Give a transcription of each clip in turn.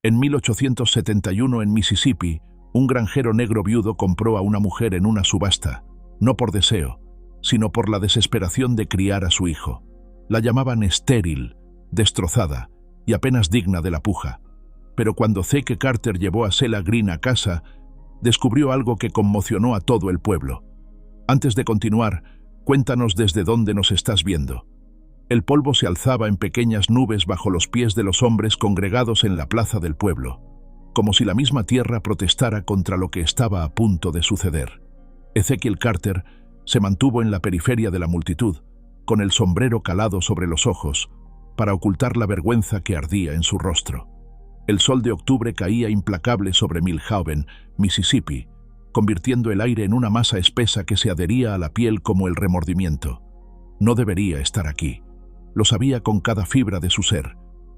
En 1871, en Mississippi, un granjero negro viudo compró a una mujer en una subasta, no por deseo, sino por la desesperación de criar a su hijo. La llamaban estéril, destrozada y apenas digna de la puja. Pero cuando Zeke Carter llevó a Selah Green a casa, descubrió algo que conmocionó a todo el pueblo. Antes de continuar, cuéntanos desde dónde nos estás viendo. El polvo se alzaba en pequeñas nubes bajo los pies de los hombres congregados en la plaza del pueblo, como si la misma tierra protestara contra lo que estaba a punto de suceder. Ezekiel Carter se mantuvo en la periferia de la multitud, con el sombrero calado sobre los ojos, para ocultar la vergüenza que ardía en su rostro. El sol de octubre caía implacable sobre Milhaven, Mississippi, convirtiendo el aire en una masa espesa que se adhería a la piel como el remordimiento. No debería estar aquí. Lo sabía con cada fibra de su ser,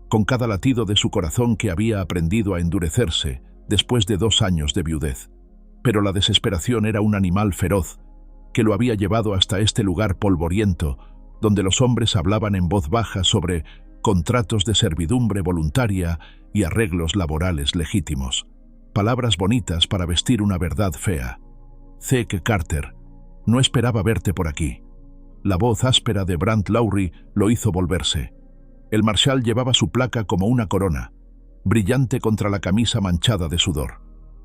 con cada latido de su corazón que había aprendido a endurecerse después de 2 años de viudez. Pero la desesperación era un animal feroz que lo había llevado hasta este lugar polvoriento, donde los hombres hablaban en voz baja sobre contratos de servidumbre voluntaria y arreglos laborales legítimos. Palabras bonitas para vestir una verdad fea. Zeke Carter, no esperaba verte por aquí. La voz áspera de Brant Lowry lo hizo volverse. El marshal llevaba su placa como una corona, brillante contra la camisa manchada de sudor.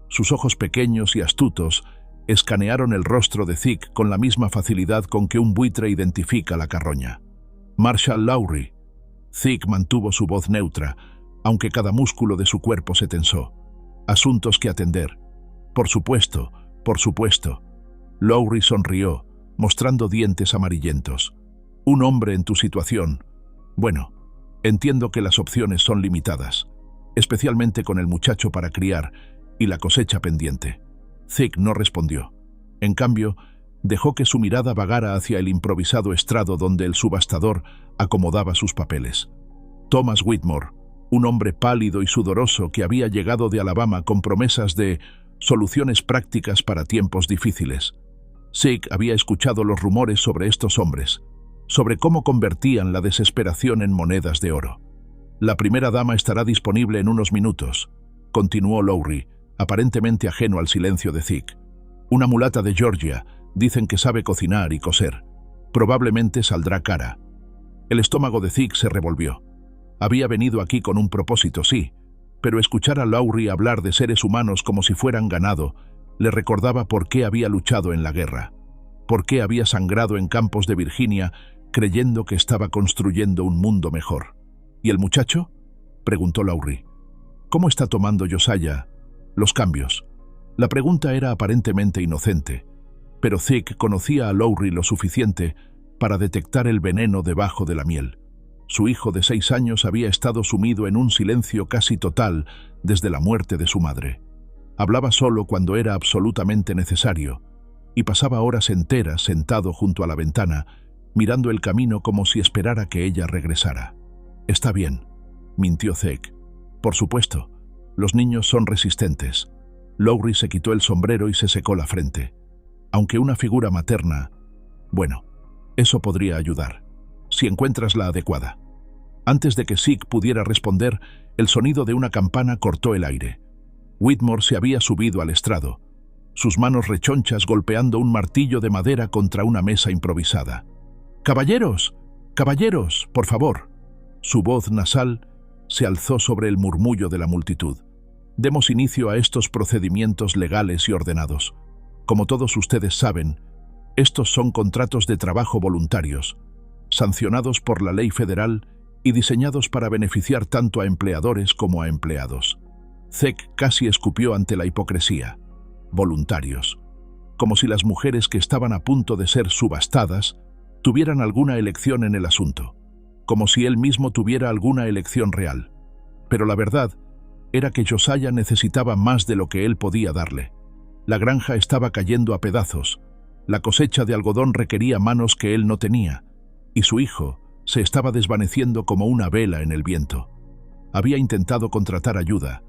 Sus ojos pequeños y astutos escanearon el rostro de Zeke con la misma facilidad con que un buitre identifica la carroña. Marshal Lowry. Zeke mantuvo su voz neutra, aunque cada músculo de su cuerpo se tensó. Asuntos que atender. Por supuesto, por supuesto. Lowry sonrió, mostrando dientes amarillentos. Un hombre en tu situación. Bueno, entiendo que las opciones son limitadas, especialmente con el muchacho para criar y la cosecha pendiente. Zeke no respondió. En cambio, dejó que su mirada vagara hacia el improvisado estrado donde el subastador acomodaba sus papeles. Thomas Whitmore, un hombre pálido y sudoroso que había llegado de Alabama con promesas de soluciones prácticas para tiempos difíciles. Zeke había escuchado los rumores sobre estos hombres, sobre cómo convertían la desesperación en monedas de oro. La primera dama estará disponible en unos minutos, continuó Lowry, aparentemente ajeno al silencio de Zeke. Una mulata de Georgia, dicen que sabe cocinar y coser. Probablemente saldrá cara. El estómago de Zeke se revolvió. Había venido aquí con un propósito, sí, pero escuchar a Lowry hablar de seres humanos como si fueran ganado le recordaba por qué había luchado en la guerra, por qué había sangrado en campos de Virginia creyendo que estaba construyendo un mundo mejor. ¿Y el muchacho?, preguntó Lowry. ¿Cómo está tomando Josiah los cambios? La pregunta era aparentemente inocente, pero Zeke conocía a Lowry lo suficiente para detectar el veneno debajo de la miel. Su hijo de 6 años había estado sumido en un silencio casi total desde la muerte de su madre. Hablaba solo cuando era absolutamente necesario, y pasaba horas enteras sentado junto a la ventana, mirando el camino como si esperara que ella regresara. «Está bien», mintió Zeke. «Por supuesto, los niños son resistentes». Lowry se quitó el sombrero y se secó la frente. Aunque una figura materna... Bueno, eso podría ayudar, si encuentras la adecuada. Antes de que Zeke pudiera responder, el sonido de una campana cortó el aire. Whitmore se había subido al estrado, sus manos rechonchas golpeando un martillo de madera contra una mesa improvisada. «¡Caballeros! ¡Caballeros! ¡Por favor!». Su voz nasal se alzó sobre el murmullo de la multitud. «Demos inicio a estos procedimientos legales y ordenados. Como todos ustedes saben, estos son contratos de trabajo voluntarios, sancionados por la ley federal y diseñados para beneficiar tanto a empleadores como a empleados». Zeke casi escupió ante la hipocresía. Voluntarios. Como si las mujeres que estaban a punto de ser subastadas tuvieran alguna elección en el asunto. Como si él mismo tuviera alguna elección real. Pero la verdad era que Josiah necesitaba más de lo que él podía darle. La granja estaba cayendo a pedazos, la cosecha de algodón requería manos que él no tenía, y su hijo se estaba desvaneciendo como una vela en el viento. Había intentado contratar ayuda,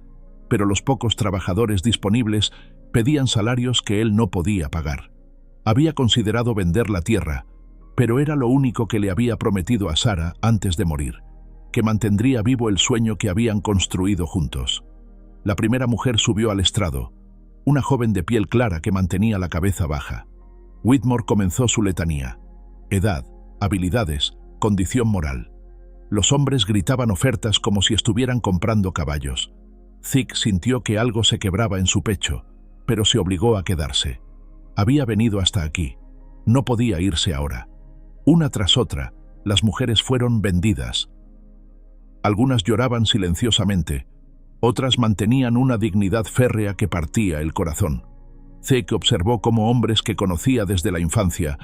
pero los pocos trabajadores disponibles pedían salarios que él no podía pagar. Había considerado vender la tierra, pero era lo único que le había prometido a Sarah antes de morir, que mantendría vivo el sueño que habían construido juntos. La primera mujer subió al estrado, una joven de piel clara que mantenía la cabeza baja. Whitmore comenzó su letanía. Edad, habilidades, condición moral. Los hombres gritaban ofertas como si estuvieran comprando caballos. Thicke sintió que algo se quebraba en su pecho, pero se obligó a quedarse. Había venido hasta aquí. No podía irse ahora. Una tras otra, las mujeres fueron vendidas. Algunas lloraban silenciosamente, otras mantenían una dignidad férrea que partía el corazón. Thicke observó cómo hombres que conocía desde la infancia,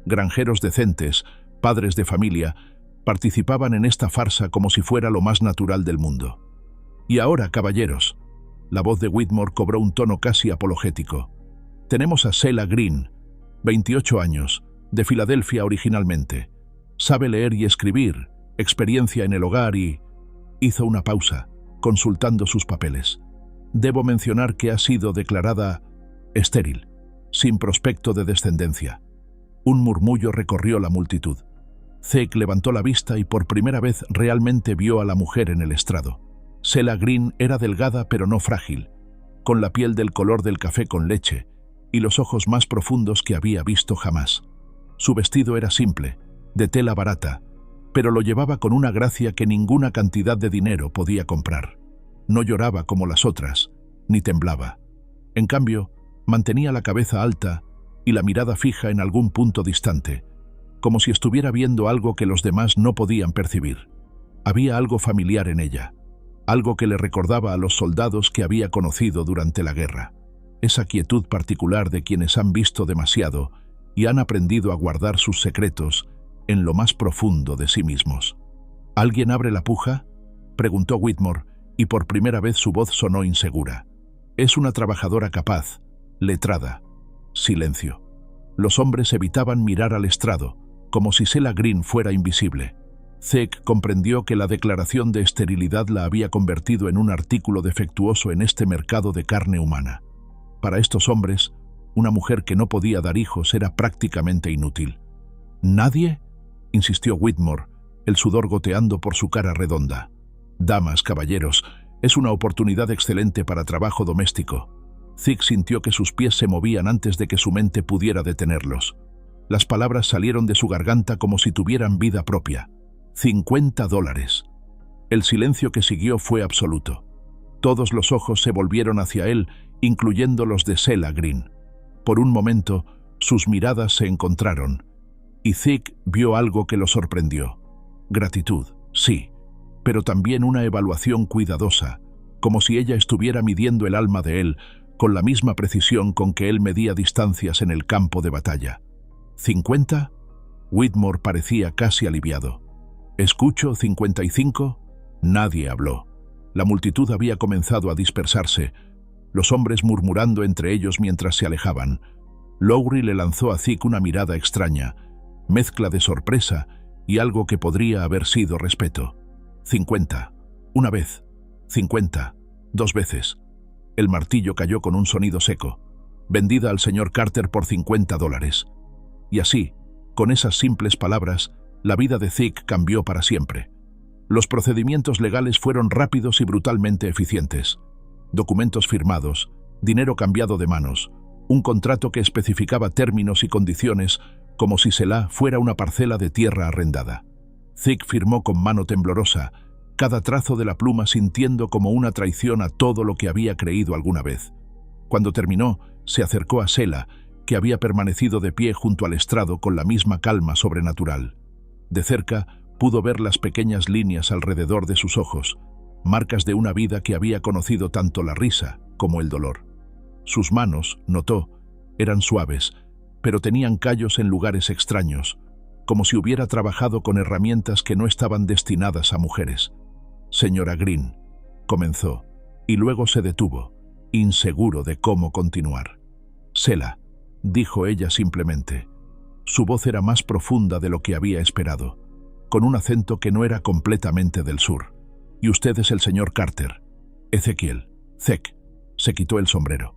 granjeros decentes, padres de familia, participaban en esta farsa como si fuera lo más natural del mundo. Y ahora, caballeros, la voz de Whitmore cobró un tono casi apologético. Tenemos a Selah Green, 28 años, de Filadelfia originalmente. Sabe leer y escribir, experiencia en el hogar y... Hizo una pausa, consultando sus papeles. Debo mencionar que ha sido declarada estéril, sin prospecto de descendencia. Un murmullo recorrió la multitud. Thicke levantó la vista y por primera vez realmente vio a la mujer en el estrado. Selah Green era delgada pero no frágil, con la piel del color del café con leche y los ojos más profundos que había visto jamás. Su vestido era simple, de tela barata, pero lo llevaba con una gracia que ninguna cantidad de dinero podía comprar. No lloraba como las otras, ni temblaba. En cambio, mantenía la cabeza alta y la mirada fija en algún punto distante, como si estuviera viendo algo que los demás no podían percibir. Había algo familiar en ella, algo que le recordaba a los soldados que había conocido durante la guerra. Esa quietud particular de quienes han visto demasiado y han aprendido a guardar sus secretos en lo más profundo de sí mismos. ¿Alguien abre la puja?, preguntó Whitmore, y por primera vez su voz sonó insegura. Es una trabajadora capaz, letrada. Silencio. Los hombres evitaban mirar al estrado, como si Selah Green fuera invisible. Thicke comprendió que la declaración de esterilidad la había convertido en un artículo defectuoso en este mercado de carne humana. Para estos hombres, una mujer que no podía dar hijos era prácticamente inútil. ¿Nadie?, insistió Whitmore, el sudor goteando por su cara redonda. Damas, caballeros, es una oportunidad excelente para trabajo doméstico. Thicke sintió que sus pies se movían antes de que su mente pudiera detenerlos. Las palabras salieron de su garganta como si tuvieran vida propia. $50. El silencio que siguió fue absoluto. Todos los ojos se volvieron hacia él, incluyendo los de Selah Green. Por un momento, sus miradas se encontraron, y Thicke vio algo que lo sorprendió. Gratitud, sí, pero también una evaluación cuidadosa, como si ella estuviera midiendo el alma de él con la misma precisión con que él medía distancias en el campo de batalla. ¿50? Whitmore parecía casi aliviado. ¿Escucho 55? Nadie habló. La multitud había comenzado a dispersarse, los hombres murmurando entre ellos mientras se alejaban. Lowry le lanzó a Thicke una mirada extraña, mezcla de sorpresa y algo que podría haber sido respeto. 50. Una vez. 50. 2 veces. El martillo cayó con un sonido seco. Vendida al señor Carter por $50. Y así, con esas simples palabras, la vida de Thicke cambió para siempre. Los procedimientos legales fueron rápidos y brutalmente eficientes. Documentos firmados, dinero cambiado de manos, un contrato que especificaba términos y condiciones como si Selah fuera una parcela de tierra arrendada. Thicke firmó con mano temblorosa, cada trazo de la pluma sintiendo como una traición a todo lo que había creído alguna vez. Cuando terminó, se acercó a Selah, que había permanecido de pie junto al estrado con la misma calma sobrenatural. De cerca, pudo ver las pequeñas líneas alrededor de sus ojos, marcas de una vida que había conocido tanto la risa como el dolor. Sus manos, notó, eran suaves, pero tenían callos en lugares extraños, como si hubiera trabajado con herramientas que no estaban destinadas a mujeres. «Señora Green», comenzó, y luego se detuvo, inseguro de cómo continuar. «Selah», dijo ella simplemente. Su voz era más profunda de lo que había esperado, con un acento que no era completamente del sur. «Y usted es el señor Carter». «Ezequiel». «Thicke». Se quitó el sombrero.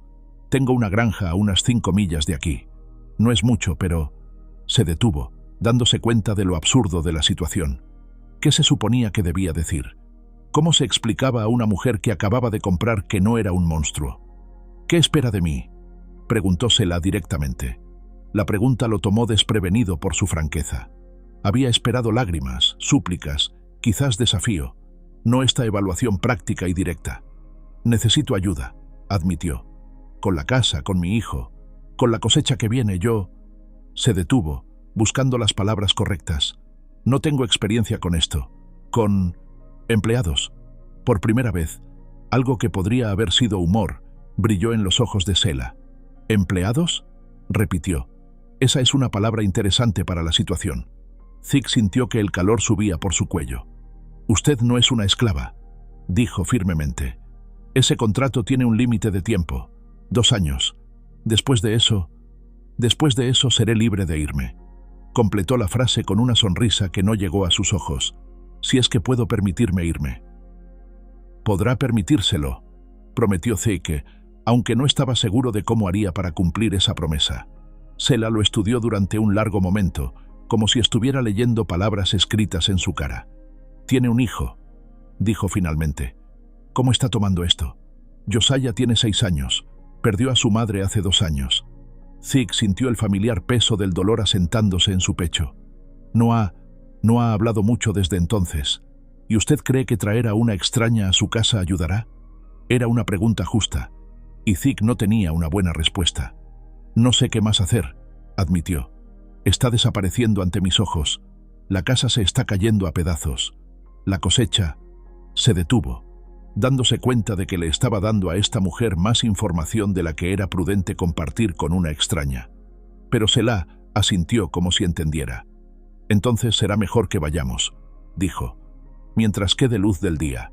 «Tengo una granja a unas 5 millas de aquí. No es mucho, pero...» Se detuvo, dándose cuenta de lo absurdo de la situación. ¿Qué se suponía que debía decir? ¿Cómo se explicaba a una mujer que acababa de comprar que no era un monstruo? ¿Qué espera de mí?, preguntó Selah directamente. La pregunta lo tomó desprevenido por su franqueza. Había esperado lágrimas, súplicas, quizás desafío, no esta evaluación práctica y directa. Necesito ayuda, admitió. Con la casa, con mi hijo, con la cosecha que viene, yo... Se detuvo, buscando las palabras correctas. No tengo experiencia con esto. Con... empleados. Por primera vez, algo que podría haber sido humor, brilló en los ojos de Selah. ¿Empleados?, repitió. Esa es una palabra interesante para la situación. Zeke sintió que el calor subía por su cuello. Usted no es una esclava, dijo firmemente. Ese contrato tiene un límite de tiempo, 2 años. Después de eso seré libre de irme. Completó la frase con una sonrisa que no llegó a sus ojos. Si es que puedo permitirme irme. Podrá permitírselo, prometió Zeke, aunque no estaba seguro de cómo haría para cumplir esa promesa. Selah lo estudió durante un largo momento, como si estuviera leyendo palabras escritas en su cara. «Tiene un hijo», dijo finalmente. «¿Cómo está tomando esto?» «Josiah tiene 6 años. Perdió a su madre hace 2 años». Zeke sintió el familiar peso del dolor asentándose en su pecho. No ha hablado mucho desde entonces. ¿Y usted cree que traer a una extraña a su casa ayudará? Era una pregunta justa, y Zeke no tenía una buena respuesta. «No sé qué más hacer», admitió. «Está desapareciendo ante mis ojos. La casa se está cayendo a pedazos. La cosecha...» Se detuvo, dándose cuenta de que le estaba dando a esta mujer más información de la que era prudente compartir con una extraña. Pero Selah asintió como si entendiera. «Entonces será mejor que vayamos», dijo, «mientras quede luz del día».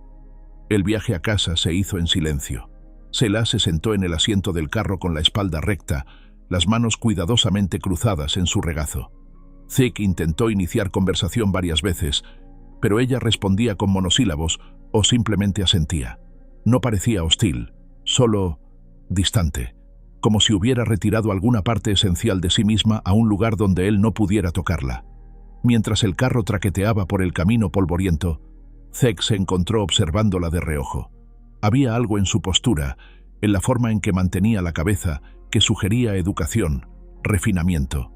El viaje a casa se hizo en silencio. Selah se sentó en el asiento del carro con la espalda recta, las manos cuidadosamente cruzadas en su regazo. Zeke intentó iniciar conversación varias veces, pero ella respondía con monosílabos o simplemente asentía. No parecía hostil, solo distante, como si hubiera retirado alguna parte esencial de sí misma a un lugar donde él no pudiera tocarla. Mientras el carro traqueteaba por el camino polvoriento, Zeke se encontró observándola de reojo. Había algo en su postura, en la forma en que mantenía la cabeza, que sugería educación, refinamiento.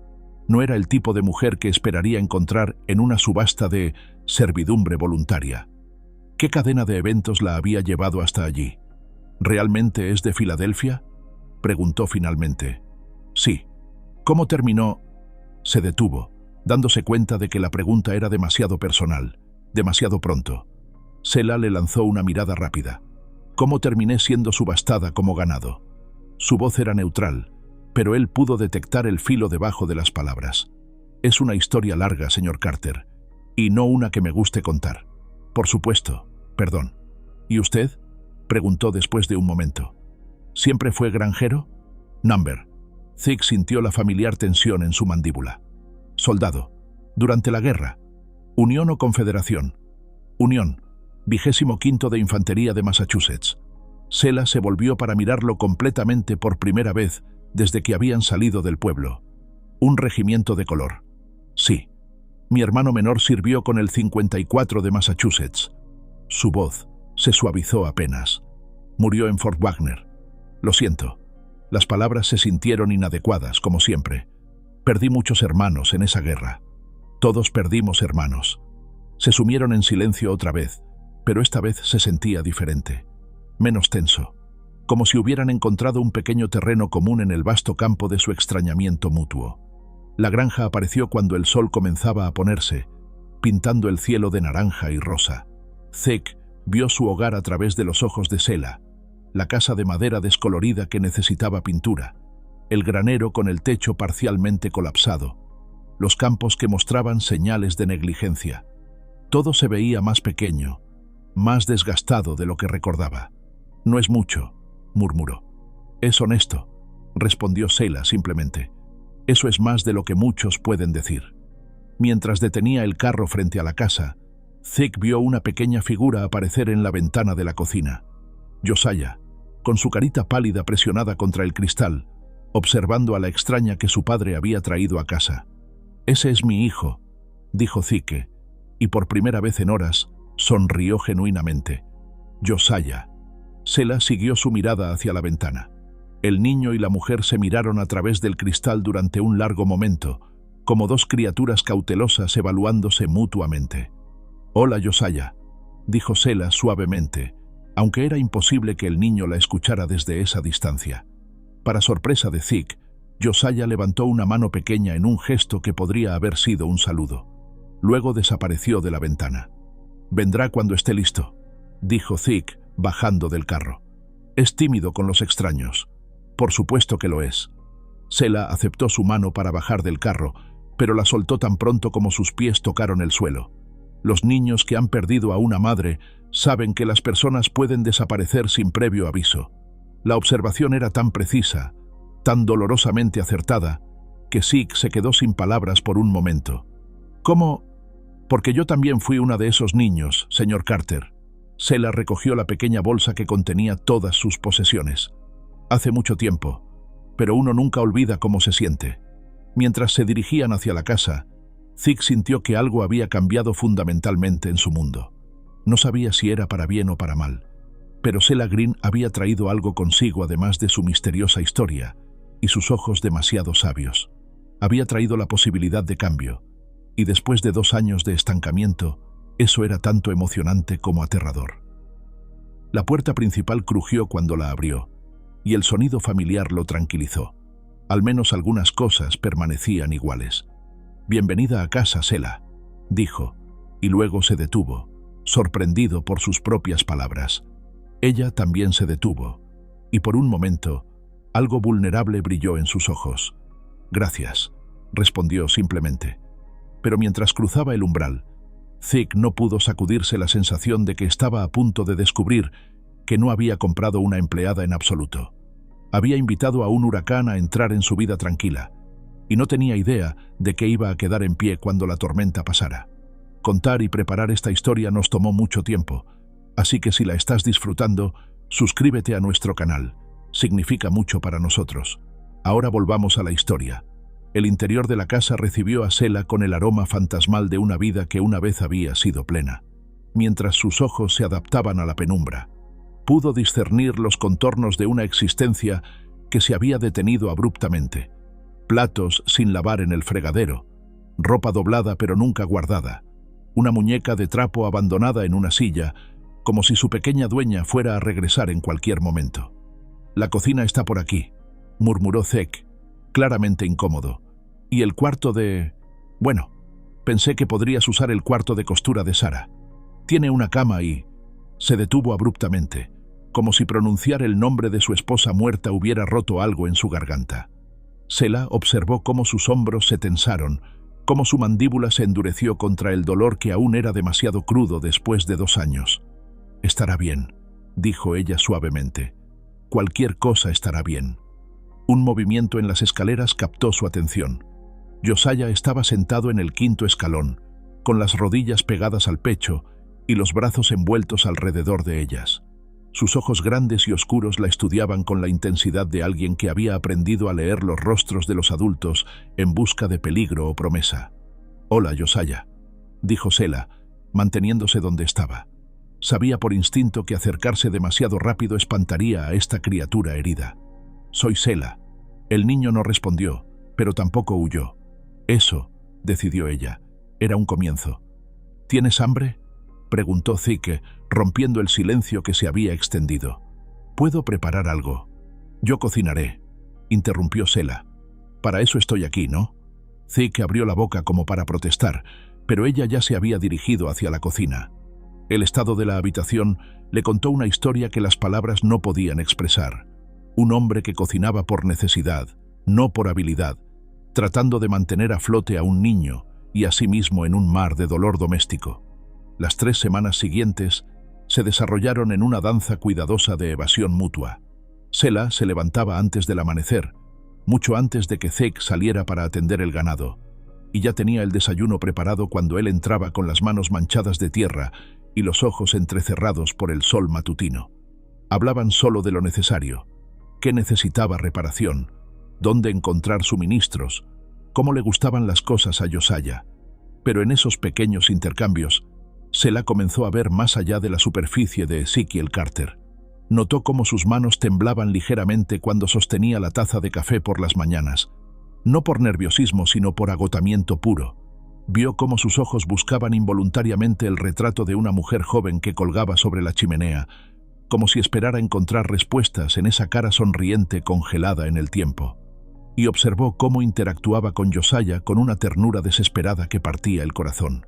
No era el tipo de mujer que esperaría encontrar en una subasta de servidumbre voluntaria. ¿Qué cadena de eventos la había llevado hasta allí? ¿Realmente es de Filadelfia?, preguntó finalmente. Sí. ¿Cómo terminó? Se detuvo, dándose cuenta de que la pregunta era demasiado personal, demasiado pronto. Selah le lanzó una mirada rápida. ¿Cómo terminé siendo subastada como ganado? Su voz era neutral, pero él pudo detectar el filo debajo de las palabras. Es una historia larga, señor Carter, y no una que me guste contar. Por supuesto, perdón. ¿Y usted?, preguntó después de un momento. ¿Siempre fue granjero? Number. Zeke sintió la familiar tensión en su mandíbula. Soldado. Durante la guerra. Unión o Confederación. Unión. 25º de Infantería de Massachusetts. Selah se volvió para mirarlo completamente por primera vez desde que habían salido del pueblo. Un regimiento de color. Sí. Mi hermano menor sirvió con el 54 de Massachusetts. Su voz se suavizó apenas. Murió en Fort Wagner. Lo siento. Las palabras se sintieron inadecuadas, como siempre. Perdí muchos hermanos en esa guerra. Todos perdimos hermanos. Se sumieron en silencio otra vez, pero esta vez se sentía diferente. Menos tenso, como si hubieran encontrado un pequeño terreno común en el vasto campo de su extrañamiento mutuo. La granja apareció cuando el sol comenzaba a ponerse, pintando el cielo de naranja y rosa. Zeke vio su hogar a través de los ojos de Selah, la casa de madera descolorida que necesitaba pintura, el granero con el techo parcialmente colapsado, los campos que mostraban señales de negligencia. Todo se veía más pequeño, más desgastado de lo que recordaba. «No es mucho», murmuró. «Es honesto», respondió Selah simplemente. «Eso es más de lo que muchos pueden decir». Mientras detenía el carro frente a la casa, Zeke vio una pequeña figura aparecer en la ventana de la cocina. Josiah, con su carita pálida presionada contra el cristal, observando a la extraña que su padre había traído a casa. «Ese es mi hijo», dijo Zeke, y por primera vez en horas, Sonrió genuinamente. Josiah. Selah siguió su mirada hacia la ventana. El niño y la mujer se miraron a través del cristal durante un largo momento, como dos criaturas cautelosas evaluándose mutuamente. «Hola, Josiah», dijo Selah suavemente, aunque era imposible que el niño la escuchara desde esa distancia. Para sorpresa de Zeke, Josiah levantó una mano pequeña en un gesto que podría haber sido un saludo. Luego desapareció de la ventana. «Vendrá cuando esté listo», dijo Zeke, bajando del carro. «Es tímido con los extraños». «Por supuesto que lo es». Selah aceptó su mano para bajar del carro, pero la soltó tan pronto como sus pies tocaron el suelo. Los niños que han perdido a una madre saben que las personas pueden desaparecer sin previo aviso. La observación era tan precisa, tan dolorosamente acertada, que Zeke se quedó sin palabras por un momento. «¿Cómo?» «Porque yo también fui una de esos niños, señor Carter». Selah recogió la pequeña bolsa que contenía todas sus posesiones. «Hace mucho tiempo, pero uno nunca olvida cómo se siente». Mientras se dirigían hacia la casa, Zeke sintió que algo había cambiado fundamentalmente en su mundo. No sabía si era para bien o para mal, pero Selah Green había traído algo consigo además de su misteriosa historia y sus ojos demasiado sabios. Había traído la posibilidad de cambio, y después de 2 años de estancamiento, eso era tanto emocionante como aterrador. La puerta principal crujió cuando la abrió, y el sonido familiar lo tranquilizó. Al menos algunas cosas permanecían iguales. «Bienvenida a casa, Selah», dijo, y luego se detuvo, sorprendido por sus propias palabras. Ella también se detuvo, y por un momento, algo vulnerable brilló en sus ojos. «Gracias», respondió simplemente. Pero mientras cruzaba el umbral, Zeke no pudo sacudirse la sensación de que estaba a punto de descubrir que no había comprado una empleada en absoluto. Había invitado a un huracán a entrar en su vida tranquila, y no tenía idea de que iba a quedar en pie cuando la tormenta pasara. Contar y preparar esta historia nos tomó mucho tiempo, así que si la estás disfrutando, suscríbete a nuestro canal. Significa mucho para nosotros. Ahora volvamos a la historia. El interior de la casa recibió a Selah con el aroma fantasmal de una vida que una vez había sido plena. Mientras sus ojos se adaptaban a la penumbra, pudo discernir los contornos de una existencia que se había detenido abruptamente. Platos sin lavar en el fregadero, ropa doblada pero nunca guardada, una muñeca de trapo abandonada en una silla, como si su pequeña dueña fuera a regresar en cualquier momento. «La cocina está por aquí», murmuró Zeke, claramente incómodo. «Y el cuarto de... Bueno, pensé que podrías usar el cuarto de costura de Sarah. Tiene una cama y...» Se detuvo abruptamente, como si pronunciar el nombre de su esposa muerta hubiera roto algo en su garganta. Selah observó cómo sus hombros se tensaron, cómo su mandíbula se endureció contra el dolor que aún era demasiado crudo después de 2 años. «Estará bien», dijo ella suavemente. «Cualquier cosa estará bien». Un movimiento en las escaleras captó su atención. Josiah estaba sentado en el 5.º escalón, con las rodillas pegadas al pecho y los brazos envueltos alrededor de ellas. Sus ojos grandes y oscuros la estudiaban con la intensidad de alguien que había aprendido a leer los rostros de los adultos en busca de peligro o promesa. «Hola, Josiah», dijo Selah, manteniéndose donde estaba. Sabía por instinto que acercarse demasiado rápido espantaría a esta criatura herida. «Soy Selah». El niño no respondió, pero tampoco huyó. Eso, decidió ella, era un comienzo. «¿Tienes hambre?», preguntó Zeke, rompiendo el silencio que se había extendido. «¿Puedo preparar algo?». «Yo cocinaré», interrumpió Selah. «Para eso estoy aquí, ¿no?». Zeke abrió la boca como para protestar, pero ella ya se había dirigido hacia la cocina. El estado de la habitación le contó una historia que las palabras no podían expresar. Un hombre que cocinaba por necesidad, no por habilidad, tratando de mantener a flote a un niño y a sí mismo en un mar de dolor doméstico. Las 3 semanas siguientes se desarrollaron en una danza cuidadosa de evasión mutua. Selah se levantaba antes del amanecer, mucho antes de que Zeke saliera para atender el ganado, y ya tenía el desayuno preparado cuando él entraba con las manos manchadas de tierra y los ojos entrecerrados por el sol matutino. Hablaban solo de lo necesario, qué necesitaba reparación, dónde encontrar suministros, cómo le gustaban las cosas a Josiah. Pero en esos pequeños intercambios, Selah comenzó a ver más allá de la superficie de Ezekiel Carter. Notó cómo sus manos temblaban ligeramente cuando sostenía la taza de café por las mañanas, no por nerviosismo sino por agotamiento puro. Vio cómo sus ojos buscaban involuntariamente el retrato de una mujer joven que colgaba sobre la chimenea, como si esperara encontrar respuestas en esa cara sonriente congelada en el tiempo. Y observó cómo interactuaba con Josiah con una ternura desesperada que partía el corazón.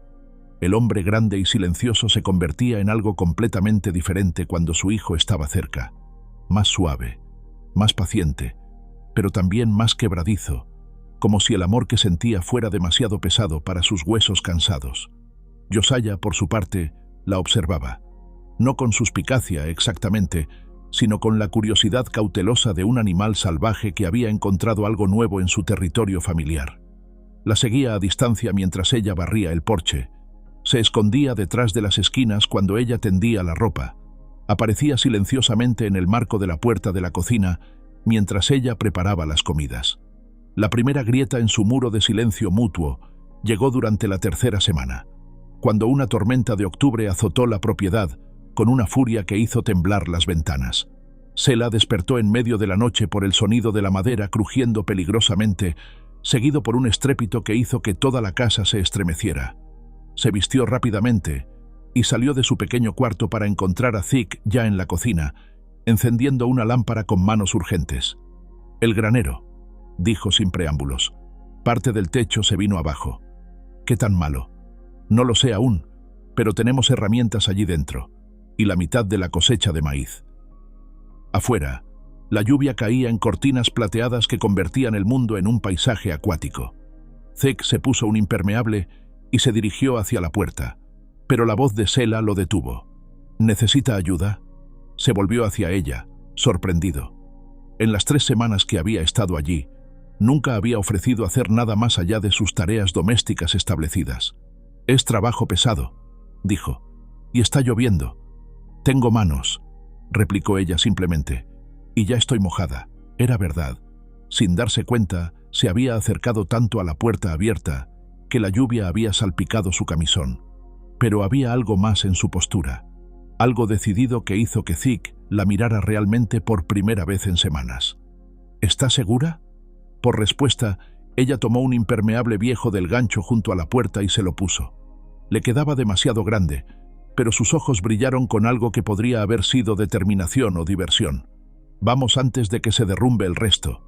El hombre grande y silencioso se convertía en algo completamente diferente cuando su hijo estaba cerca. Más suave, más paciente, pero también más quebradizo, como si el amor que sentía fuera demasiado pesado para sus huesos cansados. Josiah, por su parte, la observaba, no con suspicacia exactamente, sino con la curiosidad cautelosa de un animal salvaje que había encontrado algo nuevo en su territorio familiar. La seguía a distancia mientras ella barría el porche. Se escondía detrás de las esquinas cuando ella tendía la ropa. Aparecía silenciosamente en el marco de la puerta de la cocina mientras ella preparaba las comidas. La primera grieta en su muro de silencio mutuo llegó durante la tercera semana, cuando una tormenta de octubre azotó la propiedad con una furia que hizo temblar las ventanas. Selah despertó en medio de la noche por el sonido de la madera crujiendo peligrosamente, seguido por un estrépito que hizo que toda la casa se estremeciera. Se vistió rápidamente y salió de su pequeño cuarto para encontrar a Zeke ya en la cocina, encendiendo una lámpara con manos urgentes. «El granero», dijo sin preámbulos. «Parte del techo se vino abajo». «¿Qué tan malo?» «No lo sé aún, pero tenemos herramientas allí dentro, y la mitad de la cosecha de maíz». Afuera, la lluvia caía en cortinas plateadas que convertían el mundo en un paisaje acuático. Zeke se puso un impermeable y se dirigió hacia la puerta, pero la voz de Selah lo detuvo. «¿Necesita ayuda?» Se volvió hacia ella, sorprendido. En las 3 semanas que había estado allí, nunca había ofrecido hacer nada más allá de sus tareas domésticas establecidas. «Es trabajo pesado», dijo, «y está lloviendo». «Tengo manos», replicó ella simplemente, «y ya estoy mojada». Era verdad. Sin darse cuenta, se había acercado tanto a la puerta abierta que la lluvia había salpicado su camisón. Pero había algo más en su postura, algo decidido que hizo que Zeke la mirara realmente por primera vez en semanas. «¿Está segura?» Por respuesta, ella tomó un impermeable viejo del gancho junto a la puerta y se lo puso. Le quedaba demasiado grande, pero sus ojos brillaron con algo que podría haber sido determinación o diversión. «Vamos antes de que se derrumbe el resto».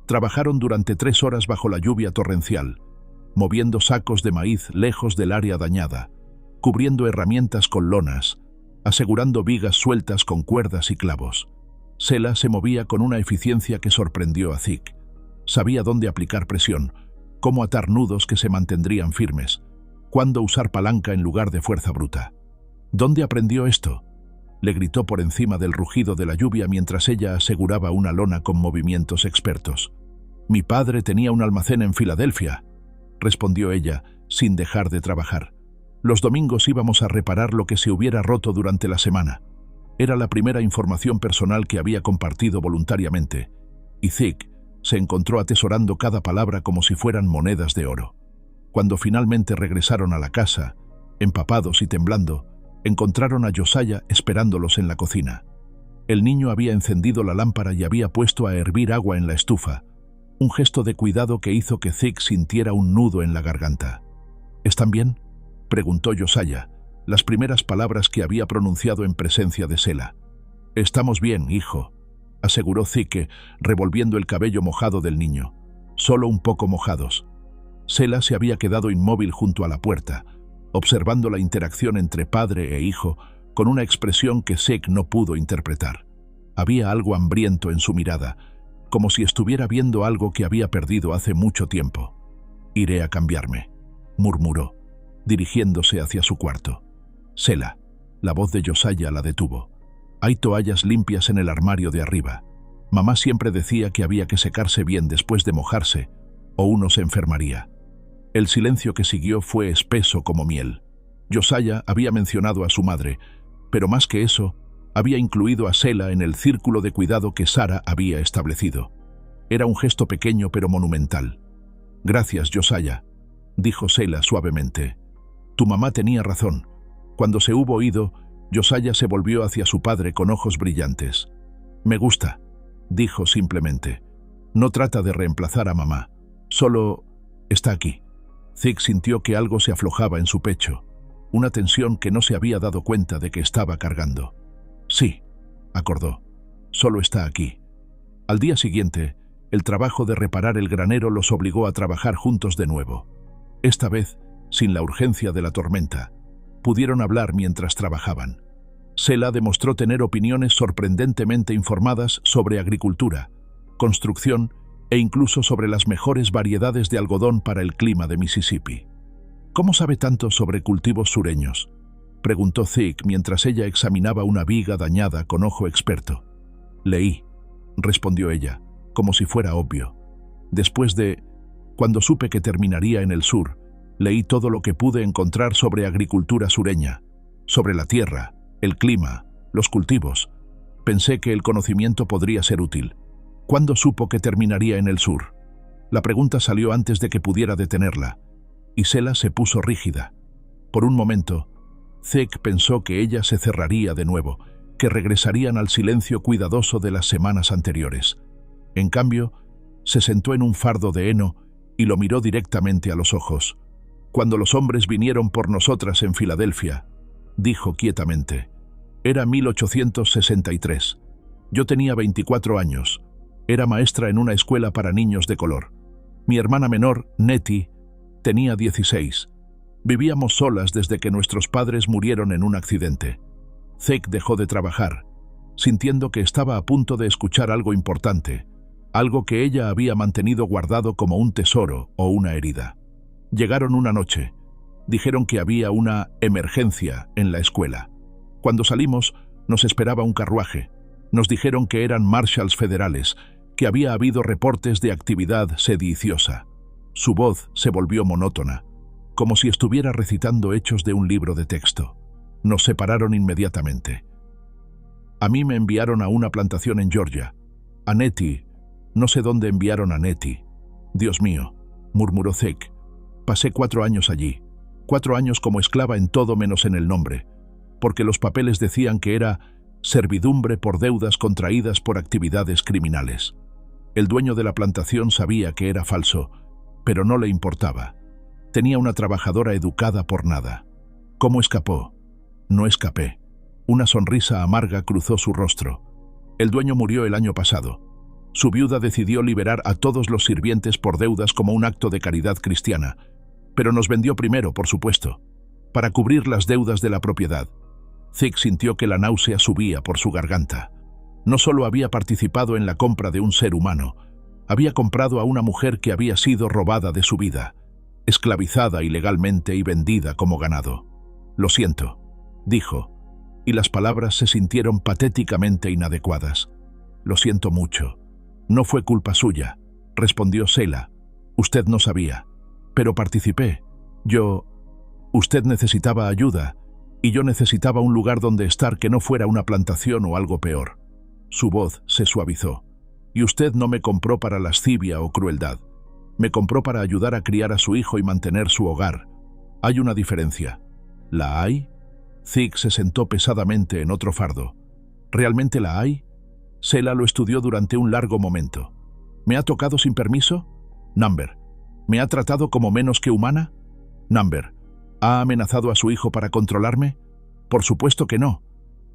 Trabajaron durante 3 horas bajo la lluvia torrencial, moviendo sacos de maíz lejos del área dañada, cubriendo herramientas con lonas, asegurando vigas sueltas con cuerdas y clavos. Selah se movía con una eficiencia que sorprendió a Zeke. Sabía dónde aplicar presión, cómo atar nudos que se mantendrían firmes, cuándo usar palanca en lugar de fuerza bruta. «¿Dónde aprendió esto?», le gritó por encima del rugido de la lluvia mientras ella aseguraba una lona con movimientos expertos. «Mi padre tenía un almacén en Filadelfia», respondió ella, sin dejar de trabajar. «Los domingos íbamos a reparar lo que se hubiera roto durante la semana». Era la primera información personal que había compartido voluntariamente, y Zeke se encontró atesorando cada palabra como si fueran monedas de oro. Cuando finalmente regresaron a la casa, empapados y temblando, encontraron a Josiah esperándolos en la cocina. El niño había encendido la lámpara y había puesto a hervir agua en la estufa, un gesto de cuidado que hizo que Zeke sintiera un nudo en la garganta. «¿Están bien?», preguntó Josiah, las primeras palabras que había pronunciado en presencia de Selah. «Estamos bien, hijo», aseguró Zeke, revolviendo el cabello mojado del niño. «Solo un poco mojados». Selah se había quedado inmóvil junto a la puerta, observando la interacción entre padre e hijo con una expresión que Zeke no pudo interpretar. Había algo hambriento en su mirada, como si estuviera viendo algo que había perdido hace mucho tiempo. «Iré a cambiarme», murmuró, dirigiéndose hacia su cuarto. «Selah», la voz de Josiah la detuvo. «Hay toallas limpias en el armario de arriba. Mamá siempre decía que había que secarse bien después de mojarse, o uno se enfermaría». El silencio que siguió fue espeso como miel. Josiah había mencionado a su madre, pero más que eso, había incluido a Selah en el círculo de cuidado que Sarah había establecido. Era un gesto pequeño pero monumental. «Gracias, Josiah», dijo Selah suavemente. «Tu mamá tenía razón. Cuando se hubo ido, Josiah se volvió hacia su padre con ojos brillantes. «Me gusta», dijo simplemente. «No trata de reemplazar a mamá. Solo está aquí». Zeke sintió que algo se aflojaba en su pecho, una tensión que no se había dado cuenta de que estaba cargando. «Sí», acordó. «Solo está aquí». Al día siguiente, el trabajo de reparar el granero los obligó a trabajar juntos de nuevo. Esta vez, sin la urgencia de la tormenta, pudieron hablar mientras trabajaban. Selah demostró tener opiniones sorprendentemente informadas sobre agricultura, construcción e incluso sobre las mejores variedades de algodón para el clima de Mississippi. «¿Cómo sabe tanto sobre cultivos sureños?», preguntó Zeke mientras ella examinaba una viga dañada con ojo experto. «Leí», respondió ella, como si fuera obvio. Cuando supe que terminaría en el sur, leí todo lo que pude encontrar sobre agricultura sureña, sobre la tierra, el clima, los cultivos. Pensé que el conocimiento podría ser útil. ¿Cuándo supo que terminaría en el sur?». La pregunta salió antes de que pudiera detenerla, y Selah se puso rígida. Por un momento, Zeke pensó que ella se cerraría de nuevo, que regresarían al silencio cuidadoso de las semanas anteriores. En cambio, se sentó en un fardo de heno y lo miró directamente a los ojos. «Cuando los hombres vinieron por nosotras en Filadelfia», dijo quietamente. «Era 1863. Yo tenía 24 años. Era maestra en una escuela para niños de color. Mi hermana menor, Nettie, tenía 16. Vivíamos solas desde que nuestros padres murieron en un accidente». Zeke dejó de trabajar, sintiendo que estaba a punto de escuchar algo importante, algo que ella había mantenido guardado como un tesoro o una herida. Llegaron una noche. Dijeron que había una emergencia en la escuela. Cuando salimos, nos esperaba un carruaje. Nos dijeron que eran marshals federales, que había habido reportes de actividad sediciosa. Su voz se volvió monótona, como si estuviera recitando hechos de un libro de texto. Nos separaron inmediatamente. A mí me enviaron a una plantación en Georgia. A Nettie, no sé dónde enviaron a Nettie. «Dios mío», murmuró Zeke. «Pasé 4 años allí. 4 años como esclava en todo menos en el nombre, porque los papeles decían que era servidumbre por deudas contraídas por actividades criminales. El dueño de la plantación sabía que era falso, pero no le importaba. Tenía una trabajadora educada por nada. ¿Cómo escapó? No escapé». Una sonrisa amarga cruzó su rostro. «El dueño murió el año pasado. Su viuda decidió liberar a todos los sirvientes por deudas como un acto de caridad cristiana, pero nos vendió primero, por supuesto, para cubrir las deudas de la propiedad». Zeke sintió que la náusea subía por su garganta. No solo había participado en la compra de un ser humano, había comprado a una mujer que había sido robada de su vida, esclavizada ilegalmente y vendida como ganado. «Lo siento», dijo, y las palabras se sintieron patéticamente inadecuadas. «Lo siento mucho. No fue culpa suya», respondió Selah. «Usted no sabía. Pero participé. Usted necesitaba ayuda, y yo necesitaba un lugar donde estar que no fuera una plantación o algo peor». Su voz se suavizó. «Y usted no me compró para lascivia o crueldad. Me compró para ayudar a criar a su hijo y mantener su hogar. Hay una diferencia». «¿La hay?». Zeke se sentó pesadamente en otro fardo. «¿Realmente la hay?». Selah lo estudió durante un largo momento. «¿Me ha tocado sin permiso?». «Number». «¿Me ha tratado como menos que humana?». «Number». «¿Ha amenazado a su hijo para controlarme?». «Por supuesto que no».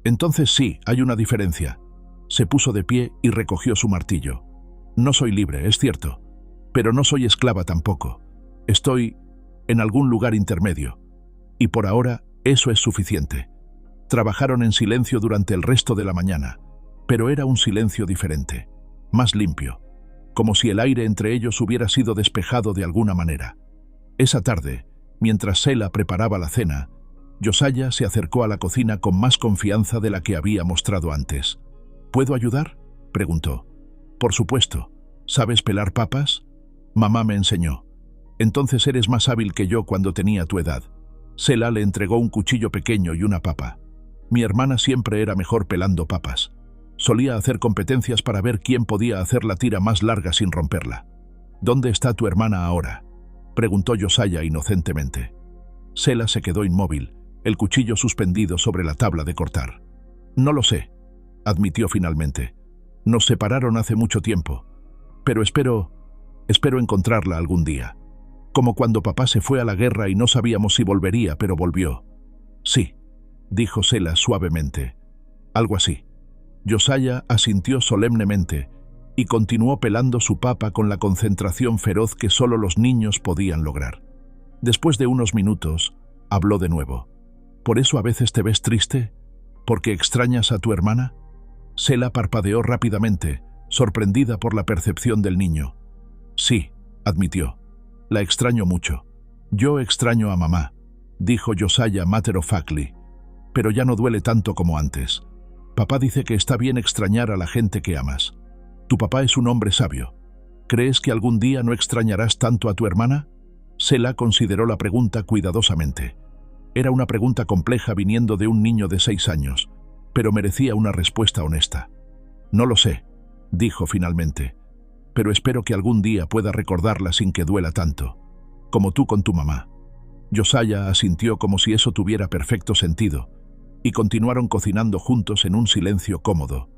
«Entonces sí, hay una diferencia». Se puso de pie y recogió su martillo. «No soy libre, es cierto, pero no soy esclava tampoco. Estoy en algún lugar intermedio. Y por ahora, eso es suficiente». Trabajaron en silencio durante el resto de la mañana, pero era un silencio diferente, más limpio, como si el aire entre ellos hubiera sido despejado de alguna manera. Esa tarde, mientras Selah preparaba la cena, Josiah se acercó a la cocina con más confianza de la que había mostrado antes. «¿Puedo ayudar?», preguntó. «Por supuesto. ¿Sabes pelar papas?». «Mamá me enseñó». «Entonces eres más hábil que yo cuando tenía tu edad». Selah le entregó un cuchillo pequeño y una papa. «Mi hermana siempre era mejor pelando papas. Solía hacer competencias para ver quién podía hacer la tira más larga sin romperla». «¿Dónde está tu hermana ahora?», preguntó Josiah inocentemente. Selah se quedó inmóvil, el cuchillo suspendido sobre la tabla de cortar. No lo sé, admitió finalmente. Nos separaron hace mucho tiempo, pero espero encontrarla algún día. Como cuando papá se fue a la guerra y no sabíamos si volvería, pero volvió. Sí, dijo Sela suavemente. Algo así. Josiah asintió solemnemente y continuó pelando su papa con la concentración feroz que solo los niños podían lograr. Después de unos minutos, habló de nuevo. ¿Por eso a veces te ves triste? ¿Porque extrañas a tu hermana? Sela parpadeó rápidamente, sorprendida por la percepción del niño. Sí, admitió. La extraño mucho. Yo extraño a mamá, dijo Josiah matter of factly, pero ya no duele tanto como antes. Papá dice que está bien extrañar a la gente que amas. Tu papá es un hombre sabio. ¿Crees que algún día no extrañarás tanto a tu hermana? Sela consideró la pregunta cuidadosamente. Era una pregunta compleja viniendo de un niño de 6 años, pero merecía una respuesta honesta. No lo sé, dijo finalmente, pero espero que algún día pueda recordarla sin que duela tanto, como tú con tu mamá. Josiah asintió como si eso tuviera perfecto sentido, y continuaron cocinando juntos en un silencio cómodo.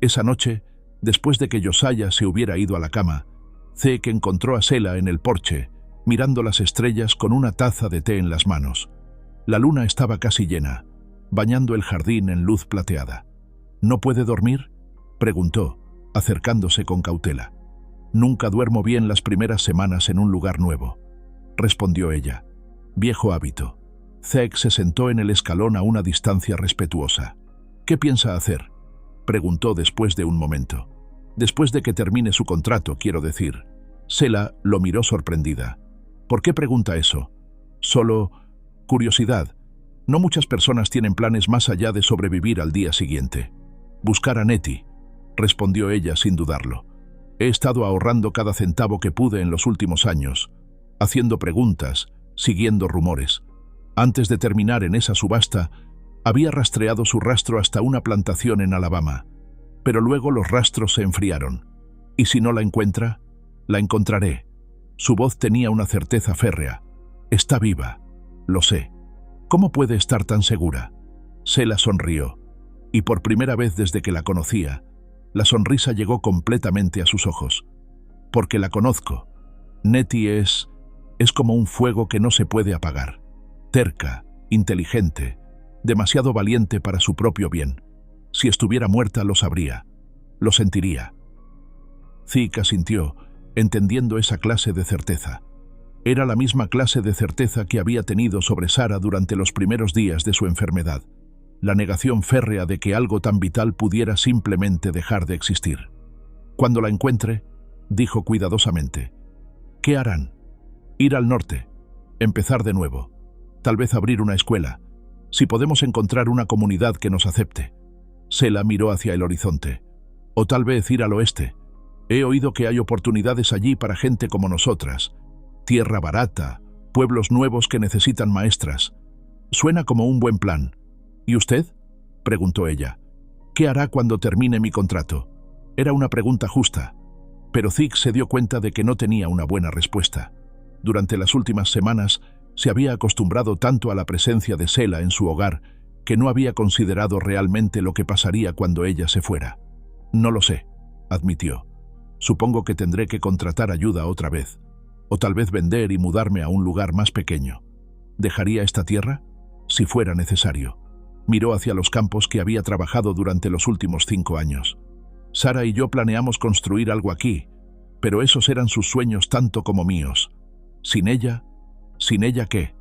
Esa noche, después de que Josiah se hubiera ido a la cama, Zeke encontró a Sela en el porche, mirando las estrellas con una taza de té en las manos. La luna estaba casi llena, bañando el jardín en luz plateada. ¿No puede dormir?, preguntó, acercándose con cautela. Nunca duermo bien las primeras semanas en un lugar nuevo, respondió ella. Viejo hábito. Zeke se sentó en el escalón a una distancia respetuosa. ¿Qué piensa hacer?, preguntó después de un momento. Después de que termine su contrato, quiero decir. Sela lo miró sorprendida. ¿Por qué pregunta eso? Solo curiosidad. No muchas personas tienen planes más allá de sobrevivir al día siguiente. Buscar a Nettie, respondió ella sin dudarlo. He estado ahorrando cada centavo que pude en los últimos años, haciendo preguntas, siguiendo rumores. Antes de terminar en esa subasta, había rastreado su rastro hasta una plantación en Alabama, pero luego los rastros se enfriaron. ¿Y si no la encuentra? La encontraré. Su voz tenía una certeza férrea. Está viva. Lo sé. ¿Cómo puede estar tan segura? Sela sonrió, y por primera vez desde que la conocía, la sonrisa llegó completamente a sus ojos. Porque la conozco. Nettie es como un fuego que no se puede apagar. Terca, inteligente, demasiado valiente para su propio bien. Si estuviera muerta lo sabría, lo sentiría. Zeke asintió, entendiendo esa clase de certeza. Era la misma clase de certeza que había tenido sobre Sarah durante los primeros días de su enfermedad. La negación férrea de que algo tan vital pudiera simplemente dejar de existir. Cuando la encuentre, dijo cuidadosamente. ¿Qué harán? Ir al norte, empezar de nuevo, tal vez abrir una escuela, si podemos encontrar una comunidad que nos acepte. Sela miró hacia el horizonte. O tal vez ir al oeste. He oído que hay oportunidades allí para gente como nosotras. Tierra barata, pueblos nuevos que necesitan maestras. Suena como un buen plan. ¿Y usted?, preguntó ella. ¿Qué hará cuando termine mi contrato? Era una pregunta justa, pero Zeke se dio cuenta de que no tenía una buena respuesta. Durante las últimas semanas se había acostumbrado tanto a la presencia de Sela en su hogar que no había considerado realmente lo que pasaría cuando ella se fuera. No lo sé, admitió. Supongo que tendré que contratar ayuda otra vez, o tal vez vender y mudarme a un lugar más pequeño. ¿Dejaría esta tierra? Si fuera necesario. Miró hacia los campos que había trabajado durante los últimos 5 años. Sarah y yo planeamos construir algo aquí, pero esos eran sus sueños tanto como míos. ¿Sin ella? ¿Sin ella qué?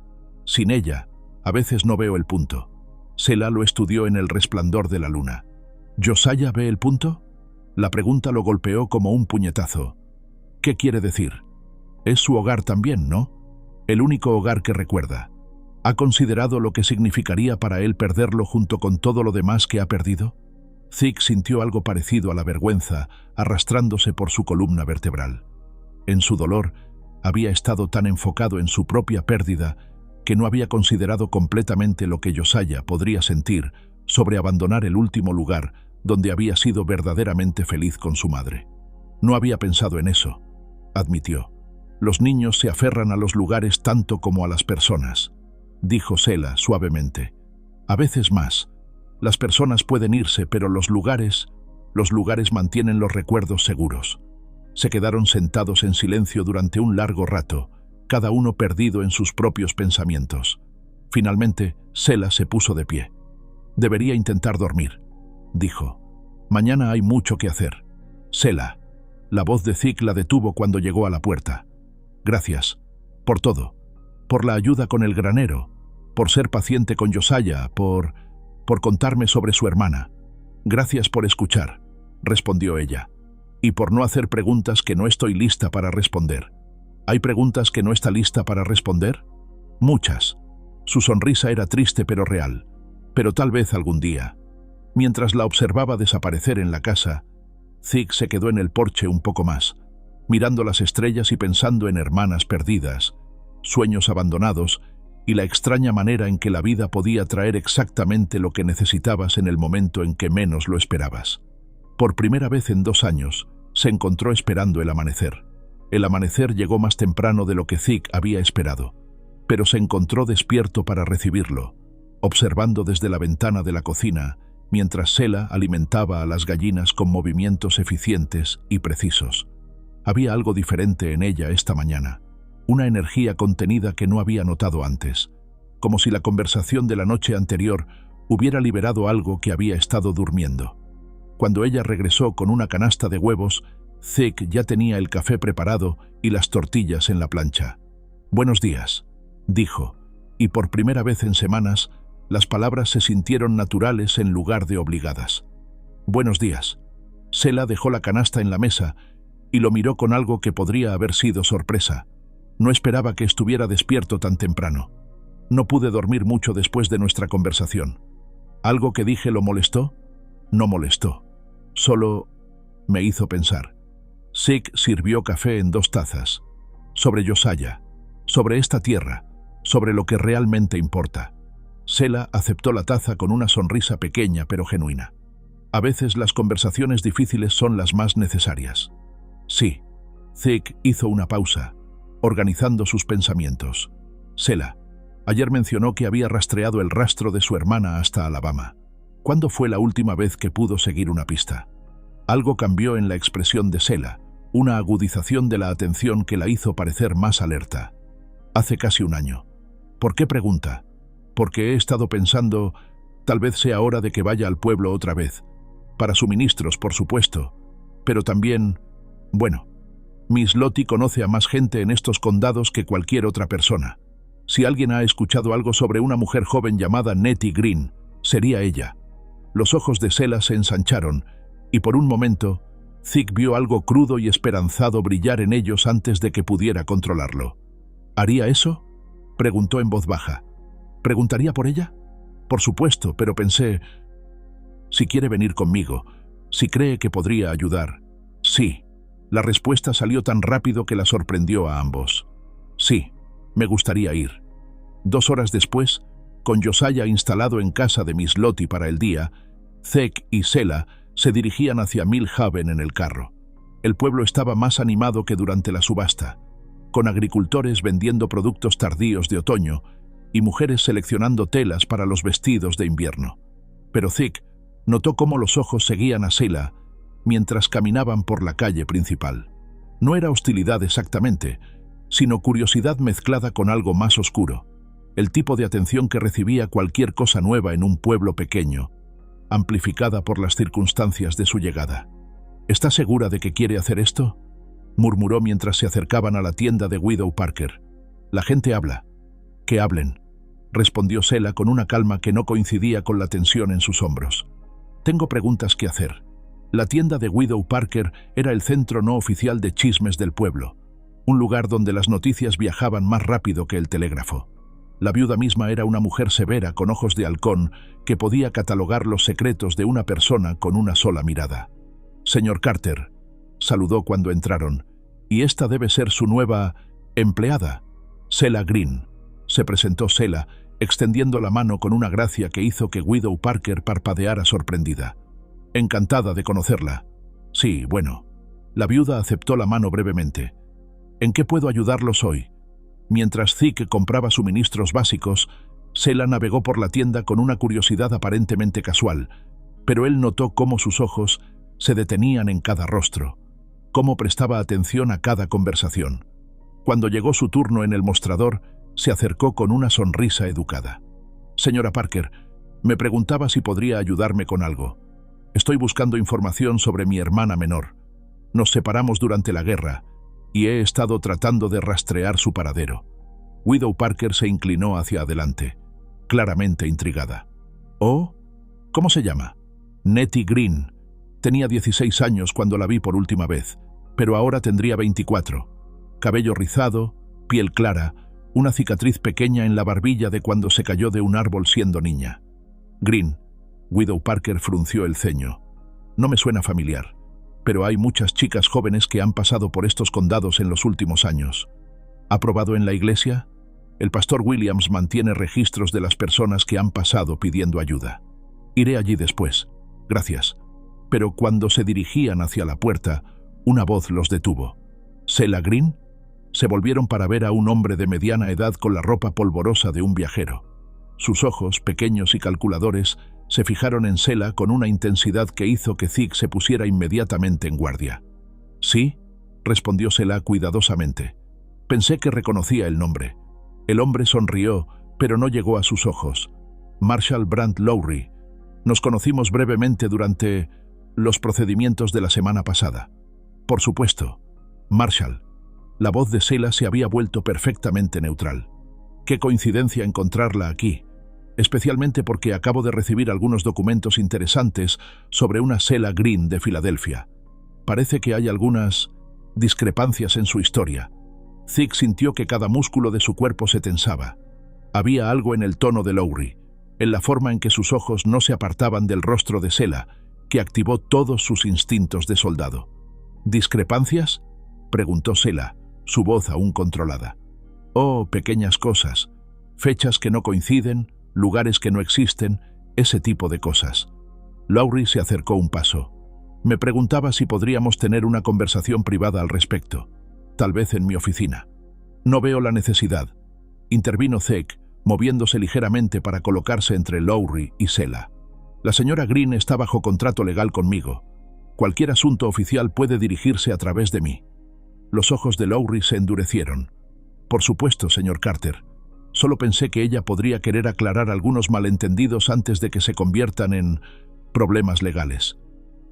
Sin ella, a veces no veo el punto. Sela lo estudió en el resplandor de la luna. ¿Josiah ve el punto? La pregunta lo golpeó como un puñetazo. ¿Qué quiere decir? Es su hogar también, ¿no? El único hogar que recuerda. ¿Ha considerado lo que significaría para él perderlo junto con todo lo demás que ha perdido? Zeke sintió algo parecido a la vergüenza arrastrándose por su columna vertebral. En su dolor, había estado tan enfocado en su propia pérdida que no había considerado completamente lo que Josiah podría sentir sobre abandonar el último lugar donde había sido verdaderamente feliz con su madre. No había pensado en eso, admitió. Los niños se aferran a los lugares tanto como a las personas. dijo Sela suavemente. A veces más. Las personas pueden irse, pero los lugares mantienen los recuerdos seguros. Se quedaron sentados en silencio durante un largo rato, cada uno perdido en sus propios pensamientos. Finalmente, Sela se puso de pie. Debería intentar dormir, dijo. Mañana hay mucho que hacer. Sela. La voz de Thicke la detuvo cuando llegó a la puerta. Gracias. Por todo. Por la ayuda con el granero. Por ser paciente con Josiah. Por contarme sobre su hermana. Gracias por escuchar, respondió ella. Y por no hacer preguntas que no estoy lista para responder. ¿Hay preguntas que no está lista para responder? Muchas. Su sonrisa era triste pero real. Pero tal vez algún día. Mientras la observaba desaparecer en la casa, Thicke se quedó en el porche un poco más, mirando las estrellas y pensando en hermanas perdidas, sueños abandonados y la extraña manera en que la vida podía traer exactamente lo que necesitabas en el momento en que menos lo esperabas. Por primera vez en 2 años, se encontró esperando el amanecer. El amanecer llegó más temprano de lo que Thicke había esperado, pero se encontró despierto para recibirlo, observando desde la ventana de la cocina, mientras Sela alimentaba a las gallinas con movimientos eficientes y precisos. Había algo diferente en ella esta mañana, una energía contenida que no había notado antes, como si la conversación de la noche anterior hubiera liberado algo que había estado durmiendo. Cuando ella regresó con una canasta de huevos, Thicke ya tenía el café preparado y las tortillas en la plancha. «Buenos días», dijo, y por primera vez en semanas, las palabras se sintieron naturales en lugar de obligadas. «Buenos días». Sela dejó la canasta en la mesa y lo miró con algo que podría haber sido sorpresa. No esperaba que estuviera despierto tan temprano. No pude dormir mucho después de nuestra conversación. ¿Algo que dije lo molestó? No molestó. Solo me hizo pensar. Thicke sirvió café en 2 tazas. Sobre Josiah, sobre esta tierra, sobre lo que realmente importa. Sela aceptó la taza con una sonrisa pequeña pero genuina. A veces las conversaciones difíciles son las más necesarias. Sí. Thicke hizo una pausa, organizando sus pensamientos. Sela, ayer mencionó que había rastreado el rastro de su hermana hasta Alabama. ¿Cuándo fue la última vez que pudo seguir una pista? Algo cambió en la expresión de Sela, una agudización de la atención que la hizo parecer más alerta. Hace casi 1 año. ¿Por qué pregunta? Porque he estado pensando, tal vez sea hora de que vaya al pueblo otra vez. Para suministros, por supuesto. Pero también, bueno, Miss Lottie conoce a más gente en estos condados que cualquier otra persona. Si alguien ha escuchado algo sobre una mujer joven llamada Nettie Green, sería ella. Los ojos de Sela se ensancharon, y por un momento, Thicke vio algo crudo y esperanzado brillar en ellos antes de que pudiera controlarlo. ¿Haría eso?, preguntó en voz baja. ¿Preguntaría por ella? Por supuesto, pero pensé, si quiere venir conmigo, si cree que podría ayudar. Sí. La respuesta salió tan rápido que la sorprendió a ambos. Sí, me gustaría ir. 2 horas después, con Josiah instalado en casa de Miss Lottie para el día, Thicke y Sela se dirigían hacia Millhaven en el carro. El pueblo estaba más animado que durante la subasta, con agricultores vendiendo productos tardíos de otoño y mujeres seleccionando telas para los vestidos de invierno. Pero Thicke notó cómo los ojos seguían a Sela mientras caminaban por la calle principal. No era hostilidad exactamente, sino curiosidad mezclada con algo más oscuro, el tipo de atención que recibía cualquier cosa nueva en un pueblo pequeño, amplificada por las circunstancias de su llegada. ¿Está segura de que quiere hacer esto?, murmuró mientras se acercaban a la tienda de Widow Parker. La gente habla. Que hablen, respondió Sela con una calma que no coincidía con la tensión en sus hombros. Tengo preguntas que hacer. La tienda de Widow Parker era el centro no oficial de chismes del pueblo, un lugar donde las noticias viajaban más rápido que el telégrafo. La viuda misma era una mujer severa con ojos de halcón que podía catalogar los secretos de una persona con una sola mirada. «Señor Carter», saludó cuando entraron, «y esta debe ser su nueva empleada, Sela Green», se presentó Sela, extendiendo la mano con una gracia que hizo que Widow Parker parpadeara sorprendida. «Encantada de conocerla». «Sí, bueno». La viuda aceptó la mano brevemente. «¿En qué puedo ayudarlos hoy?» Mientras Thicke compraba suministros básicos, Sela navegó por la tienda con una curiosidad aparentemente casual, pero él notó cómo sus ojos se detenían en cada rostro, cómo prestaba atención a cada conversación. Cuando llegó su turno en el mostrador, se acercó con una sonrisa educada. «Señora Parker, me preguntaba si podría ayudarme con algo. Estoy buscando información sobre mi hermana menor. Nos separamos durante la guerra y he estado tratando de rastrear su paradero». Widow Parker se inclinó hacia adelante, claramente intrigada. «¿Oh? ¿Cómo se llama?» «Nettie Green. Tenía 16 años cuando la vi por última vez, pero ahora tendría 24. Cabello rizado, piel clara, una cicatriz pequeña en la barbilla de cuando se cayó de un árbol siendo niña». «Green». Widow Parker frunció el ceño. «No me suena familiar, pero hay muchas chicas jóvenes que han pasado por estos condados en los últimos años». «¿Ha probado en la iglesia?» «El pastor Williams mantiene registros de las personas que han pasado pidiendo ayuda». «Iré allí después. Gracias». Pero cuando se dirigían hacia la puerta, una voz los detuvo. «¿Sela Green?» Se volvieron para ver a un hombre de mediana edad con la ropa polvorosa de un viajero. Sus ojos, pequeños y calculadores, se fijaron en Sela con una intensidad que hizo que Zig se pusiera inmediatamente en guardia. «Sí», respondió Sela cuidadosamente. «Pensé que reconocía el nombre». El hombre sonrió, pero no llegó a sus ojos. «Marshall Brant Lowry. Nos conocimos brevemente durante los procedimientos de la semana pasada». «Por supuesto. Marshall». La voz de Sela se había vuelto perfectamente neutral. «Qué coincidencia encontrarla aquí, especialmente porque acabo de recibir algunos documentos interesantes sobre una Sela Green de Filadelfia. Parece que hay algunas discrepancias en su historia». Zig sintió que cada músculo de su cuerpo se tensaba. Había algo en el tono de Lowry, en la forma en que sus ojos no se apartaban del rostro de Sela, que activó todos sus instintos de soldado. «¿Discrepancias?», preguntó Sela, su voz aún controlada. «Oh, pequeñas cosas. Fechas que no coinciden, lugares que no existen, ese tipo de cosas». Lowry se acercó un paso. «Me preguntaba si podríamos tener una conversación privada al respecto. Tal vez en mi oficina». «No veo la necesidad», intervino Zig, moviéndose ligeramente para colocarse entre Lowry y Sela. «La señora Green está bajo contrato legal conmigo. Cualquier asunto oficial puede dirigirse a través de mí». Los ojos de Lowry se endurecieron. «Por supuesto, señor Carter. Solo pensé que ella podría querer aclarar algunos malentendidos antes de que se conviertan en problemas legales».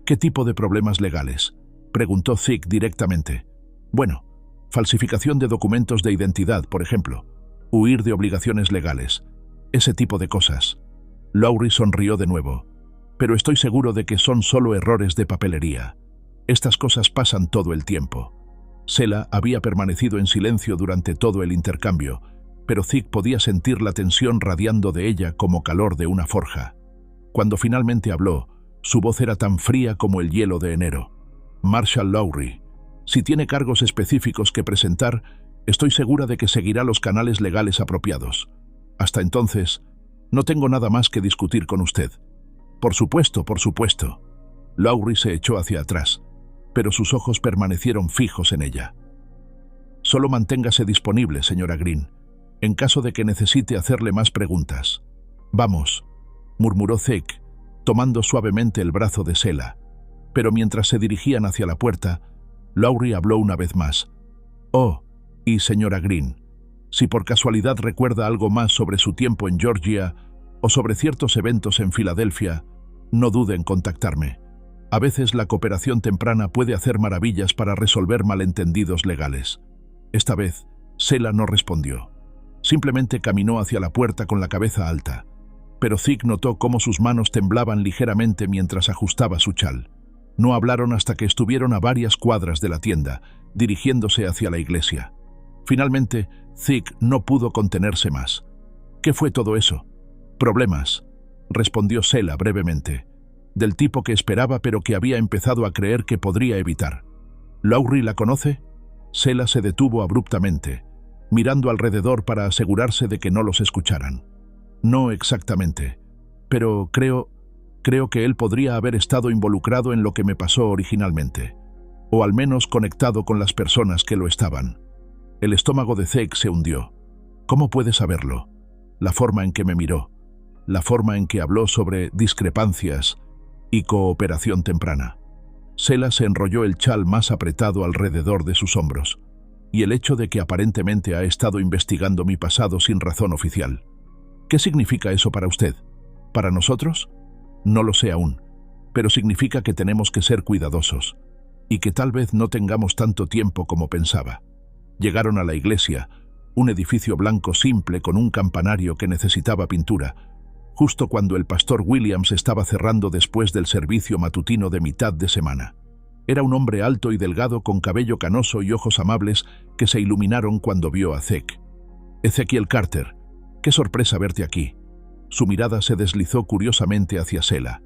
«¿Qué tipo de problemas legales?», preguntó Zig directamente. «Bueno, falsificación de documentos de identidad, por ejemplo. Huir de obligaciones legales. Ese tipo de cosas». Lowry sonrió de nuevo. «Pero estoy seguro de que son solo errores de papelería. Estas cosas pasan todo el tiempo». Sela había permanecido en silencio durante todo el intercambio, pero Zig podía sentir la tensión radiando de ella como calor de una forja. Cuando finalmente habló, su voz era tan fría como el hielo de enero. «Marshall Lowry, si tiene cargos específicos que presentar, estoy segura de que seguirá los canales legales apropiados. Hasta entonces, no tengo nada más que discutir con usted». «Por supuesto, por supuesto». Lowry se echó hacia atrás, pero sus ojos permanecieron fijos en ella. «Solo manténgase disponible, señora Green, en caso de que necesite hacerle más preguntas». «Vamos», murmuró Zig, tomando suavemente el brazo de Sela. Pero mientras se dirigían hacia la puerta, Lowry habló una vez más. «Oh, y señora Green, si por casualidad recuerda algo más sobre su tiempo en Georgia o sobre ciertos eventos en Filadelfia, no dude en contactarme. A veces la cooperación temprana puede hacer maravillas para resolver malentendidos legales». Esta vez, Sela no respondió. Simplemente caminó hacia la puerta con la cabeza alta, pero Zig notó cómo sus manos temblaban ligeramente mientras ajustaba su chal. No hablaron hasta que estuvieron a varias cuadras de la tienda, dirigiéndose hacia la iglesia. Finalmente, Zig no pudo contenerse más. «¿Qué fue todo eso?» «Problemas», respondió Sela brevemente, «del tipo que esperaba pero que había empezado a creer que podría evitar». «¿Lowry la conoce?» Sela se detuvo abruptamente, mirando alrededor para asegurarse de que no los escucharan. «No exactamente, pero creo que él podría haber estado involucrado en lo que me pasó originalmente, o al menos conectado con las personas que lo estaban». El estómago de Zig se hundió. «¿Cómo puede saberlo?». la forma en que me miró, la forma en que habló sobre discrepancias y cooperación temprana. Selah se enrolló el chal más apretado alrededor de sus hombros, y el hecho de que aparentemente ha estado investigando mi pasado sin razón oficial. ¿Qué significa eso para usted? ¿Para nosotros? No lo sé aún, pero significa que tenemos que ser cuidadosos, y que tal vez no tengamos tanto tiempo como pensaba. Llegaron a la iglesia, un edificio blanco simple con un campanario que necesitaba pintura, justo cuando el pastor Williams estaba cerrando después del servicio matutino de mitad de semana. Era un hombre alto y delgado con cabello canoso y ojos amables que se iluminaron cuando vio a Zeke. «Ezequiel Carter, qué sorpresa verte aquí». Su mirada se deslizó curiosamente hacia Selah.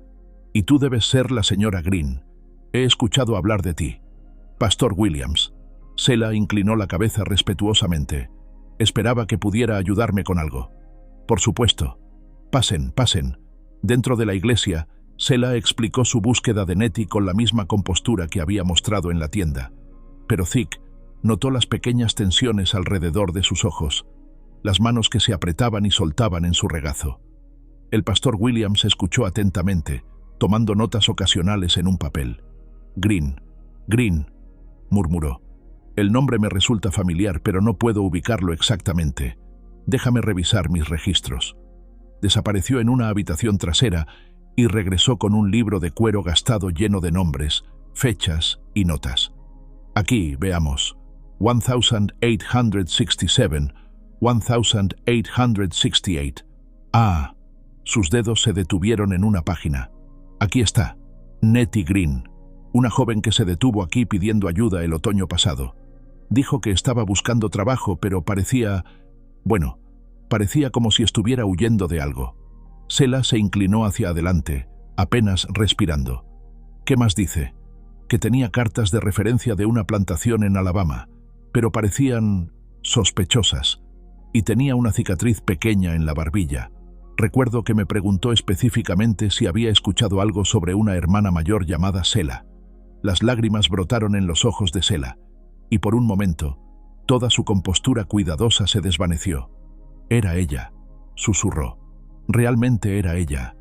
«Y tú debes ser la señora Green. He escuchado hablar de ti». «Pastor Williams». Selah inclinó la cabeza respetuosamente. Esperaba que pudiera ayudarme con algo. «Por supuesto. Pasen, pasen». Dentro de la iglesia, Selah explicó su búsqueda de Nettie con la misma compostura que había mostrado en la tienda. Pero Zeke notó las pequeñas tensiones alrededor de sus ojos, las manos que se apretaban y soltaban en su regazo. El pastor Williams escuchó atentamente, tomando notas ocasionales en un papel. «Green, Green», murmuró. «El nombre me resulta familiar, pero no puedo ubicarlo exactamente. Déjame revisar mis registros». Desapareció en una habitación trasera y regresó con un libro de cuero gastado lleno de nombres, fechas y notas. «Aquí, veamos. 1867, 1868. Ah». Sus dedos se detuvieron en una página. «Aquí está. Nettie Green, una joven que se detuvo aquí pidiendo ayuda el otoño pasado. Dijo que estaba buscando trabajo, pero parecía como si estuviera huyendo de algo». Selah se inclinó hacia adelante, apenas respirando. «¿Qué más dice?» «Que tenía cartas de referencia de una plantación en Alabama, pero parecían sospechosas, y tenía una cicatriz pequeña en la barbilla. Recuerdo que me preguntó específicamente si había escuchado algo sobre una hermana mayor llamada Selah». Las lágrimas brotaron en los ojos de Selah, y por un momento, toda su compostura cuidadosa se desvaneció. «Era ella», susurró. «Realmente era ella».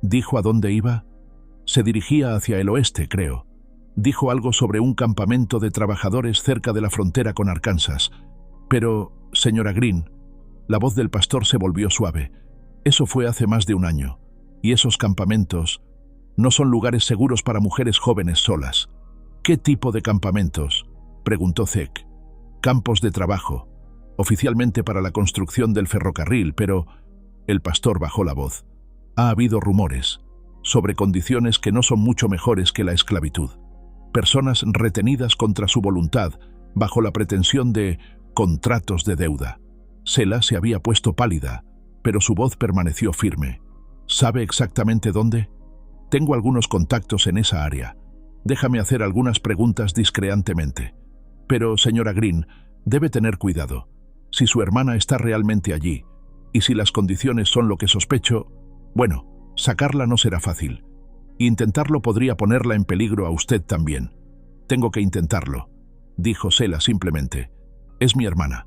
«¿Dijo a dónde iba?» «Se dirigía hacia el oeste, creo. Dijo algo sobre un campamento de trabajadores cerca de la frontera con Arkansas. Pero, señora Green», la voz del pastor se volvió suave, «eso fue hace más de un año, y esos campamentos no son lugares seguros para mujeres jóvenes solas». «¿Qué tipo de campamentos?», preguntó Zeke. «Campos de trabajo, oficialmente para la construcción del ferrocarril, pero…» El pastor bajó la voz. «Ha habido rumores sobre condiciones que no son mucho mejores que la esclavitud. Personas retenidas contra su voluntad bajo la pretensión de contratos de deuda». Selah se había puesto pálida, pero su voz permaneció firme. «¿Sabe exactamente dónde?» «Tengo algunos contactos en esa área. Déjame hacer algunas preguntas discreantemente. Pero, señora Green, debe tener cuidado. Si su hermana está realmente allí, y si las condiciones son lo que sospecho, bueno, sacarla no será fácil. Intentarlo podría ponerla en peligro a usted también». «Tengo que intentarlo», dijo Selah simplemente. «Es mi hermana».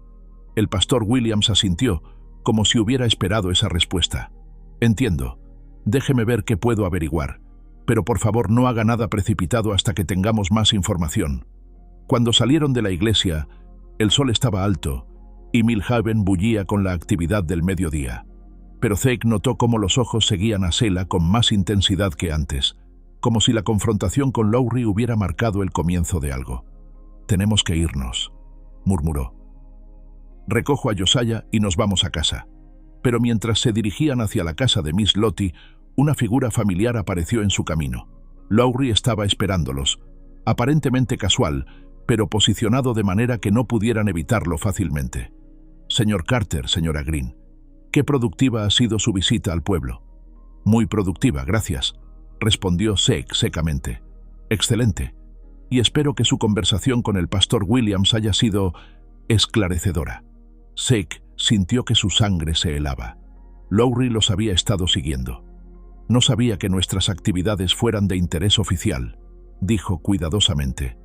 El pastor Williams asintió, como si hubiera esperado esa respuesta. «Entiendo. Déjeme ver qué puedo averiguar. Pero por favor no haga nada precipitado hasta que tengamos más información». Cuando salieron de la iglesia, el sol estaba alto, y Millhaven bullía con la actividad del mediodía. Pero Zeke notó cómo los ojos seguían a Selah con más intensidad que antes, como si la confrontación con Lowry hubiera marcado el comienzo de algo. «Tenemos que irnos», murmuró. «Recojo a Josiah y nos vamos a casa». Pero mientras se dirigían hacia la casa de Miss Lottie, una figura familiar apareció en su camino. Lowry estaba esperándolos, aparentemente casual, pero posicionado de manera que no pudieran evitarlo fácilmente. «Señor Carter, señora Green, qué productiva ha sido su visita al pueblo». «Muy productiva, gracias», respondió Zeke secamente. «Excelente. Y espero que su conversación con el pastor Williams haya sido esclarecedora». Zeke sintió que su sangre se helaba. Lowry los había estado siguiendo. «No sabía que nuestras actividades fueran de interés oficial», dijo cuidadosamente.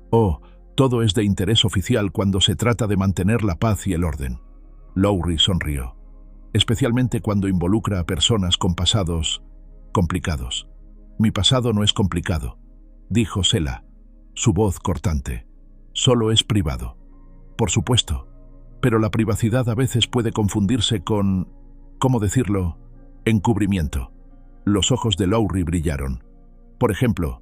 «Oh, todo es de interés oficial cuando se trata de mantener la paz y el orden». Lowry sonrió. especialmente cuando involucra a personas con pasados complicados. Mi pasado no es complicado, dijo Sela, su voz cortante. Solo es privado. Por supuesto, pero la privacidad a veces puede confundirse con, ¿cómo decirlo?, encubrimiento. Los ojos de Lowry brillaron. Por ejemplo,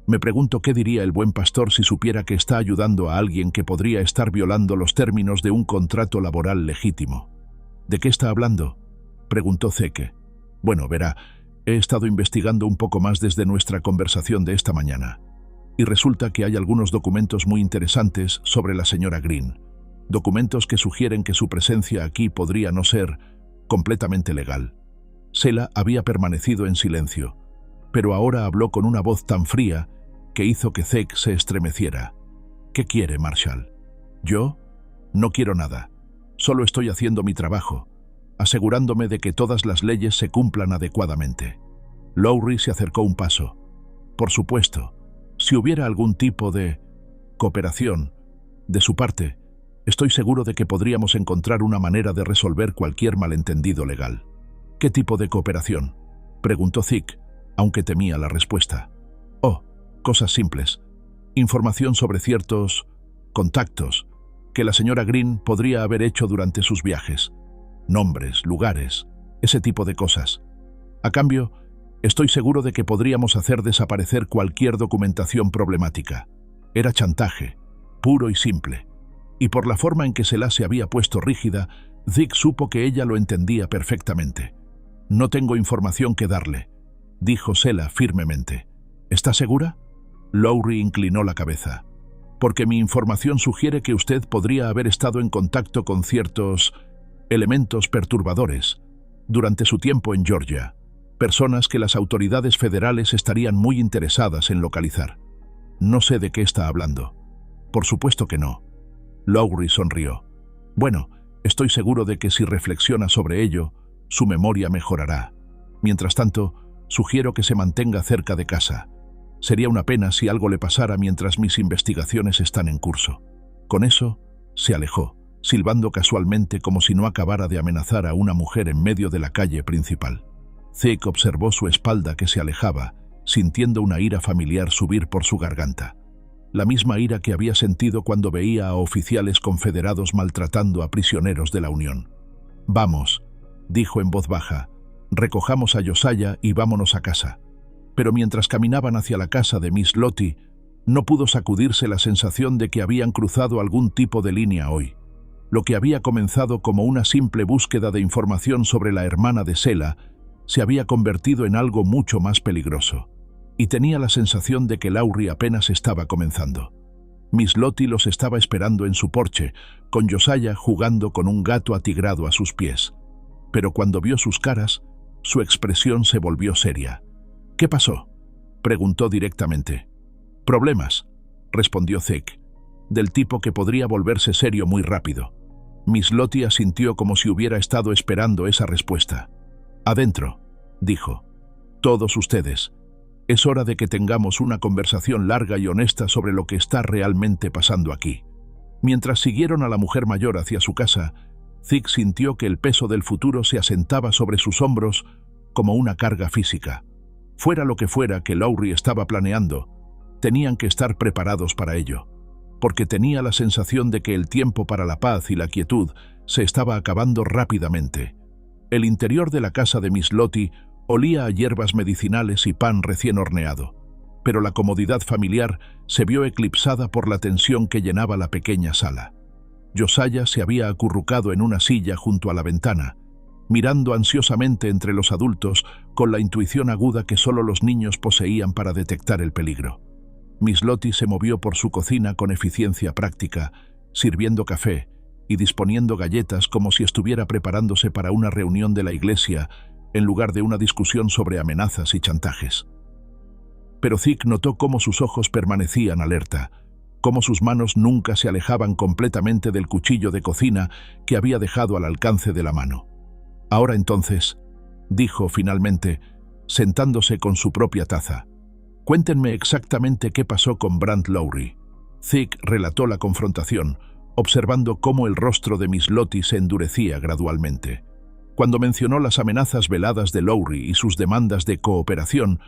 me pregunto qué diría el buen pastor si supiera que está ayudando a alguien que podría estar violando los términos de un contrato laboral legítimo. ¿De qué está hablando?, preguntó Zeke. Bueno, verá, he estado investigando un poco más desde nuestra conversación de esta mañana, y resulta que hay algunos documentos muy interesantes sobre la señora Green, documentos que sugieren que su presencia aquí podría no ser completamente legal. Sela había permanecido en silencio, pero ahora habló con una voz tan fría que hizo que Zeke se estremeciera. ¿Qué quiere, Marshall? ¿Yo? No quiero nada. Solo estoy haciendo mi trabajo, asegurándome de que todas las leyes se cumplan adecuadamente. Lowry se acercó un paso. Por supuesto, si hubiera algún tipo de cooperación de su parte, estoy seguro de que podríamos encontrar una manera de resolver cualquier malentendido legal. ¿Qué tipo de cooperación?, preguntó Zeke, aunque temía la respuesta. Oh, cosas simples. Información sobre ciertos contactos que la señora Green podría haber hecho durante sus viajes. Nombres, lugares, ese tipo de cosas. A cambio, estoy seguro de que podríamos hacer desaparecer cualquier documentación problemática. Era chantaje, puro y simple. Y por la forma en que Sela se había puesto rígida, Zeke supo que ella lo entendía perfectamente. No tengo información que darle, dijo Sela firmemente. ¿Está segura? Lowry inclinó la cabeza. Porque mi información sugiere que usted podría haber estado en contacto con ciertos elementos perturbadores durante su tiempo en Georgia, personas que las autoridades federales estarían muy interesadas en localizar. No sé de qué está hablando. Por supuesto que no. Lowry sonrió. Bueno, estoy seguro de que si reflexiona sobre ello, su memoria mejorará. Mientras tanto, sugiero que se mantenga cerca de casa. Sería una pena si algo le pasara mientras mis investigaciones están en curso. Con eso, se alejó, silbando casualmente como si no acabara de amenazar a una mujer en medio de la calle principal. Zeke observó su espalda que se alejaba, sintiendo una ira familiar subir por su garganta. La misma ira que había sentido cuando veía a oficiales confederados maltratando a prisioneros de la Unión. «Vamos», dijo en voz baja, «recojamos a Josiah y vámonos a casa». Pero mientras caminaban hacia la casa de Miss Lottie, no pudo sacudirse la sensación de que habían cruzado algún tipo de línea hoy. Lo que había comenzado como una simple búsqueda de información sobre la hermana de Sela se había convertido en algo mucho más peligroso, y tenía la sensación de que Lowry apenas estaba comenzando. Miss Lottie los estaba esperando en su porche, con Josiah jugando con un gato atigrado a sus pies. Pero cuando vio sus caras, su expresión se volvió seria. «¿Qué pasó?», preguntó directamente. «Problemas», respondió Zeke, «del tipo que podría volverse serio muy rápido». Miss Lottie asintió como si hubiera estado esperando esa respuesta. «Adentro», dijo. «Todos ustedes. Es hora de que tengamos una conversación larga y honesta sobre lo que está realmente pasando aquí». Mientras siguieron a la mujer mayor hacia su casa, Zeke sintió que el peso del futuro se asentaba sobre sus hombros como una carga física. Fuera lo que fuera que Lowry estaba planeando, tenían que estar preparados para ello, porque tenía la sensación de que el tiempo para la paz y la quietud se estaba acabando rápidamente. El interior de la casa de Miss Lottie olía a hierbas medicinales y pan recién horneado, pero la comodidad familiar se vio eclipsada por la tensión que llenaba la pequeña sala. Josiah se había acurrucado en una silla junto a la ventana, mirando ansiosamente entre los adultos con la intuición aguda que solo los niños poseían para detectar el peligro. Miss Lottie se movió por su cocina con eficiencia práctica, sirviendo café y disponiendo galletas como si estuviera preparándose para una reunión de la iglesia en lugar de una discusión sobre amenazas y chantajes. Pero Zeke notó cómo sus ojos permanecían alerta, cómo sus manos nunca se alejaban completamente del cuchillo de cocina que había dejado al alcance de la mano. «Ahora entonces», dijo finalmente, sentándose con su propia taza, «cuéntenme exactamente qué pasó con Brant Lowry». Zeke relató la confrontación, observando cómo el rostro de Miss Lottie se endurecía gradualmente. Cuando mencionó las amenazas veladas de Lowry y sus demandas de cooperación,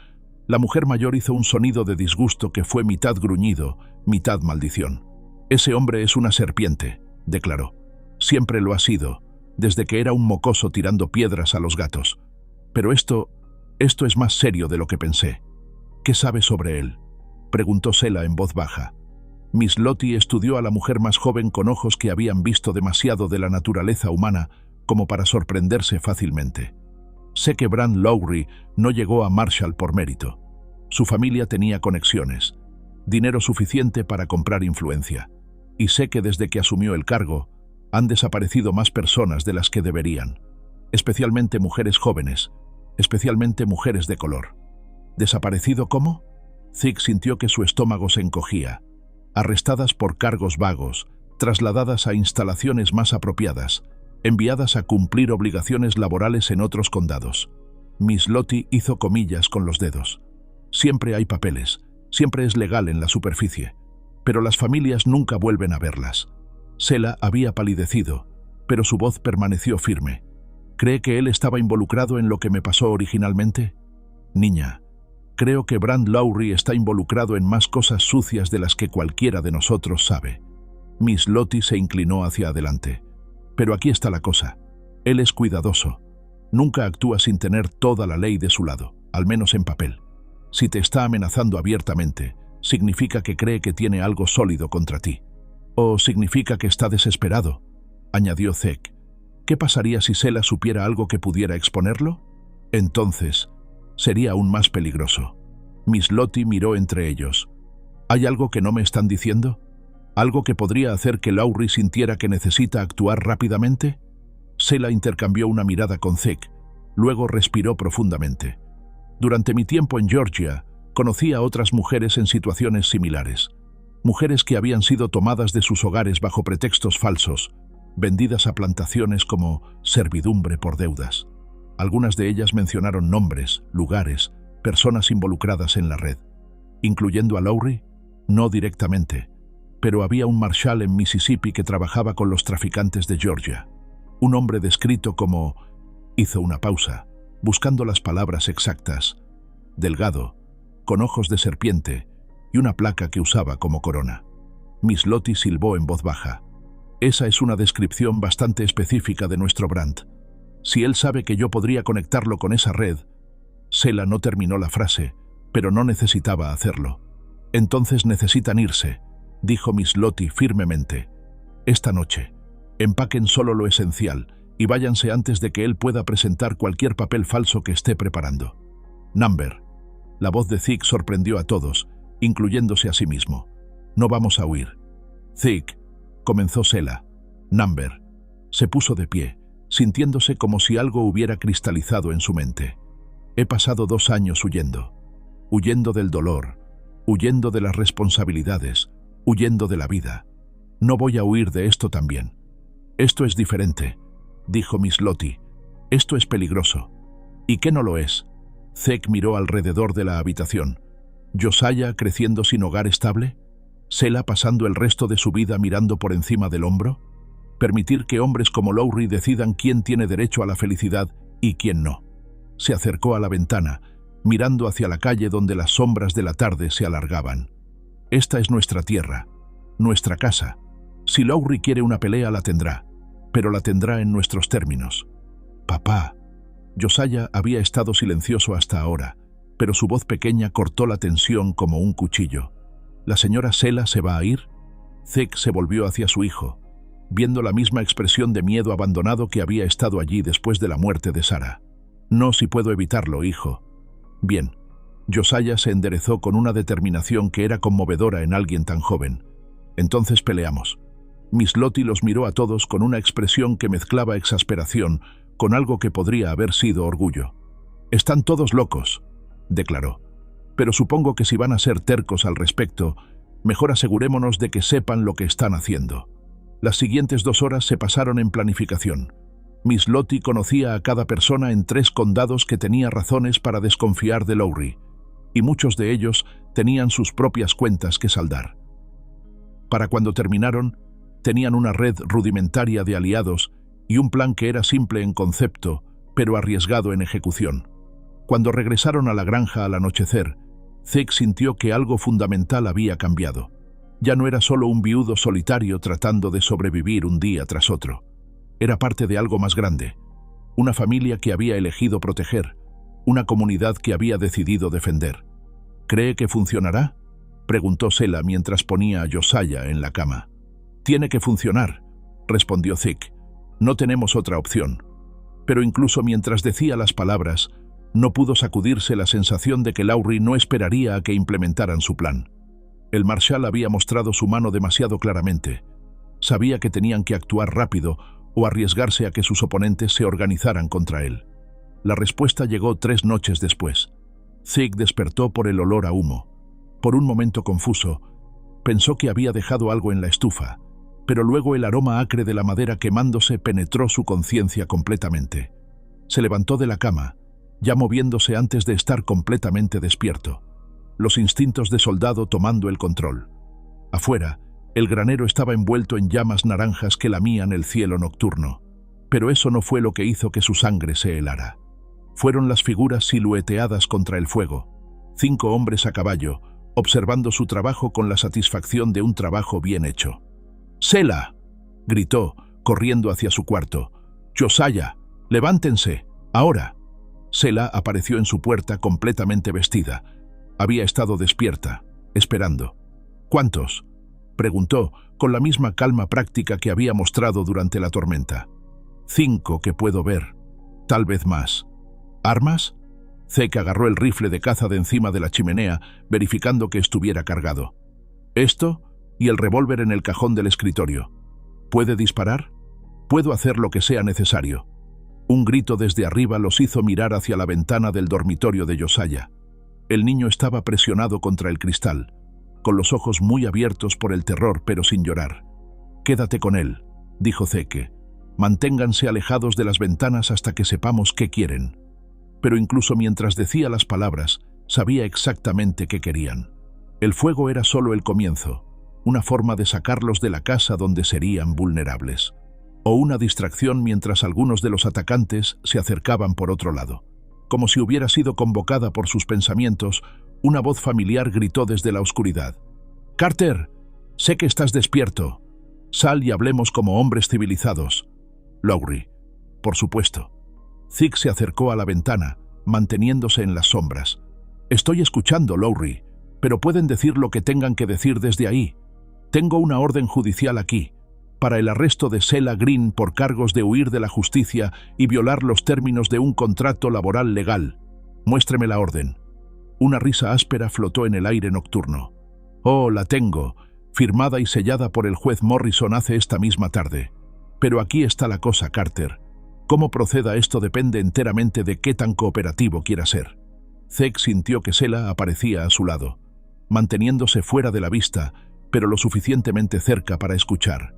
la mujer mayor hizo un sonido de disgusto que fue mitad gruñido, mitad maldición. «Ese hombre es una serpiente», declaró. «Siempre lo ha sido, desde que era un mocoso tirando piedras a los gatos. Pero esto es más serio de lo que pensé». «¿Qué sabe sobre él?», preguntó Sela en voz baja. Miss Lottie estudió a la mujer más joven con ojos que habían visto demasiado de la naturaleza humana como para sorprenderse fácilmente. «Sé que Brand Lowry no llegó a Marshall por mérito. Su familia tenía conexiones, dinero suficiente para comprar influencia. Y sé que desde que asumió el cargo, han desaparecido más personas de las que deberían, especialmente mujeres jóvenes, especialmente mujeres de color». «¿Desaparecido cómo?». Zig sintió que su estómago se encogía. «Arrestadas por cargos vagos, trasladadas a instalaciones más apropiadas, enviadas a cumplir obligaciones laborales en otros condados». Miss Lottie hizo comillas con los dedos. «Siempre hay papeles, siempre es legal en la superficie, pero las familias nunca vuelven a verlas». Sela había palidecido, pero su voz permaneció firme. «¿Cree que él estaba involucrado en lo que me pasó originalmente?». «Niña, creo que Brand Lowry está involucrado en más cosas sucias de las que cualquiera de nosotros sabe». Miss Lottie se inclinó hacia adelante. «Pero aquí está la cosa. Él es cuidadoso. Nunca actúa sin tener toda la ley de su lado, al menos en papel. Si te está amenazando abiertamente, significa que cree que tiene algo sólido contra ti. O significa que está desesperado», añadió Zek. «¿Qué pasaría si Sela supiera algo que pudiera exponerlo? Entonces, sería aún más peligroso». Miss Lottie miró entre ellos. «¿Hay algo que no me están diciendo? ¿Algo que podría hacer que Lowry sintiera que necesita actuar rápidamente?». Sela intercambió una mirada con Zek, luego respiró profundamente. «Durante mi tiempo en Georgia, conocí a otras mujeres en situaciones similares. Mujeres que habían sido tomadas de sus hogares bajo pretextos falsos, vendidas a plantaciones como servidumbre por deudas. Algunas de ellas mencionaron nombres, lugares, personas involucradas en la red. ¿Incluyendo a Lowry? No directamente, pero había un marshal en Mississippi que trabajaba con los traficantes de Georgia. Un hombre descrito como…». Hizo una pausa, buscando las palabras exactas. «Delgado, con ojos de serpiente y una placa que usaba como corona». Miss Lottie silbó en voz baja. «Esa es una descripción bastante específica de nuestro Brand. Si él sabe que yo podría conectarlo con esa red…». Sela no terminó la frase, pero no necesitaba hacerlo. «Entonces necesitan irse», dijo Miss Lottie firmemente. «Esta noche. Empaquen solo lo esencial y váyanse antes de que él pueda presentar cualquier papel falso que esté preparando». «Number». La voz de Zig sorprendió a todos, incluyéndose a sí mismo. «No vamos a huir». «Zig», comenzó Sela. «Number». Se puso de pie, sintiéndose como si algo hubiera cristalizado en su mente. «He pasado 2 años huyendo del dolor, huyendo de las responsabilidades, huyendo de la vida. No voy a huir de esto también». «Esto es diferente», dijo Miss Lottie. «Esto es peligroso». «¿Y qué no lo es?». Zek miró alrededor de la habitación. ¿Josiah creciendo sin hogar estable? ¿Sela pasando el resto de su vida mirando por encima del hombro? ¿Permitir que hombres como Lowry decidan quién tiene derecho a la felicidad y quién no? Se acercó a la ventana, mirando hacia la calle donde las sombras de la tarde se alargaban. «Esta es nuestra tierra, nuestra casa. Si Lowry quiere una pelea la tendrá, pero la tendrá en nuestros términos». «Papá». Josiah había estado silencioso hasta ahora, pero su voz pequeña cortó la tensión como un cuchillo. «¿La señora Sela se va a ir?». Zek se volvió hacia su hijo, viendo la misma expresión de miedo abandonado que había estado allí después de la muerte de Sarah. «No, si puedo evitarlo, hijo». «Bien». Josiah se enderezó con una determinación que era conmovedora en alguien tan joven. «Entonces peleamos». Miss Lottie los miró a todos con una expresión que mezclaba exasperación con algo que podría haber sido orgullo. «Están todos locos», declaró. «Pero supongo que si van a ser tercos al respecto, mejor asegurémonos de que sepan lo que están haciendo». Las siguientes 2 horas se pasaron en planificación. Miss Lottie conocía a cada persona en 3 condados que tenía razones para desconfiar de Lowry, y muchos de ellos tenían sus propias cuentas que saldar. Para cuando terminaron, tenían una red rudimentaria de aliados y un plan que era simple en concepto, pero arriesgado en ejecución. Cuando regresaron a la granja al anochecer, Zeke sintió que algo fundamental había cambiado. Ya no era solo un viudo solitario tratando de sobrevivir un día tras otro. Era parte de algo más grande, una familia que había elegido proteger, una comunidad que había decidido defender. ¿Cree que funcionará?, preguntó Sela mientras ponía a Josiah en la cama. «Tiene que funcionar», respondió Zeke. «No tenemos otra opción». Pero incluso mientras decía las palabras, no pudo sacudirse la sensación de que Lowry no esperaría a que implementaran su plan. El Marshal había mostrado su mano demasiado claramente. Sabía que tenían que actuar rápido o arriesgarse a que sus oponentes se organizaran contra él. La respuesta llegó 3 noches después. Zeke despertó por el olor a humo. Por un momento confuso, pensó que había dejado algo en la estufa, pero luego el aroma acre de la madera quemándose penetró su conciencia completamente. Se levantó de la cama, ya moviéndose antes de estar completamente despierto. Los instintos de soldado tomando el control. Afuera, el granero estaba envuelto en llamas naranjas que lamían el cielo nocturno. Pero eso no fue lo que hizo que su sangre se helara. Fueron las figuras silueteadas contra el fuego. 5 hombres a caballo, observando su trabajo con la satisfacción de un trabajo bien hecho. «¡Sela!», gritó, corriendo hacia su cuarto. «Josiah, levántense, ahora». Sela apareció en su puerta completamente vestida. Había estado despierta, esperando. «¿Cuántos?», preguntó, con la misma calma práctica que había mostrado durante la tormenta. «5 que puedo ver. Tal vez más». «¿Armas?». Zeke agarró el rifle de caza de encima de la chimenea, verificando que estuviera cargado. «Esto y el revólver en el cajón del escritorio. ¿Puede disparar?». «Puedo hacer lo que sea necesario». Un grito desde arriba los hizo mirar hacia la ventana del dormitorio de Josiah. El niño estaba presionado contra el cristal, con los ojos muy abiertos por el terror pero sin llorar. «Quédate con él», dijo Zeke. «Manténganse alejados de las ventanas hasta que sepamos qué quieren». Pero incluso mientras decía las palabras, sabía exactamente qué querían. El fuego era solo el comienzo, una forma de sacarlos de la casa donde serían vulnerables, o una distracción mientras algunos de los atacantes se acercaban por otro lado. Como si hubiera sido convocada por sus pensamientos, una voz familiar gritó desde la oscuridad. «Carter, sé que estás despierto. Sal y hablemos como hombres civilizados». «Lowry, por supuesto». Zeke se acercó a la ventana, manteniéndose en las sombras. «Estoy escuchando, Lowry, pero pueden decir lo que tengan que decir desde ahí. Tengo una orden judicial aquí, para el arresto de Sela Green por cargos de huir de la justicia y violar los términos de un contrato laboral legal. Muéstreme la orden». Una risa áspera flotó en el aire nocturno. «Oh, la tengo, firmada y sellada por el juez Morrison hace esta misma tarde. Pero aquí está la cosa, Carter. Cómo proceda esto depende enteramente de qué tan cooperativo quiera ser». Zeke sintió que Sela aparecía a su lado, manteniéndose fuera de la vista, pero lo suficientemente cerca para escuchar.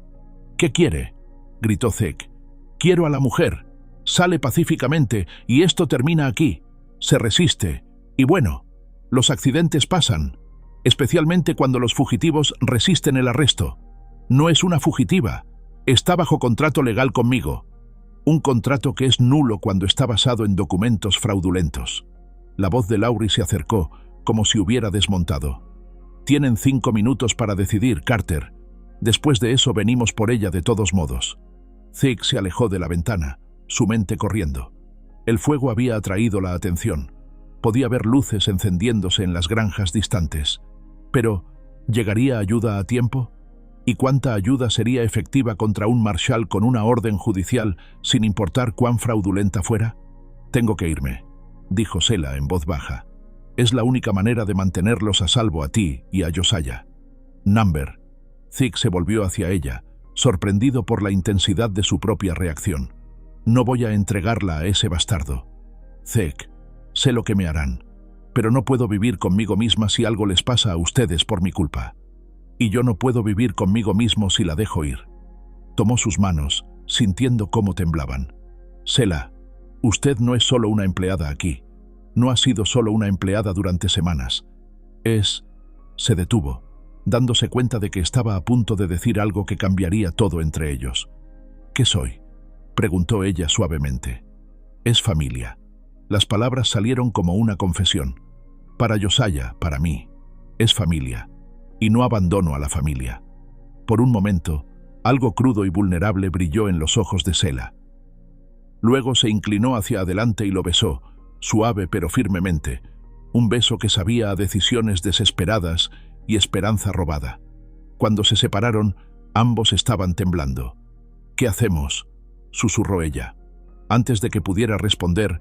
«¿Qué quiere?», gritó Zeke. «Quiero a la mujer. Sale pacíficamente y esto termina aquí. Se resiste. Y bueno, los accidentes pasan, especialmente cuando los fugitivos resisten el arresto. No es una fugitiva. Está bajo contrato legal conmigo. Un contrato que es nulo cuando está basado en documentos fraudulentos». La voz de Lowry se acercó, como si hubiera desmontado. «Tienen 5 minutos para decidir, Carter. Después de eso venimos por ella de todos modos». Zeke se alejó de la ventana, su mente corriendo. El fuego había atraído la atención. Podía ver luces encendiéndose en las granjas distantes. Pero, ¿llegaría ayuda a tiempo? ¿Y cuánta ayuda sería efectiva contra un marshal con una orden judicial, sin importar cuán fraudulenta fuera? «Tengo que irme», dijo Sela en voz baja. «Es la única manera de mantenerlos a salvo a ti y a Josiah». «Number». Zeke se volvió hacia ella, sorprendido por la intensidad de su propia reacción. «No voy a entregarla a ese bastardo». «Zeke, sé lo que me harán, pero no puedo vivir conmigo misma si algo les pasa a ustedes por mi culpa. Y yo no puedo vivir conmigo mismo si la dejo ir». Tomó sus manos, sintiendo cómo temblaban. «Sela, usted no es solo una empleada aquí. No ha sido solo una empleada durante semanas. Se detuvo, dándose cuenta de que estaba a punto de decir algo que cambiaría todo entre ellos. «¿Qué soy?». preguntó ella suavemente. Es familia. Las palabras salieron como una confesión. Para Josiah, para mí, es familia. Y no abandono a la familia. Por un momento, algo crudo y vulnerable brilló en los ojos de Selah. Luego se inclinó hacia adelante y lo besó, suave pero firmemente, un beso que sabía a decisiones desesperadas y esperanza robada. Cuando se separaron, ambos estaban temblando. «¿Qué hacemos?», susurró ella. Antes de que pudiera responder,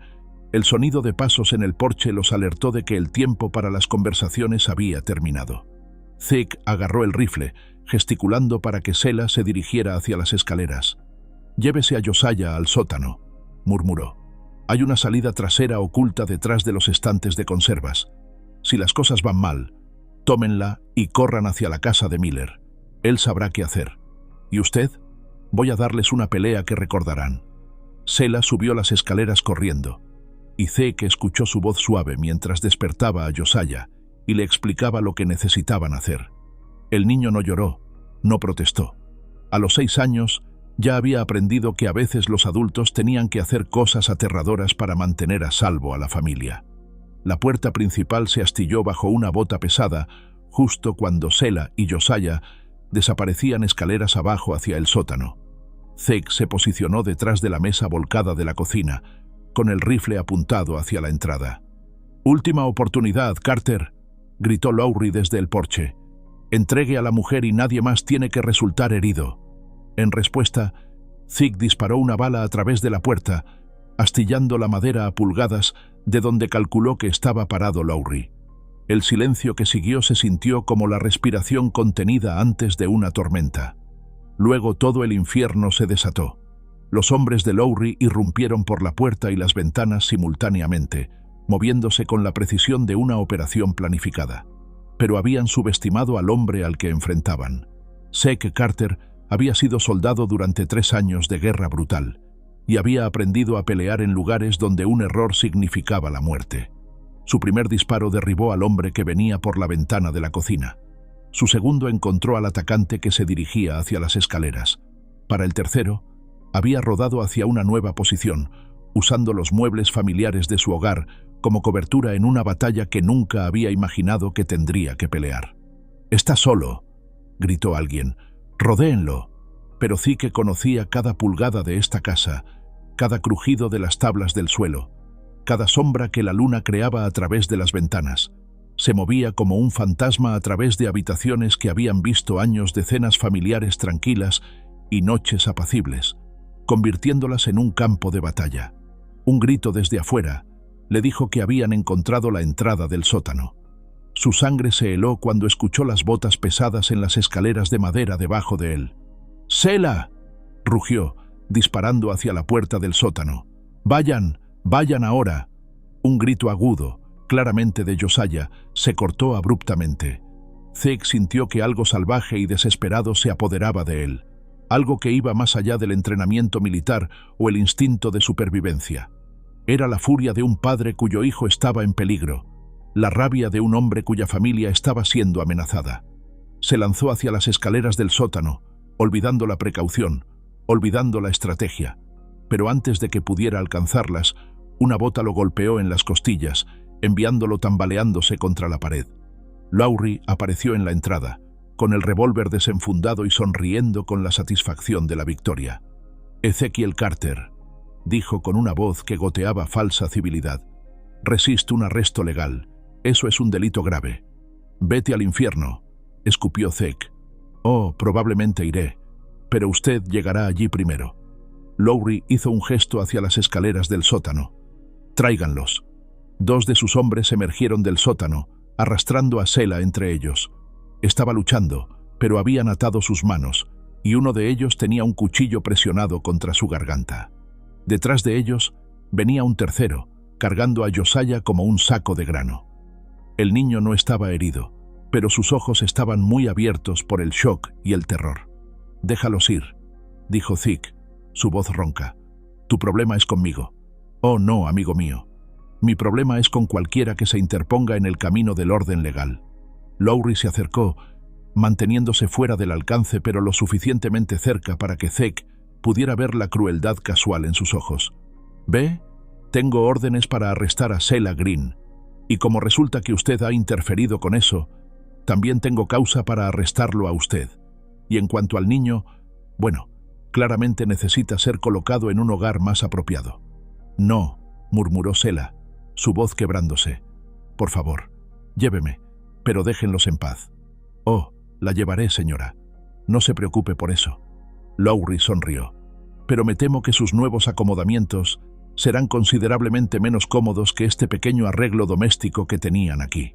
el sonido de pasos en el porche los alertó de que el tiempo para las conversaciones había terminado. Zeke agarró el rifle, gesticulando para que Selah se dirigiera hacia las escaleras. «Llévese a Josiah al sótano», murmuró. «Hay una salida trasera oculta detrás de los estantes de conservas. Si las cosas van mal, tómenla y corran hacia la casa de Miller. Él sabrá qué hacer. ¿Y usted? Voy a darles una pelea que recordarán». Selah subió las escaleras corriendo, y Zeke escuchó su voz suave mientras despertaba a Josiah y le explicaba lo que necesitaban hacer. El niño no lloró, no protestó. A los 6 años ya había aprendido que a veces los adultos tenían que hacer cosas aterradoras para mantener a salvo a la familia. La puerta principal se astilló bajo una bota pesada justo cuando Selah y Josiah desaparecían escaleras abajo hacia el sótano. Zeke se posicionó detrás de la mesa volcada de la cocina, con el rifle apuntado hacia la entrada. «Última oportunidad, Carter», gritó Lowry desde el porche. «Entregue a la mujer y nadie más tiene que resultar herido». En respuesta, Zeke disparó una bala a través de la puerta, astillando la madera a pulgadas de donde calculó que estaba parado Lowry. El silencio que siguió se sintió como la respiración contenida antes de una tormenta. Luego todo el infierno se desató. Los hombres de Lowry irrumpieron por la puerta y las ventanas simultáneamente, moviéndose con la precisión de una operación planificada. Pero habían subestimado al hombre al que enfrentaban. Zeke Carter había sido soldado durante 3 años de guerra brutal y había aprendido a pelear en lugares donde un error significaba la muerte. Su primer disparo derribó al hombre que venía por la ventana de la cocina. Su segundo encontró al atacante que se dirigía hacia las escaleras. Para el tercero, había rodado hacia una nueva posición, usando los muebles familiares de su hogar como cobertura en una batalla que nunca había imaginado que tendría que pelear. «Está solo», gritó alguien. «Rodéenlo». Pero Zeke conocía cada pulgada de esta casa, cada crujido de las tablas del suelo, cada sombra que la luna creaba a través de las ventanas. Se movía como un fantasma a través de habitaciones que habían visto años de cenas familiares tranquilas y noches apacibles, convirtiéndolas en un campo de batalla. Un grito desde afuera le dijo que habían encontrado la entrada del sótano. Su sangre se heló cuando escuchó las botas pesadas en las escaleras de madera debajo de él. «¡Selah!», rugió, disparando hacia la puerta del sótano. «¡Vayan! ¡Vayan ahora!». Un grito agudo, claramente de Josiah, se cortó abruptamente. Zeke sintió que algo salvaje y desesperado se apoderaba de él, algo que iba más allá del entrenamiento militar o el instinto de supervivencia. Era la furia de un padre cuyo hijo estaba en peligro, la rabia de un hombre cuya familia estaba siendo amenazada. Se lanzó hacia las escaleras del sótano, olvidando la precaución, olvidando la estrategia. Pero antes de que pudiera alcanzarlas, una bota lo golpeó en las costillas, enviándolo tambaleándose contra la pared. Lowry apareció en la entrada, con el revólver desenfundado y sonriendo con la satisfacción de la victoria. «Ezekiel Carter», dijo con una voz que goteaba falsa civilidad, «resiste un arresto legal. Eso es un delito grave». «Vete al infierno», escupió Zeke. «Oh, probablemente iré, pero usted llegará allí primero». Lowry hizo un gesto hacia las escaleras del sótano. «Tráiganlos». 2 de sus hombres emergieron del sótano, arrastrando a Selah entre ellos. Estaba luchando, pero habían atado sus manos, y uno de ellos tenía un cuchillo presionado contra su garganta. Detrás de ellos venía un tercero, cargando a Josiah como un saco de grano. El niño no estaba herido, pero sus ojos estaban muy abiertos por el shock y el terror. «Déjalos ir», dijo Zeke, su voz ronca. «Tu problema es conmigo». «Oh, no, amigo mío. Mi problema es con cualquiera que se interponga en el camino del orden legal». Lowry se acercó, manteniéndose fuera del alcance pero lo suficientemente cerca para que Zeke pudiera ver la crueldad casual en sus ojos. «Ve, tengo órdenes para arrestar a Sela Green, y como resulta que usted ha interferido con eso, también tengo causa para arrestarlo a usted. Y en cuanto al niño, bueno, claramente necesita ser colocado en un hogar más apropiado». «No», murmuró Sela, su voz quebrándose. «Por favor, lléveme, pero déjenlos en paz». «Oh, la llevaré, señora. No se preocupe por eso». Lowry sonrió. «Pero me temo que sus nuevos acomodamientos serán considerablemente menos cómodos que este pequeño arreglo doméstico que tenían aquí».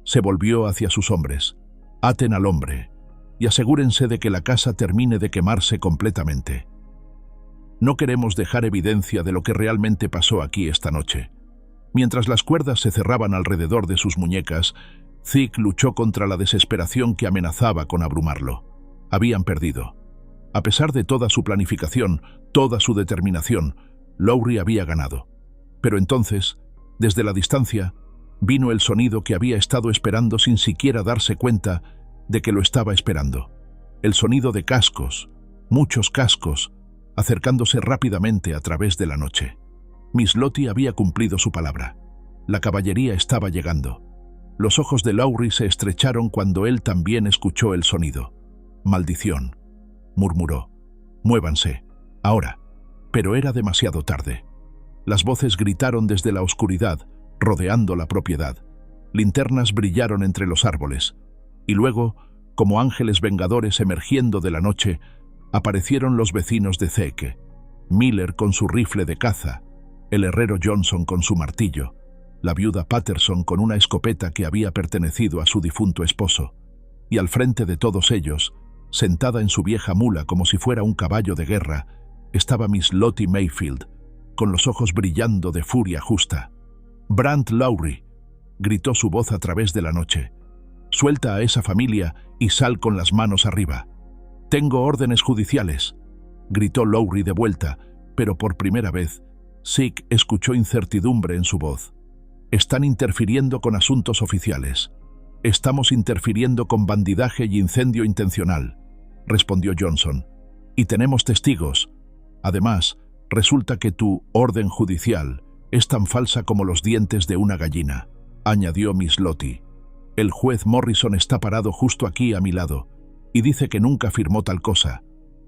Se volvió hacia sus hombres. «Aten al hombre y asegúrense de que la casa termine de quemarse completamente. No queremos dejar evidencia de lo que realmente pasó aquí esta noche». Mientras las cuerdas se cerraban alrededor de sus muñecas, Zeke luchó contra la desesperación que amenazaba con abrumarlo. Habían perdido. A pesar de toda su planificación, toda su determinación, Lowry había ganado. Pero entonces, desde la distancia, vino el sonido que había estado esperando sin siquiera darse cuenta de que lo estaba esperando. El sonido de cascos, muchos cascos, acercándose rápidamente a través de la noche. Miss Lottie había cumplido su palabra. La caballería estaba llegando. Los ojos de Lowry se estrecharon cuando él también escuchó el sonido. «Maldición», murmuró. «Muévanse, ahora». Pero era demasiado tarde. Las voces gritaron desde la oscuridad, rodeando la propiedad. Linternas brillaron entre los árboles. Y luego, como ángeles vengadores emergiendo de la noche, aparecieron los vecinos de Zeke. Miller con su rifle de caza, el herrero Johnson con su martillo, la viuda Patterson con una escopeta que había pertenecido a su difunto esposo, y al frente de todos ellos, sentada en su vieja mula como si fuera un caballo de guerra, estaba Miss Lottie Mayfield, con los ojos brillando de furia justa. «Brant Lowry», gritó su voz a través de la noche, «suelta a esa familia y sal con las manos arriba». «Tengo órdenes judiciales», gritó Lowry de vuelta, pero por primera vez, Zeke escuchó incertidumbre en su voz. «Están interfiriendo con asuntos oficiales. Estamos interfiriendo con bandidaje y incendio intencional», respondió Johnson. «Y tenemos testigos. Además, resulta que tu orden judicial es tan falsa como los dientes de una gallina», añadió Miss Lottie. «El juez Morrison está parado justo aquí a mi lado y dice que nunca firmó tal cosa».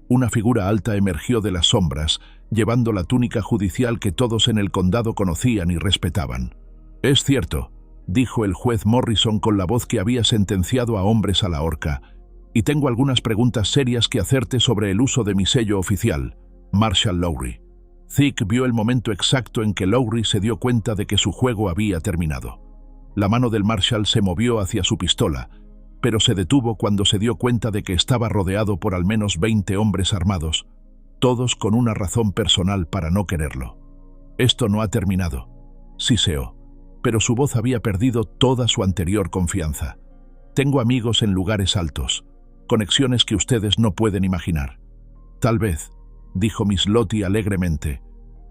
Una figura alta emergió de las sombras, llevando la túnica judicial que todos en el condado conocían y respetaban. «Es cierto», dijo el juez Morrison con la voz que había sentenciado a hombres a la horca, «y tengo algunas preguntas serias que hacerte sobre el uso de mi sello oficial, Marshall Lowry». Zeke vio el momento exacto en que Lowry se dio cuenta de que su juego había terminado. La mano del Marshall se movió hacia su pistola, pero se detuvo cuando se dio cuenta de que estaba rodeado por al menos 20 hombres armados, todos con una razón personal para no quererlo. «Esto no ha terminado», siseó, pero su voz había perdido toda su anterior confianza. «Tengo amigos en lugares altos, conexiones que ustedes no pueden imaginar». «Tal vez», dijo Miss Lottie alegremente,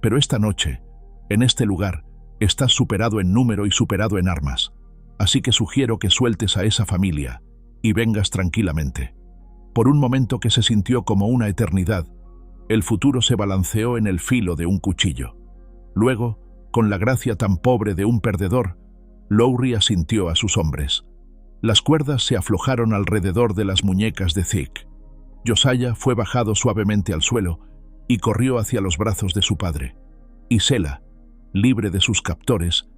«pero esta noche, en este lugar, estás superado en número y superado en armas. Así que sugiero que sueltes a esa familia y vengas tranquilamente». Por un momento que se sintió como una eternidad, el futuro se balanceó en el filo de un cuchillo. Luego, con la gracia tan pobre de un perdedor, Lowry asintió a sus hombres. Las cuerdas se aflojaron alrededor de las muñecas de Zeke. Josiah fue bajado suavemente al suelo y corrió hacia los brazos de su padre. Y Sela, libre de sus captores,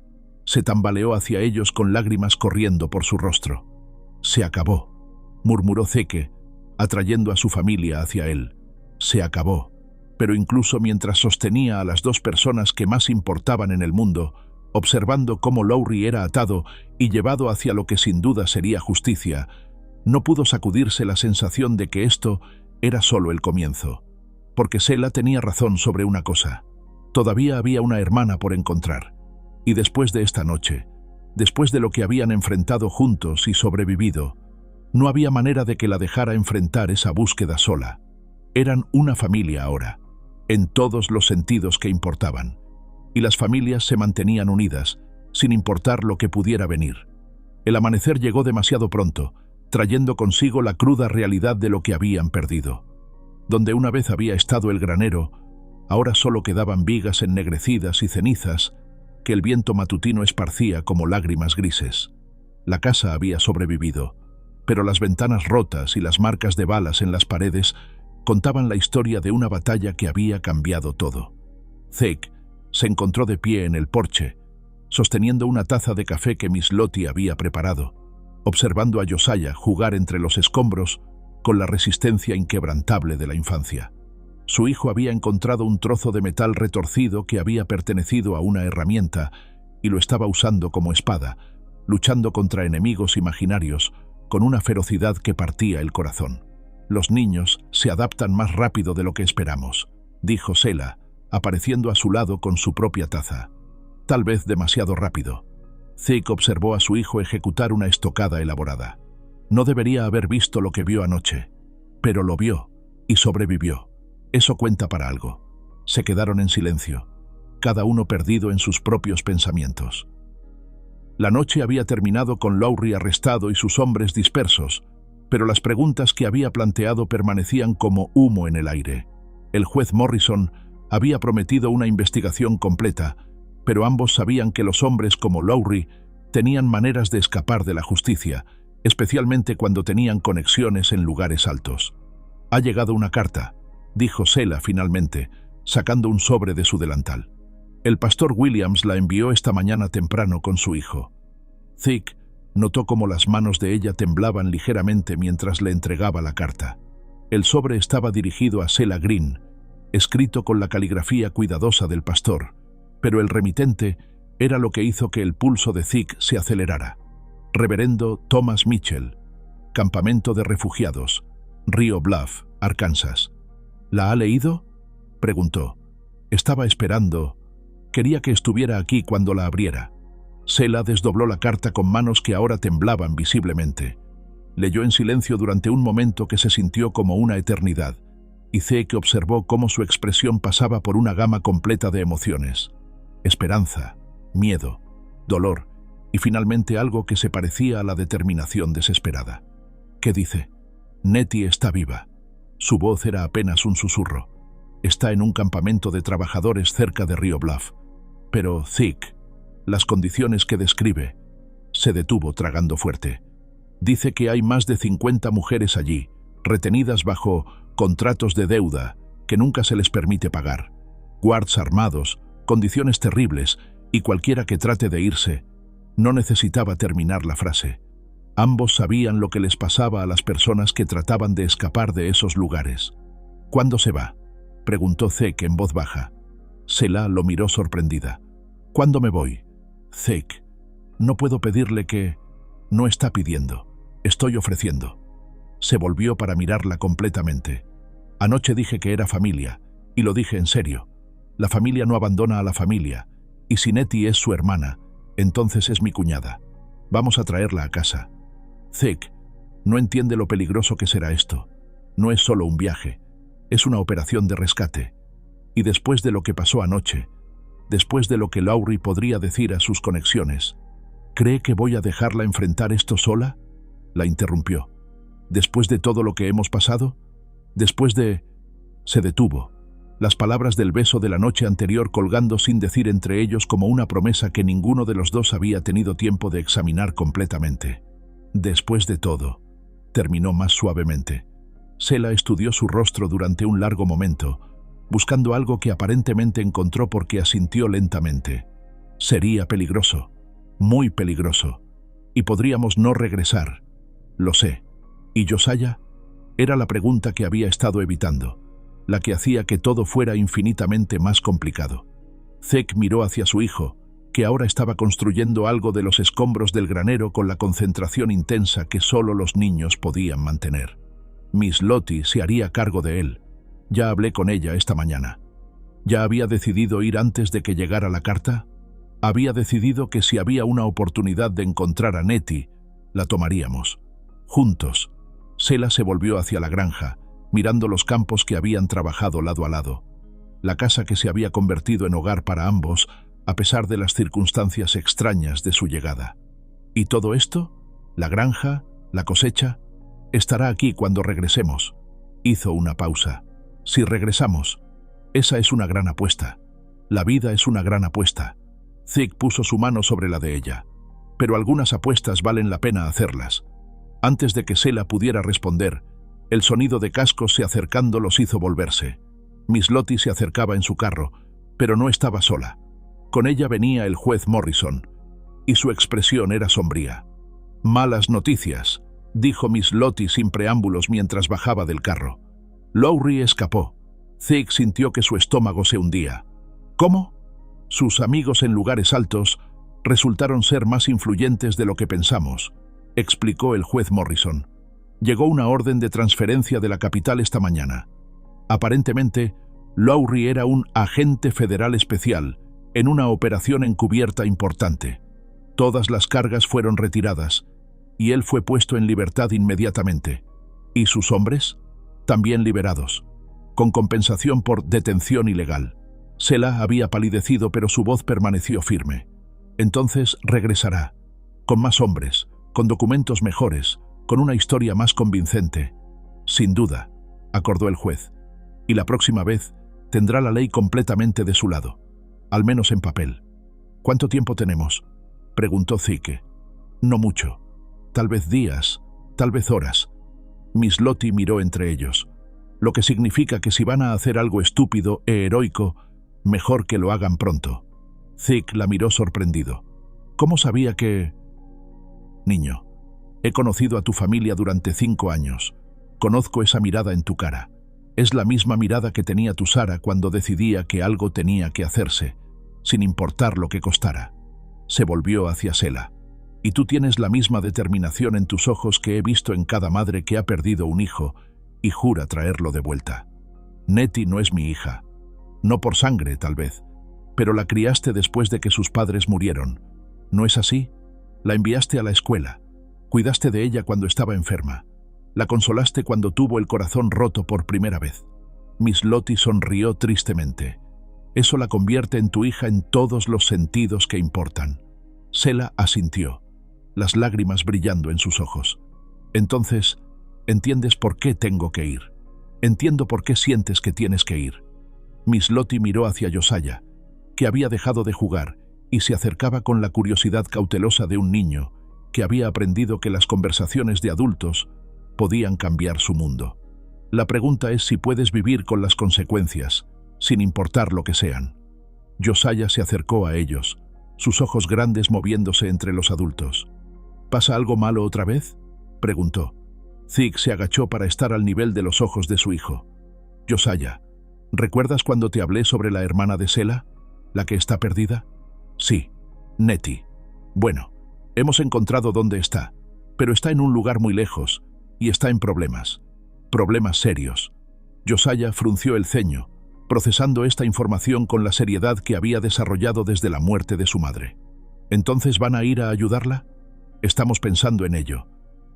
se tambaleó hacia ellos con lágrimas corriendo por su rostro. «Se acabó», murmuró Zeke, atrayendo a su familia hacia él. «Se acabó». Pero incluso mientras sostenía a las dos personas que más importaban en el mundo, observando cómo Lowry era atado y llevado hacia lo que sin duda sería justicia, no pudo sacudirse la sensación de que esto era solo el comienzo. Porque Sela tenía razón sobre una cosa. Todavía había una hermana por encontrar. Y después de esta noche, después de lo que habían enfrentado juntos y sobrevivido, no había manera de que la dejara enfrentar esa búsqueda sola. Eran una familia ahora, en todos los sentidos que importaban, y las familias se mantenían unidas, sin importar lo que pudiera venir. El amanecer llegó demasiado pronto, trayendo consigo la cruda realidad de lo que habían perdido. Donde una vez había estado el granero, ahora solo quedaban vigas ennegrecidas y cenizas que el viento matutino esparcía como lágrimas grises. La casa había sobrevivido, pero las ventanas rotas y las marcas de balas en las paredes contaban la historia de una batalla que había cambiado todo. Zeke se encontró de pie en el porche, sosteniendo una taza de café que Miss Lottie había preparado, observando a Josiah jugar entre los escombros con la resistencia inquebrantable de la infancia. Su hijo había encontrado un trozo de metal retorcido que había pertenecido a una herramienta y lo estaba usando como espada, luchando contra enemigos imaginarios con una ferocidad que partía el corazón. «Los niños se adaptan más rápido de lo que esperamos», dijo Selah, apareciendo a su lado con su propia taza. «Tal vez demasiado rápido». Zeke observó a su hijo ejecutar una estocada elaborada. No debería haber visto lo que vio anoche, pero lo vio y sobrevivió. Eso cuenta para algo. Se quedaron en silencio, cada uno perdido en sus propios pensamientos. La noche había terminado con Lowry arrestado y sus hombres dispersos, pero las preguntas que había planteado permanecían como humo en el aire. El juez Morrison había prometido una investigación completa, pero ambos sabían que los hombres como Lowry tenían maneras de escapar de la justicia, especialmente cuando tenían conexiones en lugares altos. «Ha llegado una carta», dijo Selah finalmente, sacando un sobre de su delantal. «El pastor Williams la envió esta mañana temprano con su hijo». Zeke notó cómo las manos de ella temblaban ligeramente mientras le entregaba la carta. El sobre estaba dirigido a Selah Green, escrito con la caligrafía cuidadosa del pastor, pero el remitente era lo que hizo que el pulso de Zeke se acelerara. Reverendo Thomas Mitchell, Campamento de Refugiados, Rio Bluff, Arkansas. «¿La ha leído?», preguntó. Estaba esperando. Quería que estuviera aquí cuando la abriera. Selah desdobló la carta con manos que ahora temblaban visiblemente. Leyó en silencio durante un momento que se sintió como una eternidad, y Zeke observó cómo su expresión pasaba por una gama completa de emociones. Esperanza, miedo, dolor y finalmente algo que se parecía a la determinación desesperada. «¿Qué dice?» «Nettie está viva». Su voz era apenas un susurro. «Está en un campamento de trabajadores cerca de Rio Bluff». «Pero, Zeke, las condiciones que describe». Se detuvo tragando fuerte. «Dice que hay más de 50 mujeres allí, retenidas bajo contratos de deuda que nunca se les permite pagar. Guards armados, condiciones terribles, y cualquiera que trate de irse». No necesitaba terminar la frase. Ambos sabían lo que les pasaba a las personas que trataban de escapar de esos lugares. «¿Cuándo se va?», preguntó Zeke en voz baja. Selah lo miró sorprendida. «¿Cuándo me voy?». «Zeke, no puedo pedirle que...». «No está pidiendo, estoy ofreciendo». Se volvió para mirarla completamente. «Anoche dije que era familia, y lo dije en serio. La familia no abandona a la familia, y si Nettie es su hermana, entonces es mi cuñada. Vamos a traerla a casa». Zeke no entiende lo peligroso que será esto. No es solo un viaje, es una operación de rescate. Y después de lo que pasó anoche, después de lo que Lowry podría decir a sus conexiones, ¿cree que voy a dejarla enfrentar esto sola?, la interrumpió. «¿Después de todo lo que hemos pasado? Después de...». Se detuvo, las palabras del beso de la noche anterior colgando sin decir entre ellos como una promesa que ninguno de los dos había tenido tiempo de examinar completamente. «Después de todo», terminó más suavemente. Selah estudió su rostro durante un largo momento, buscando algo que aparentemente encontró porque asintió lentamente. «Sería peligroso, muy peligroso, y podríamos no regresar. Lo sé». «¿Y Josiah?», era la pregunta que había estado evitando, la que hacía que todo fuera infinitamente más complicado. Zeke miró hacia su hijo, que ahora estaba construyendo algo de los escombros del granero con la concentración intensa que solo los niños podían mantener. «Miss Lottie se haría cargo de él. Ya hablé con ella esta mañana». ¿Ya había decidido ir antes de que llegara la carta? Había decidido que si había una oportunidad de encontrar a Nettie, la tomaríamos. Juntos. Selah se volvió hacia la granja, mirando los campos que habían trabajado lado a lado. La casa que se había convertido en hogar para ambos, a pesar de las circunstancias extrañas de su llegada. ¿Y todo esto? ¿La granja? ¿La cosecha? Estará aquí cuando regresemos». Hizo una pausa. Si regresamos, esa es una gran apuesta. La vida es una gran apuesta. Zeke puso su mano sobre la de ella. Pero algunas apuestas valen la pena hacerlas. Antes de que Selah pudiera responder, el sonido de cascos se acercando los hizo volverse. Miss Lottie se acercaba en su carro, pero no estaba sola. Con ella venía el juez Morrison, y su expresión era sombría. «Malas noticias», dijo Miss Lottie sin preámbulos mientras bajaba del carro. Lowry escapó. Zeke sintió que su estómago se hundía. ¿Cómo? Sus amigos en lugares altos resultaron ser más influyentes de lo que pensamos, explicó el juez Morrison. Llegó una orden de transferencia de la capital esta mañana. Aparentemente, Lowry era un agente federal especial en una operación encubierta importante. Todas las cargas fueron retiradas y él fue puesto en libertad inmediatamente. ¿Y sus hombres? También liberados, con compensación por detención ilegal. Selah había palidecido, pero su voz permaneció firme. Entonces regresará, con más hombres, con documentos mejores, con una historia más convincente. Sin duda, acordó el juez. Y la próxima vez tendrá la ley completamente de su lado, al menos en papel. ¿Cuánto tiempo tenemos?, preguntó Zeke. No mucho. Tal vez días, tal vez horas. Miss Lottie miró entre ellos, lo que significa que si van a hacer algo estúpido e heroico, mejor que lo hagan pronto. Zeke la miró sorprendido. ¿Cómo sabía que...? Niño, he conocido a tu familia durante 5 años. Conozco esa mirada en tu cara. Es la misma mirada que tenía tu Sara cuando decidía que algo tenía que hacerse, sin importar lo que costara. Se volvió hacia Selah. Y tú tienes la misma determinación en tus ojos que he visto en cada madre que ha perdido un hijo y jura traerlo de vuelta. Nettie no es mi hija. No por sangre, tal vez, pero la criaste después de que sus padres murieron. ¿No es así? La enviaste a la escuela. Cuidaste de ella cuando estaba enferma. La consolaste cuando tuvo el corazón roto por primera vez. Miss Lottie sonrió tristemente. Eso la convierte en tu hija en todos los sentidos que importan. Selah asintió, las lágrimas brillando en sus ojos. Entonces, ¿entiendes por qué tengo que ir? Entiendo por qué sientes que tienes que ir. Miss Lottie miró hacia Josiah, que había dejado de jugar y se acercaba con la curiosidad cautelosa de un niño que había aprendido que las conversaciones de adultos podían cambiar su mundo. La pregunta es si puedes vivir con las consecuencias, sin importar lo que sean. Josiah se acercó a ellos, sus ojos grandes moviéndose entre los adultos. ¿Pasa algo malo otra vez?, preguntó. Zeke se agachó para estar al nivel de los ojos de su hijo. Josiah, ¿recuerdas cuando te hablé sobre la hermana de Selah, la que está perdida? Sí, Nettie. Bueno, hemos encontrado dónde está, pero está en un lugar muy lejos y está en problemas. Problemas serios. Josiah frunció el ceño, procesando esta información con la seriedad que había desarrollado desde la muerte de su madre. ¿Entonces van a ir a ayudarla? Estamos pensando en ello,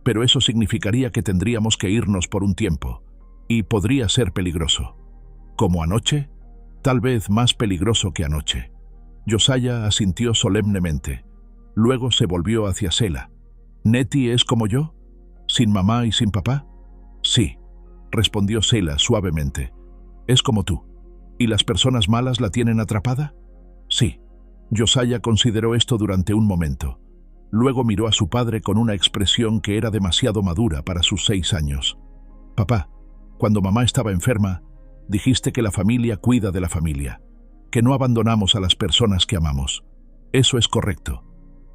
pero eso significaría que tendríamos que irnos por un tiempo, y podría ser peligroso. ¿Como anoche? Tal vez más peligroso que anoche. Josiah asintió solemnemente. Luego se volvió hacia Selah. ¿Nettie es como yo? ¿Sin mamá y sin papá? Sí, respondió Selah suavemente. Es como tú. ¿Y las personas malas la tienen atrapada? Sí. Josiah consideró esto durante un momento. Luego miró a su padre con una expresión que era demasiado madura para sus 6 años. Papá, cuando mamá estaba enferma, dijiste que la familia cuida de la familia, que no abandonamos a las personas que amamos. Eso es correcto.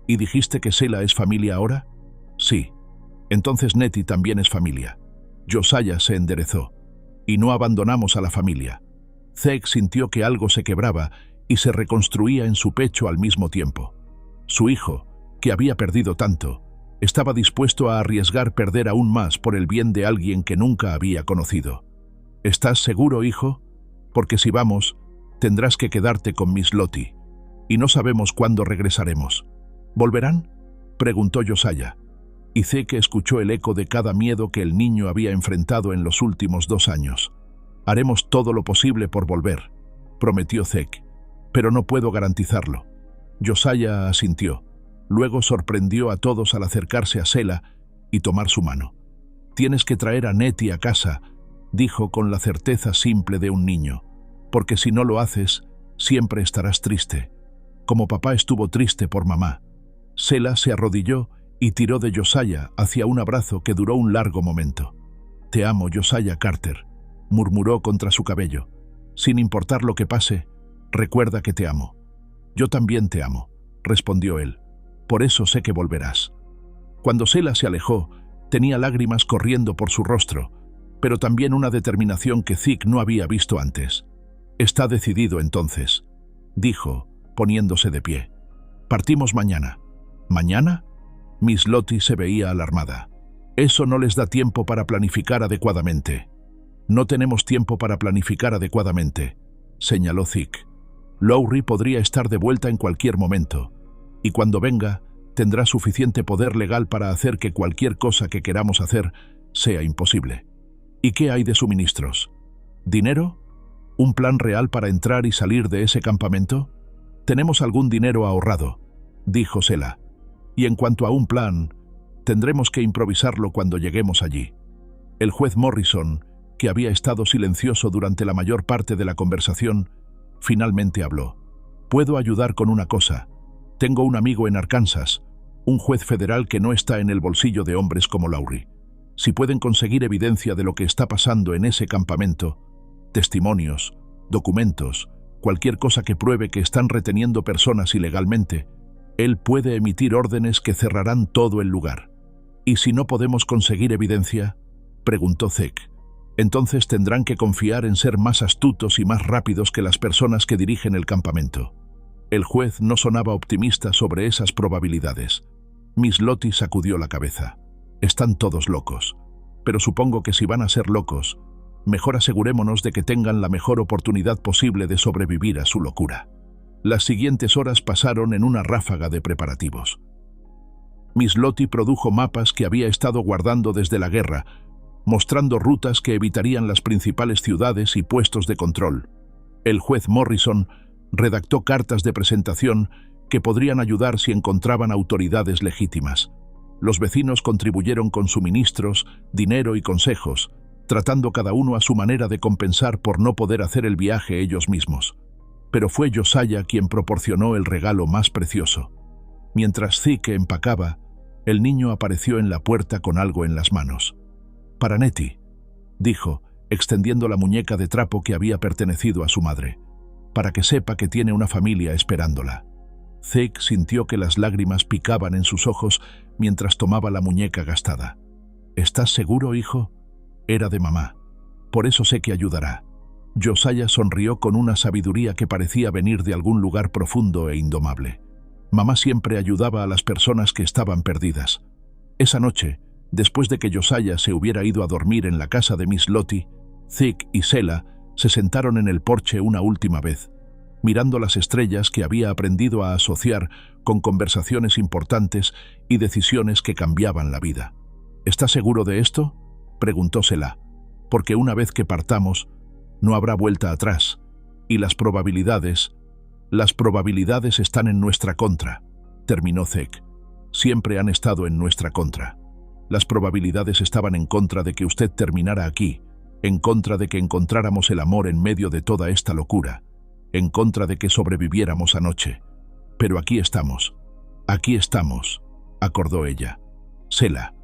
¿Y dijiste que Selah es familia ahora? Sí. Entonces Nettie también es familia. Josiah se enderezó. Y no abandonamos a la familia. Zeke sintió que algo se quebraba y se reconstruía en su pecho al mismo tiempo. Su hijo, que había perdido tanto, estaba dispuesto a arriesgar perder aún más por el bien de alguien que nunca había conocido. ¿Estás seguro, hijo? Porque si vamos, tendrás que quedarte con Miss Lottie, y no sabemos cuándo regresaremos. ¿Volverán?, preguntó Josiah, y Zeke escuchó el eco de cada miedo que el niño había enfrentado en los últimos 2 años. Haremos todo lo posible por volver, prometió Zeke, pero no puedo garantizarlo. Josiah asintió. Luego sorprendió a todos al acercarse a Selah y tomar su mano. Tienes que traer a Nettie a casa, dijo con la certeza simple de un niño, porque si no lo haces, siempre estarás triste, como papá estuvo triste por mamá. Selah se arrodilló y tiró de Josiah hacia un abrazo que duró un largo momento. «Te amo, Josiah Carter», murmuró contra su cabello. «Sin importar lo que pase, recuerda que te amo». «Yo también te amo», respondió él. «Por eso sé que volverás». Cuando Selah se alejó, tenía lágrimas corriendo por su rostro, pero también una determinación que Zeke no había visto antes. «Está decidido entonces», dijo, poniéndose de pie. «Partimos mañana». «¿Mañana?» Miss Lottie se veía alarmada. «Eso no les da tiempo para planificar adecuadamente». «No tenemos tiempo para planificar adecuadamente», señaló Zeke. «Lowry podría estar de vuelta en cualquier momento, y cuando venga, tendrá suficiente poder legal para hacer que cualquier cosa que queramos hacer sea imposible». «¿Y qué hay de suministros? ¿Dinero? ¿Un plan real para entrar y salir de ese campamento?» «Tenemos algún dinero ahorrado», dijo Selah. «Y en cuanto a un plan, tendremos que improvisarlo cuando lleguemos allí». El juez Morrison, que había estado silencioso durante la mayor parte de la conversación, finalmente habló. «Puedo ayudar con una cosa. Tengo un amigo en Arkansas, un juez federal que no está en el bolsillo de hombres como Lowry. Si pueden conseguir evidencia de lo que está pasando en ese campamento, testimonios, documentos, cualquier cosa que pruebe que están reteniendo personas ilegalmente, él puede emitir órdenes que cerrarán todo el lugar». «¿Y si no podemos conseguir evidencia?», preguntó Zeke. «Entonces tendrán que confiar en ser más astutos y más rápidos que las personas que dirigen el campamento». El juez no sonaba optimista sobre esas probabilidades. Miss Lottie sacudió la cabeza. «Están todos locos. Pero supongo que si van a ser locos, mejor asegurémonos de que tengan la mejor oportunidad posible de sobrevivir a su locura». Las siguientes horas pasaron en una ráfaga de preparativos. Miss Lottie produjo mapas que había estado guardando desde la guerra, mostrando rutas que evitarían las principales ciudades y puestos de control. El juez Morrison redactó cartas de presentación que podrían ayudar si encontraban autoridades legítimas. Los vecinos contribuyeron con suministros, dinero y consejos, tratando cada uno a su manera de compensar por no poder hacer el viaje ellos mismos. Pero fue Josiah quien proporcionó el regalo más precioso. Mientras Zeke empacaba, el niño apareció en la puerta con algo en las manos. «Para Nettie», dijo, extendiendo la muñeca de trapo que había pertenecido a su madre, «para que sepa que tiene una familia esperándola». Zeke sintió que las lágrimas picaban en sus ojos mientras tomaba la muñeca gastada. «¿Estás seguro, hijo?» «Era de mamá. Por eso sé que ayudará». Josiah sonrió con una sabiduría que parecía venir de algún lugar profundo e indomable. Mamá siempre ayudaba a las personas que estaban perdidas. Esa noche, después de que Josiah se hubiera ido a dormir en la casa de Miss Lottie, Zeke y Selah se sentaron en el porche una última vez, mirando las estrellas que había aprendido a asociar con conversaciones importantes y decisiones que cambiaban la vida. «¿Estás seguro de esto?», preguntó Selah. «Porque una vez que partamos, no habrá vuelta atrás, y las probabilidades están en nuestra contra», terminó Zeke. «Siempre han estado en nuestra contra. Las probabilidades estaban en contra de que usted terminara aquí, en contra de que encontráramos el amor en medio de toda esta locura, en contra de que sobreviviéramos anoche. Pero aquí estamos, acordó ella. «Selah,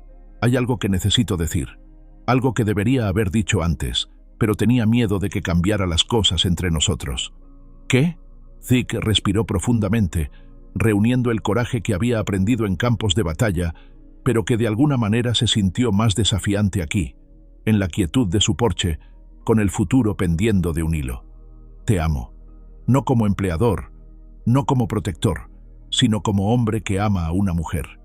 hay algo que necesito decir, algo que debería haber dicho antes, pero tenía miedo de que cambiara las cosas entre nosotros». «¿Qué?». Zeke respiró profundamente, reuniendo el coraje que había aprendido en campos de batalla, pero que de alguna manera se sintió más desafiante aquí, en la quietud de su porche, con el futuro pendiendo de un hilo. «Te amo. No como empleador, no como protector, sino como hombre que ama a una mujer.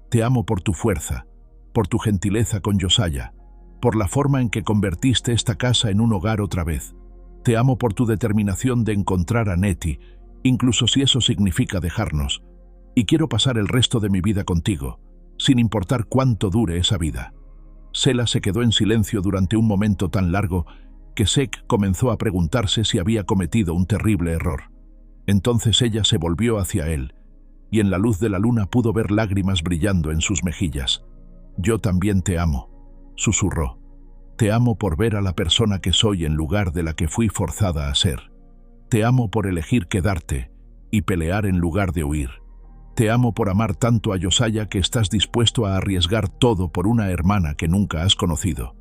Te amo por tu fuerza, por tu gentileza con Josiah, por la forma en que convertiste esta casa en un hogar otra vez. Te amo por tu determinación de encontrar a Nettie, incluso si eso significa dejarnos. Y quiero pasar el resto de mi vida contigo, sin importar cuánto dure esa vida». Selah se quedó en silencio durante un momento tan largo que Zeke comenzó a preguntarse si había cometido un terrible error. Entonces ella se volvió hacia él, y en la luz de la luna pudo ver lágrimas brillando en sus mejillas. «Yo también te amo», susurró. Te amo por ver a la persona que soy en lugar de la que fui forzada a ser. Te amo por elegir quedarte y pelear en lugar de huir. Te amo por amar tanto a Josiah que estás dispuesto a arriesgar todo por una hermana que nunca has conocido.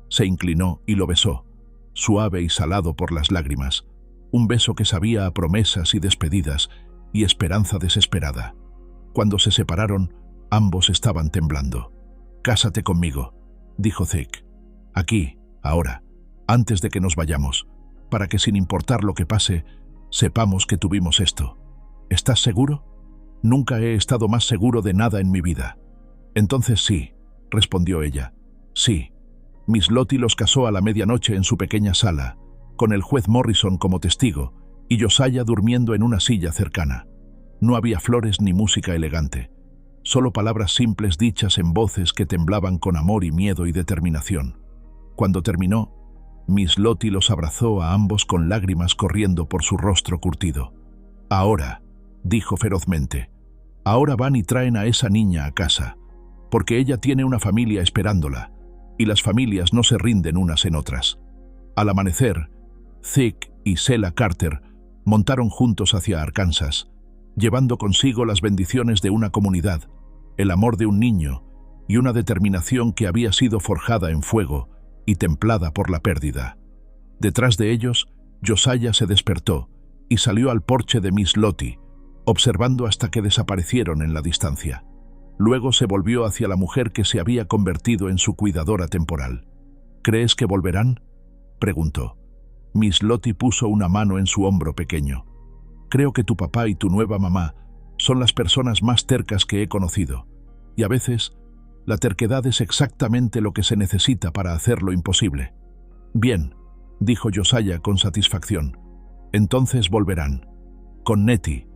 Se inclinó y lo besó, suave y salado por las lágrimas. Un beso que sabía a promesas y despedidas y esperanza desesperada. Cuando se separaron, ambos estaban temblando. «Cásate conmigo», dijo Thicke. «Aquí, ahora, antes de que nos vayamos, para que sin importar lo que pase, sepamos que tuvimos esto. ¿Estás seguro?» «Nunca he estado más seguro de nada en mi vida». «Entonces sí», respondió ella. «Sí. Miss Lottie los casó a la medianoche en su pequeña sala, con el juez Morrison como testigo y Josiah durmiendo en una silla cercana. No había flores ni música elegante, solo palabras simples dichas en voces que temblaban con amor y miedo y determinación. Cuando terminó, Miss Lottie los abrazó a ambos con lágrimas corriendo por su rostro curtido. «Ahora», dijo ferozmente, «ahora van y traen a esa niña a casa, porque ella tiene una familia esperándola, y las familias no se rinden unas en otras». Al amanecer, Thicke y Selah Carter montaron juntos hacia Arkansas, llevando consigo las bendiciones de una comunidad, el amor de un niño y una determinación que había sido forjada en fuego y templada por la pérdida. Detrás de ellos, Josiah se despertó y salió al porche de Miss Lottie, observando hasta que desaparecieron en la distancia. Luego se volvió hacia la mujer que se había convertido en su cuidadora temporal. «¿Crees que volverán?», preguntó. Miss Lottie puso una mano en su hombro pequeño. «Creo que tu papá y tu nueva mamá son las personas más tercas que he conocido, y a veces la terquedad es exactamente lo que se necesita para hacer lo imposible». «Bien», dijo Josiah con satisfacción. «Entonces volverán, con Nettie,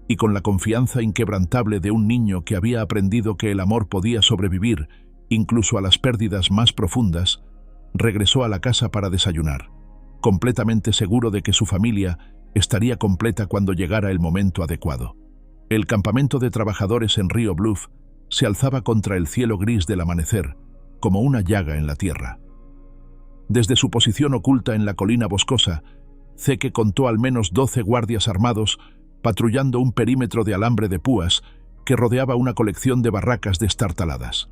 y con la confianza inquebrantable de un niño que había aprendido que el amor podía sobrevivir incluso a las pérdidas más profundas. Regresó a la casa para desayunar, completamente seguro de que su familia estaría completa cuando llegara el momento adecuado. El campamento de trabajadores en Rio Bluff se alzaba contra el cielo gris del amanecer, como una llaga en la tierra. Desde su posición oculta en la colina boscosa, Thicke contó al menos 12 guardias armados patrullando un perímetro de alambre de púas que rodeaba una colección de barracas destartaladas.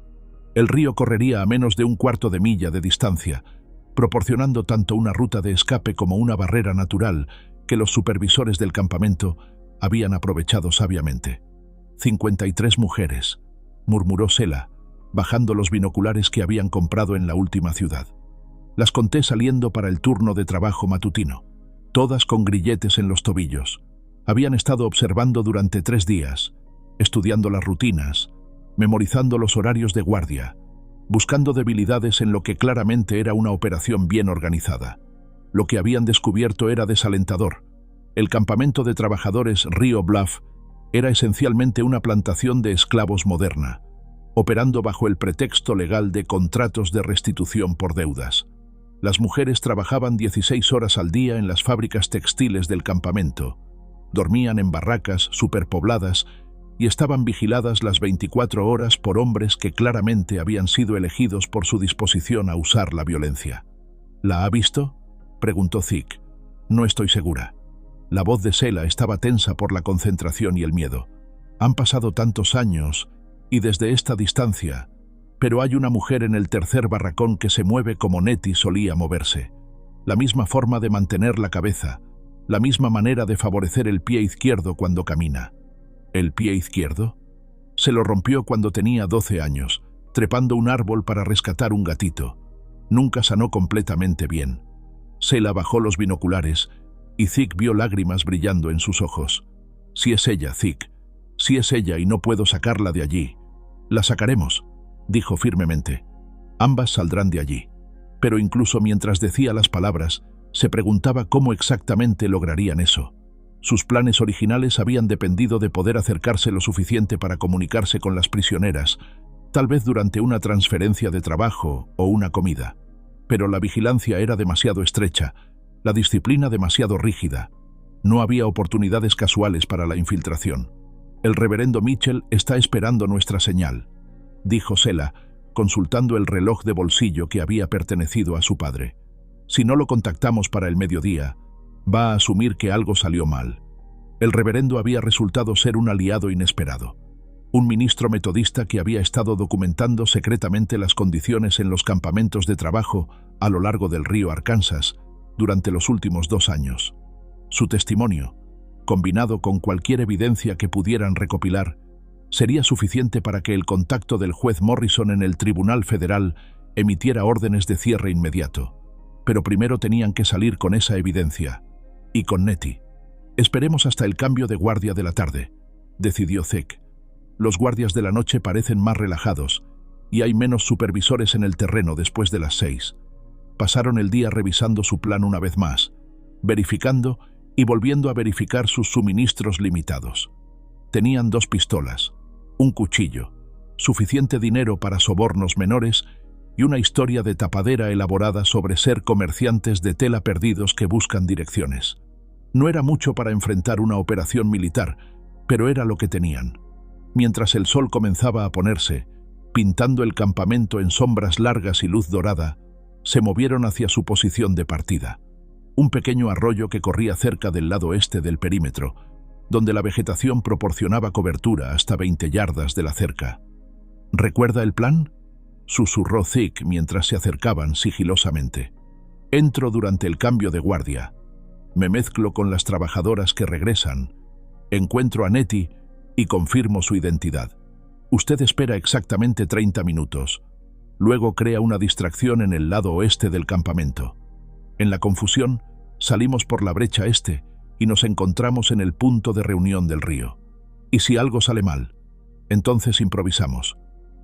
El río correría a menos de un cuarto de milla de distancia, proporcionando tanto una ruta de escape como una barrera natural que los supervisores del campamento habían aprovechado sabiamente. 53 mujeres, murmuró Selah, bajando los binoculares que habían comprado en la última ciudad. Las conté saliendo para el turno de trabajo matutino, todas con grilletes en los tobillos. Habían estado observando durante 3 días, estudiando las rutinas, memorizando los horarios de guardia, buscando debilidades en lo que claramente era una operación bien organizada. Lo que habían descubierto era desalentador. El campamento de trabajadores Rio Bluff era esencialmente una plantación de esclavos moderna, operando bajo el pretexto legal de contratos de restitución por deudas. Las mujeres trabajaban 16 horas al día en las fábricas textiles del campamento, dormían en barracas superpobladas y estaban vigiladas las 24 horas por hombres que claramente habían sido elegidos por su disposición a usar la violencia. «¿La ha visto?», preguntó Thicke. «No estoy segura». La voz de Selah estaba tensa por la concentración y el miedo. «Han pasado tantos años, y desde esta distancia, pero hay una mujer en el tercer barracón que se mueve como Nettie solía moverse. La misma forma de mantener la cabeza, la misma manera de favorecer el pie izquierdo cuando camina». ¿El pie izquierdo? Se lo rompió cuando tenía 12 años, trepando un árbol para rescatar un gatito. Nunca sanó completamente bien. Selah bajó los binoculares y Thicke vio lágrimas brillando en sus ojos. «Si es ella, Thicke. Si es ella y no puedo sacarla de allí». «La sacaremos», dijo firmemente. «Ambas saldrán de allí». Pero incluso mientras decía las palabras, se preguntaba cómo exactamente lograrían eso. Sus planes originales habían dependido de poder acercarse lo suficiente para comunicarse con las prisioneras, tal vez durante una transferencia de trabajo o una comida. Pero la vigilancia era demasiado estrecha, la disciplina demasiado rígida. No había oportunidades casuales para la infiltración. «El reverendo Mitchell está esperando nuestra señal», dijo Selah, consultando el reloj de bolsillo que había pertenecido a su padre. Si no lo contactamos para el mediodía, va a asumir que algo salió mal. El reverendo había resultado ser un aliado inesperado. Un ministro metodista que había estado documentando secretamente las condiciones en los campamentos de trabajo a lo largo del río Arkansas durante los últimos 2 años. Su testimonio, combinado con cualquier evidencia que pudieran recopilar, sería suficiente para que el contacto del juez Morrison en el Tribunal Federal emitiera órdenes de cierre inmediato. Pero primero tenían que salir con esa evidencia. Y con Nettie. Esperemos hasta el cambio de guardia de la tarde, decidió Zeke. Los guardias de la noche parecen más relajados y hay menos supervisores en el terreno después de las 6. Pasaron el día revisando su plan una vez más, verificando y volviendo a verificar sus suministros limitados. Tenían 2 pistolas, un cuchillo, suficiente dinero para sobornos menores y una historia de tapadera elaborada sobre ser comerciantes de tela perdidos que buscan direcciones. No era mucho para enfrentar una operación militar, pero era lo que tenían. Mientras el sol comenzaba a ponerse, pintando el campamento en sombras largas y luz dorada, se movieron hacia su posición de partida. Un pequeño arroyo que corría cerca del lado este del perímetro, donde la vegetación proporcionaba cobertura hasta 20 yardas de la cerca. ¿Recuerda el plan?, susurró Zeke mientras se acercaban sigilosamente. Entro durante el cambio de guardia. Me mezclo con las trabajadoras que regresan. Encuentro a Nettie y confirmo su identidad. Usted espera exactamente 30 minutos. Luego crea una distracción en el lado oeste del campamento. En la confusión, salimos por la brecha este y nos encontramos en el punto de reunión del río. Y si algo sale mal, entonces improvisamos.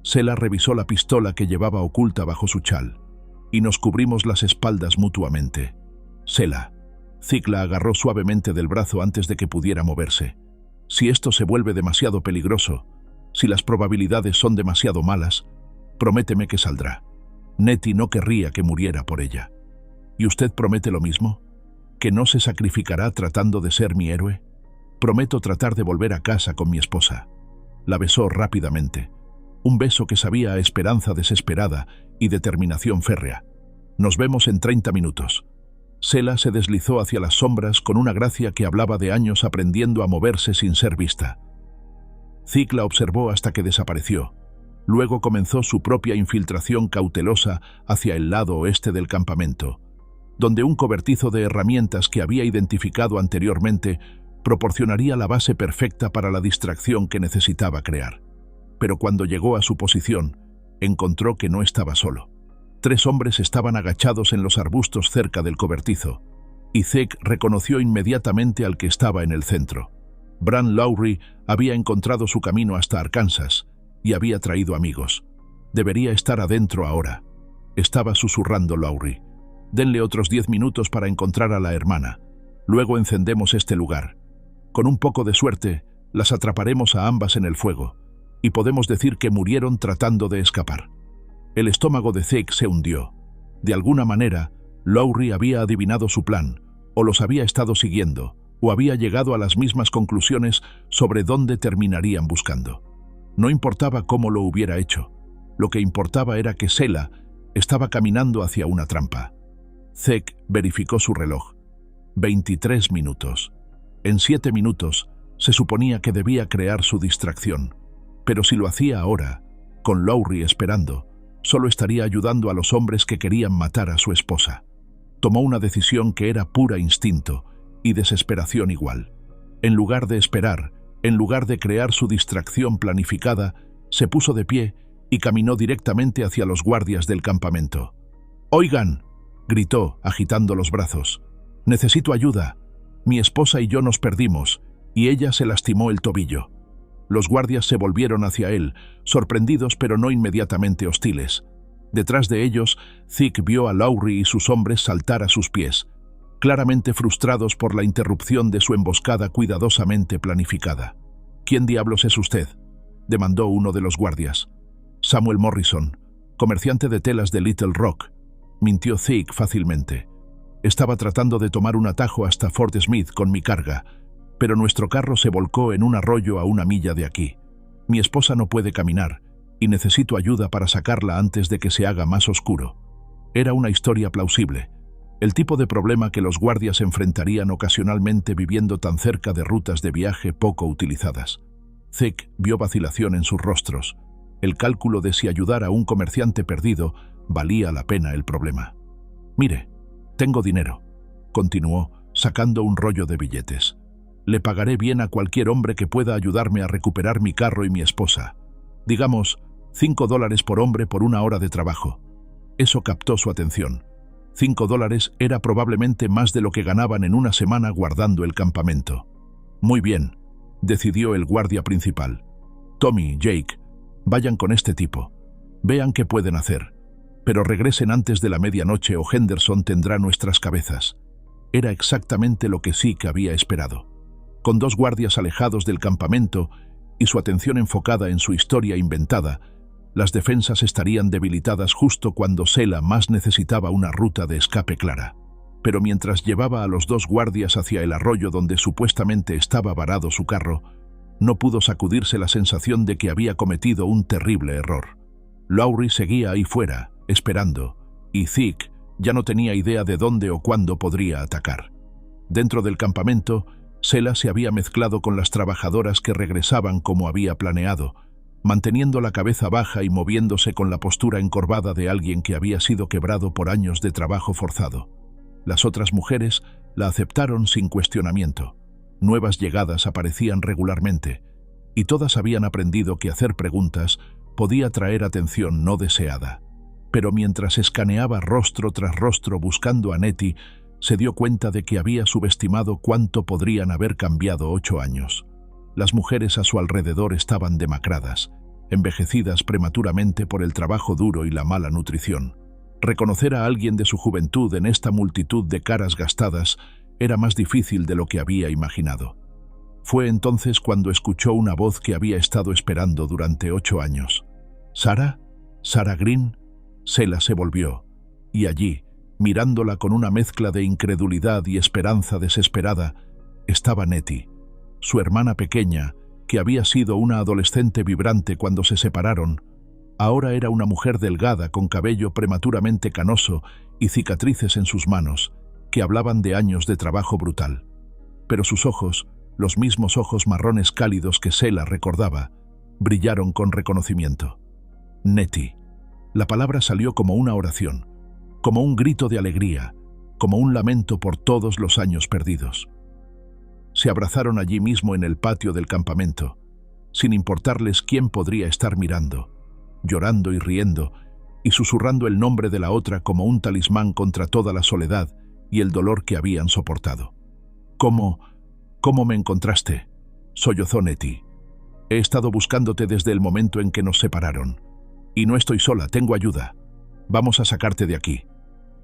Sela revisó la pistola que llevaba oculta bajo su chal y nos cubrimos las espaldas mutuamente. Sela. Zeke la agarró suavemente del brazo antes de que pudiera moverse. Si esto se vuelve demasiado peligroso, si las probabilidades son demasiado malas, prométeme que saldrá. Nettie no querría que muriera por ella. ¿Y usted promete lo mismo? ¿Que no se sacrificará tratando de ser mi héroe? Prometo tratar de volver a casa con mi esposa. La besó rápidamente. Un beso que sabía a esperanza desesperada y determinación férrea. Nos vemos en 30 minutos. Sela se deslizó hacia las sombras con una gracia que hablaba de años aprendiendo a moverse sin ser vista. Zeke la observó hasta que desapareció. Luego comenzó su propia infiltración cautelosa hacia el lado oeste del campamento, donde un cobertizo de herramientas que había identificado anteriormente proporcionaría la base perfecta para la distracción que necesitaba crear. Pero cuando llegó a su posición, encontró que no estaba solo. 3 hombres estaban agachados en los arbustos cerca del cobertizo, y Zeke reconoció inmediatamente al que estaba en el centro. Bran Lowry había encontrado su camino hasta Arkansas y había traído amigos. Debería estar adentro ahora, estaba susurrando Lowry. Denle otros 10 minutos para encontrar a la hermana. Luego encendemos este lugar. Con un poco de suerte, las atraparemos a ambas en el fuego, y podemos decir que murieron tratando de escapar. El estómago de Zeke se hundió. De alguna manera, Lowry había adivinado su plan, o los había estado siguiendo, o había llegado a las mismas conclusiones sobre dónde terminarían buscando. No importaba cómo lo hubiera hecho. Lo que importaba era que Sela estaba caminando hacia una trampa. Zeke verificó su reloj. 23 minutos. En 7 minutos, se suponía que debía crear su distracción. Pero si lo hacía ahora, con Lowry esperando, solo estaría ayudando a los hombres que querían matar a su esposa. Tomó una decisión que era pura instinto y desesperación igual. En lugar de esperar, en lugar de crear su distracción planificada, se puso de pie y caminó directamente hacia los guardias del campamento. «¡Oigan!», gritó, agitando los brazos. «Necesito ayuda. Mi esposa y yo nos perdimos, y ella se lastimó el tobillo». Los guardias se volvieron hacia él, sorprendidos pero no inmediatamente hostiles. Detrás de ellos, Zeke vio a Lowry y sus hombres saltar a sus pies, claramente frustrados por la interrupción de su emboscada cuidadosamente planificada. «¿Quién diablos es usted?», demandó uno de los guardias. «Samuel Morrison, comerciante de telas de Little Rock», mintió Zeke fácilmente. «Estaba tratando de tomar un atajo hasta Fort Smith con mi carga, pero nuestro carro se volcó en un arroyo a 1 milla de aquí. Mi esposa no puede caminar, y necesito ayuda para sacarla antes de que se haga más oscuro. Era una historia plausible, el tipo de problema que los guardias enfrentarían ocasionalmente viviendo tan cerca de rutas de viaje poco utilizadas. Zeke vio vacilación en sus rostros, el cálculo de si ayudar a un comerciante perdido valía la pena el problema. «Mire, tengo dinero», continuó, sacando un rollo de billetes. «Le pagaré bien a cualquier hombre que pueda ayudarme a recuperar mi carro y mi esposa. Digamos, $5 por hombre por una hora de trabajo». Eso captó su atención. $5 era probablemente más de lo que ganaban en una semana guardando el campamento. «Muy bien», decidió el guardia principal. «Tommy, Jake, vayan con este tipo. Vean qué pueden hacer. Pero regresen antes de la medianoche o Henderson tendrá nuestras cabezas». Era exactamente lo que Zeke había esperado. Con 2 guardias alejados del campamento y su atención enfocada en su historia inventada, las defensas estarían debilitadas justo cuando Sela más necesitaba una ruta de escape clara. Pero mientras llevaba a los 2 guardias hacia el arroyo donde supuestamente estaba varado su carro, no pudo sacudirse la sensación de que había cometido un terrible error. Lowry seguía ahí fuera, esperando, y Zeke ya no tenía idea de dónde o cuándo podría atacar. Dentro del campamento, Sela se había mezclado con las trabajadoras que regresaban como había planeado, manteniendo la cabeza baja y moviéndose con la postura encorvada de alguien que había sido quebrado por años de trabajo forzado. Las otras mujeres la aceptaron sin cuestionamiento. Nuevas llegadas aparecían regularmente, y todas habían aprendido que hacer preguntas podía traer atención no deseada. Pero mientras escaneaba rostro tras rostro buscando a Nettie, se dio cuenta de que había subestimado cuánto podrían haber cambiado 8 años. Las mujeres a su alrededor estaban demacradas, envejecidas prematuramente por el trabajo duro y la mala nutrición. Reconocer a alguien de su juventud en esta multitud de caras gastadas era más difícil de lo que había imaginado. Fue entonces cuando escuchó una voz que había estado esperando durante 8 años. «¿Sarah? ¿Sarah Green?» Sela se volvió, y allí, mirándola con una mezcla de incredulidad y esperanza desesperada, estaba Nettie, su hermana pequeña, que había sido una adolescente vibrante cuando se separaron. Ahora era una mujer delgada con cabello prematuramente canoso y cicatrices en sus manos, que hablaban de años de trabajo brutal. Pero sus ojos, los mismos ojos marrones cálidos que Sela recordaba, brillaron con reconocimiento. Nettie. La palabra salió como una oración, como un grito de alegría, como un lamento por todos los años perdidos. Se abrazaron allí mismo en el patio del campamento, sin importarles quién podría estar mirando, llorando y riendo, y susurrando el nombre de la otra como un talismán contra toda la soledad y el dolor que habían soportado. «¿Cómo me encontraste?», sollozó Nettie. «He estado buscándote desde el momento en que nos separaron. Y no estoy sola, tengo ayuda. Vamos a sacarte de aquí».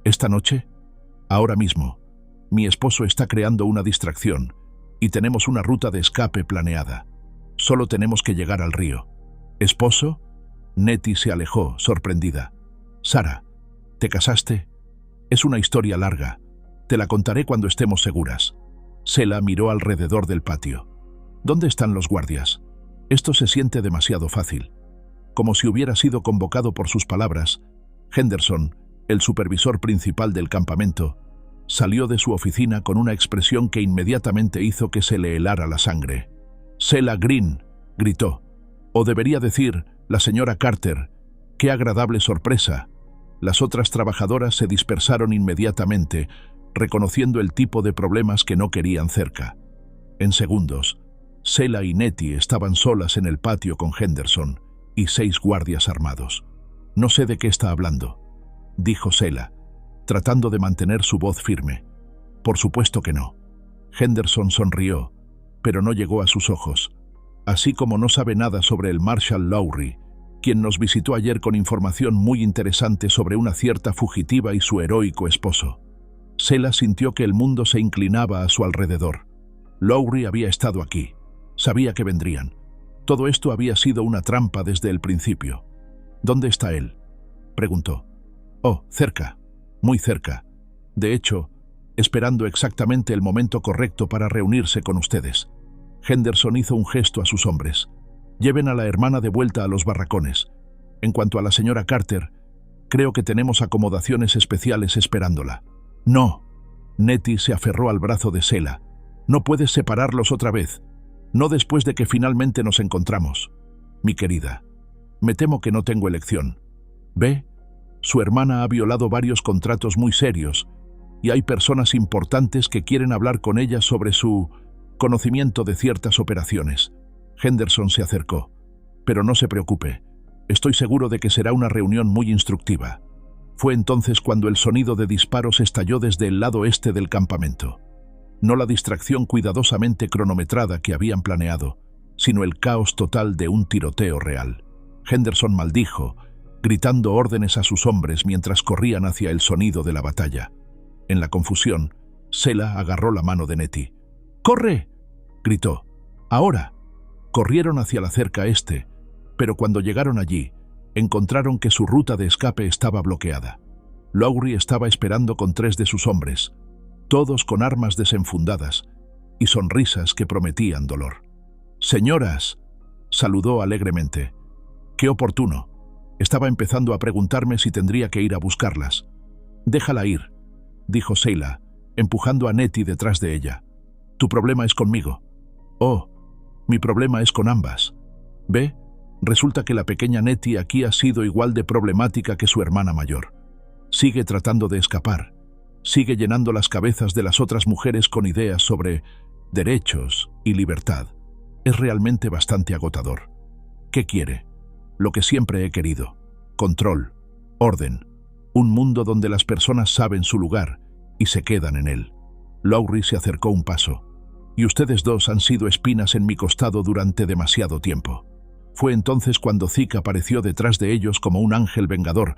«¿Esta noche?» «Ahora mismo. Mi esposo está creando una distracción y tenemos una ruta de escape planeada. Solo tenemos que llegar al río». «¿Esposo?» Nettie se alejó, sorprendida. «Sarah, ¿te casaste?» «Es una historia larga. Te la contaré cuando estemos seguras». Sela miró alrededor del patio. «¿Dónde están los guardias? Esto se siente demasiado fácil». Como si hubiera sido convocado por sus palabras, Henderson, el supervisor principal del campamento, salió de su oficina con una expresión que inmediatamente hizo que se le helara la sangre. «Sela Green», gritó. «O debería decir, la señora Carter. ¡Qué agradable sorpresa!». Las otras trabajadoras se dispersaron inmediatamente, reconociendo el tipo de problemas que no querían cerca. En segundos, Sela y Nettie estaban solas en el patio con Henderson y 6 guardias armados. «No sé de qué está hablando», dijo Sela, tratando de mantener su voz firme. «Por supuesto que no». Henderson sonrió, pero no llegó a sus ojos, así como no sabe nada sobre el Marshal Lowry, quien nos visitó ayer con información muy interesante sobre una cierta fugitiva y su heroico esposo. Sela sintió que el mundo se inclinaba a su alrededor. Lowry había estado aquí. Sabía que vendrían. Todo esto había sido una trampa desde el principio. «¿Dónde está él?», preguntó. «Oh, cerca, muy cerca. De hecho, esperando exactamente el momento correcto para reunirse con ustedes». Henderson hizo un gesto a sus hombres. «Lleven a la hermana de vuelta a los barracones. En cuanto a la señora Carter, creo que tenemos acomodaciones especiales esperándola. No. Nettie se aferró al brazo de Selah. No puedes separarlos otra vez. No después de que finalmente nos encontramos. Mi querida, me temo que no tengo elección. Ve, su hermana ha violado varios contratos muy serios y hay personas importantes que quieren hablar con ella sobre su conocimiento de ciertas operaciones. Henderson se acercó. Pero no se preocupe. Estoy seguro de que será una reunión muy instructiva. Fue entonces cuando el sonido de disparos estalló desde el lado este del campamento. No la distracción cuidadosamente cronometrada que habían planeado, sino el caos total de un tiroteo real. Henderson maldijo, gritando órdenes a sus hombres mientras corrían hacia el sonido de la batalla. En la confusión, Selah agarró la mano de Nettie. ¡Corre!, gritó. ¡Ahora! Corrieron hacia la cerca este, pero cuando llegaron allí, encontraron que su ruta de escape estaba bloqueada. Lowry estaba esperando con 3 de sus hombres, todos con armas desenfundadas y sonrisas que prometían dolor. «Señoras», saludó alegremente. «Qué oportuno. Estaba empezando a preguntarme si tendría que ir a buscarlas». «Déjala ir», dijo Selah, empujando a Nettie detrás de ella. «Tu problema es conmigo». «Oh, mi problema es con ambas. Ve, resulta que la pequeña Nettie aquí ha sido igual de problemática que su hermana mayor. Sigue tratando de escapar. Sigue llenando las cabezas de las otras mujeres con ideas sobre derechos y libertad. Es realmente bastante agotador. ¿Qué quiere? Lo que siempre he querido. Control, orden, un mundo donde las personas saben su lugar y se quedan en él». Lowry se acercó un paso. «Y ustedes dos han sido espinas en mi costado durante demasiado tiempo». Fue entonces cuando Zeke apareció detrás de ellos como un ángel vengador,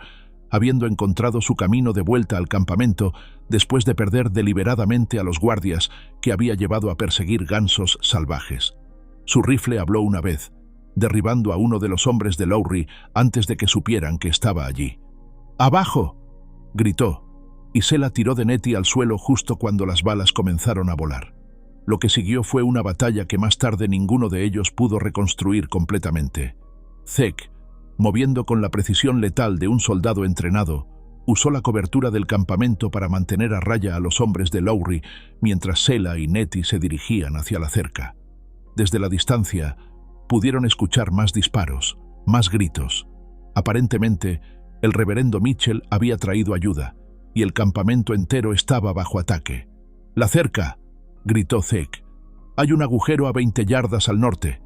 habiendo encontrado su camino de vuelta al campamento después de perder deliberadamente a los guardias que había llevado a perseguir gansos salvajes. Su rifle habló una vez, derribando a uno de los hombres de Lowry antes de que supieran que estaba allí. «¡Abajo!», gritó, y Selah tiró de Nettie al suelo justo cuando las balas comenzaron a volar. Lo que siguió fue una batalla que más tarde ninguno de ellos pudo reconstruir completamente. Zeke, moviendo con la precisión letal de un soldado entrenado, usó la cobertura del campamento para mantener a raya a los hombres de Lowry mientras Selah y Nettie se dirigían hacia la cerca. Desde la distancia, pudieron escuchar más disparos, más gritos. Aparentemente, el reverendo Mitchell había traído ayuda, y el campamento entero estaba bajo ataque. «¡La cerca!», gritó Zeke. «Hay un agujero a 20 yardas al norte».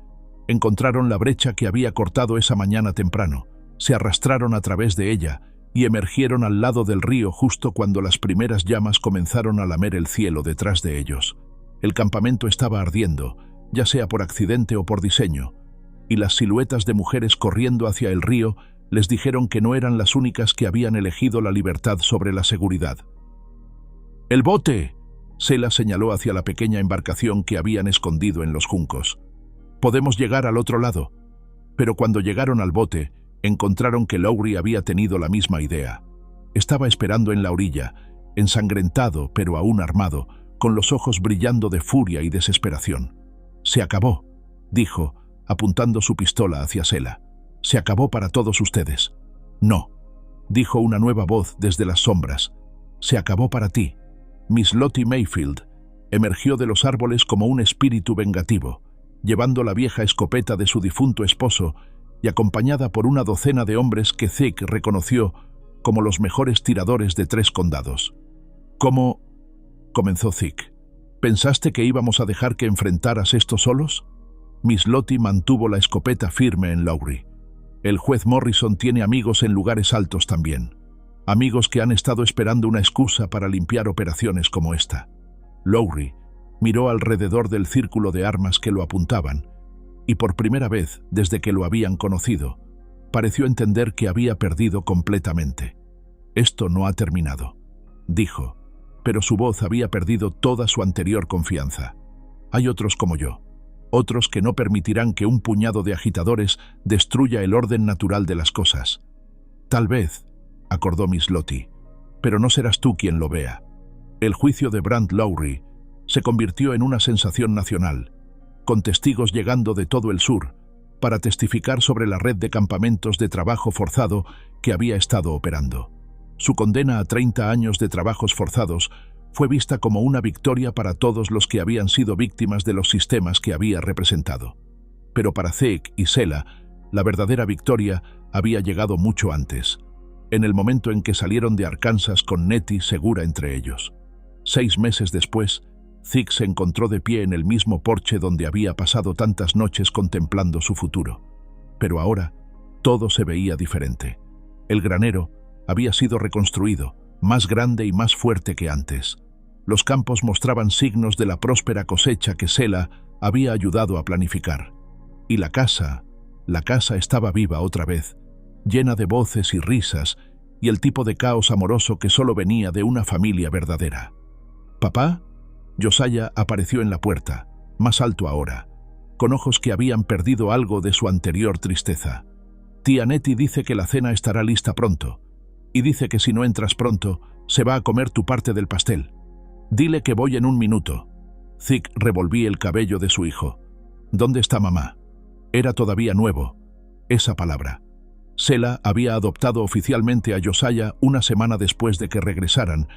Encontraron la brecha que había cortado esa mañana temprano, se arrastraron a través de ella y emergieron al lado del río justo cuando las primeras llamas comenzaron a lamer el cielo detrás de ellos. El campamento estaba ardiendo, ya sea por accidente o por diseño, y las siluetas de mujeres corriendo hacia el río les dijeron que no eran las únicas que habían elegido la libertad sobre la seguridad. «¡El bote!», Selah señaló hacia la pequeña embarcación que habían escondido en los juncos. «Podemos llegar al otro lado». Pero cuando llegaron al bote, encontraron que Lowry había tenido la misma idea. Estaba esperando en la orilla, ensangrentado pero aún armado, con los ojos brillando de furia y desesperación. «Se acabó», dijo, apuntando su pistola hacia Selah. «Se acabó para todos ustedes». «No», dijo una nueva voz desde las sombras. «Se acabó para ti». Miss Lottie Mayfield emergió de los árboles como un espíritu vengativo, llevando la vieja escopeta de su difunto esposo y acompañada por una docena de hombres que Zeke reconoció como los mejores tiradores de 3 condados. «¿Cómo?», comenzó Zeke. «¿Pensaste que íbamos a dejar que enfrentaras esto solos?». Miss Lottie mantuvo la escopeta firme en Lowry. «El juez Morrison tiene amigos en lugares altos también. Amigos que han estado esperando una excusa para limpiar operaciones como esta». Lowry miró alrededor del círculo de armas que lo apuntaban, y por primera vez desde que lo habían conocido, pareció entender que había perdido completamente. «Esto no ha terminado», dijo, pero su voz había perdido toda su anterior confianza. «Hay otros como yo, otros que no permitirán que un puñado de agitadores destruya el orden natural de las cosas». «Tal vez», acordó Miss Lottie, «pero no serás tú quien lo vea». El juicio de Brant Lowry se convirtió en una sensación nacional, con testigos llegando de todo el sur, para testificar sobre la red de campamentos de trabajo forzado que había estado operando. Su condena a 30 años de trabajos forzados fue vista como una victoria para todos los que habían sido víctimas de los sistemas que había representado. Pero para Zeke y Selah, la verdadera victoria había llegado mucho antes, en el momento en que salieron de Arkansas con Nettie segura entre ellos. 6 meses después, Zeke se encontró de pie en el mismo porche donde había pasado tantas noches contemplando su futuro. Pero ahora, todo se veía diferente. El granero había sido reconstruido, más grande y más fuerte que antes. Los campos mostraban signos de la próspera cosecha que Selah había ayudado a planificar. Y la casa estaba viva otra vez, llena de voces y risas, y el tipo de caos amoroso que solo venía de una familia verdadera. «¿Papá?» Josiah apareció en la puerta, más alto ahora, con ojos que habían perdido algo de su anterior tristeza. «Tía Nettie dice que la cena estará lista pronto, y dice que si no entras pronto, se va a comer tu parte del pastel. Dile que voy en 1 minuto». Zeke revolvía el cabello de su hijo. «¿Dónde está mamá?» Era todavía nuevo, esa palabra. Selah había adoptado oficialmente a Josiah una semana después de que regresaran,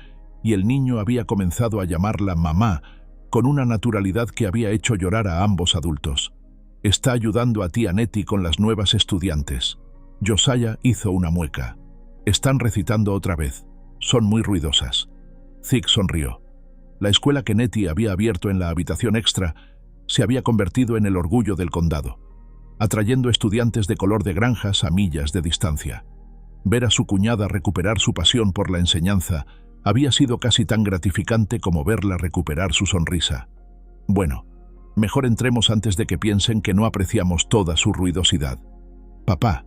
y el niño había comenzado a llamarla mamá con una naturalidad que había hecho llorar a ambos adultos. «Está ayudando a tía Nettie con las nuevas estudiantes». Josiah hizo una mueca. «Están recitando otra vez. Son muy ruidosas». Zeke sonrió. La escuela que Nettie había abierto en la habitación extra se había convertido en el orgullo del condado, atrayendo estudiantes de color de granjas a millas de distancia. Ver a su cuñada recuperar su pasión por la enseñanza había sido casi tan gratificante como verla recuperar su sonrisa. «Bueno, mejor entremos antes de que piensen que no apreciamos toda su ruidosidad». «Papá».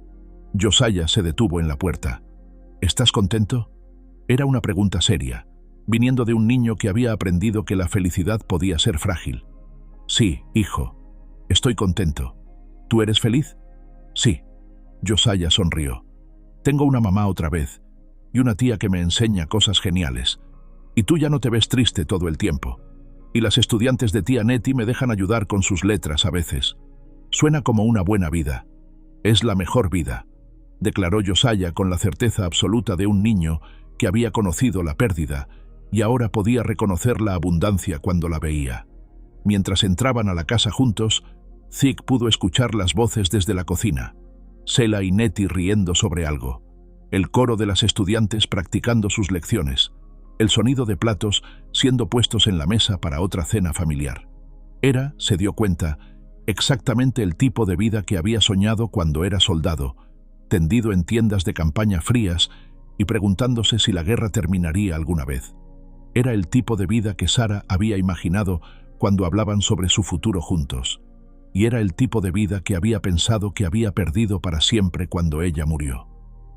Josiah se detuvo en la puerta. «¿Estás contento?» Era una pregunta seria, viniendo de un niño que había aprendido que la felicidad podía ser frágil. «Sí, hijo. Estoy contento. ¿Tú eres feliz?» «Sí». Josiah sonrió. «Tengo una mamá otra vez, y una tía que me enseña cosas geniales. Y tú ya no te ves triste todo el tiempo. Y las estudiantes de tía Nettie me dejan ayudar con sus letras a veces. Suena como una buena vida. Es la mejor vida», declaró Josiah con la certeza absoluta de un niño que había conocido la pérdida y ahora podía reconocer la abundancia cuando la veía. Mientras entraban a la casa juntos, Zeke pudo escuchar las voces desde la cocina, Selah y Nettie riendo sobre algo, el coro de las estudiantes practicando sus lecciones, el sonido de platos siendo puestos en la mesa para otra cena familiar. Era, se dio cuenta, exactamente el tipo de vida que había soñado cuando era soldado, tendido en tiendas de campaña frías y preguntándose si la guerra terminaría alguna vez. Era el tipo de vida que Sarah había imaginado cuando hablaban sobre su futuro juntos, y era el tipo de vida que había pensado que había perdido para siempre cuando ella murió.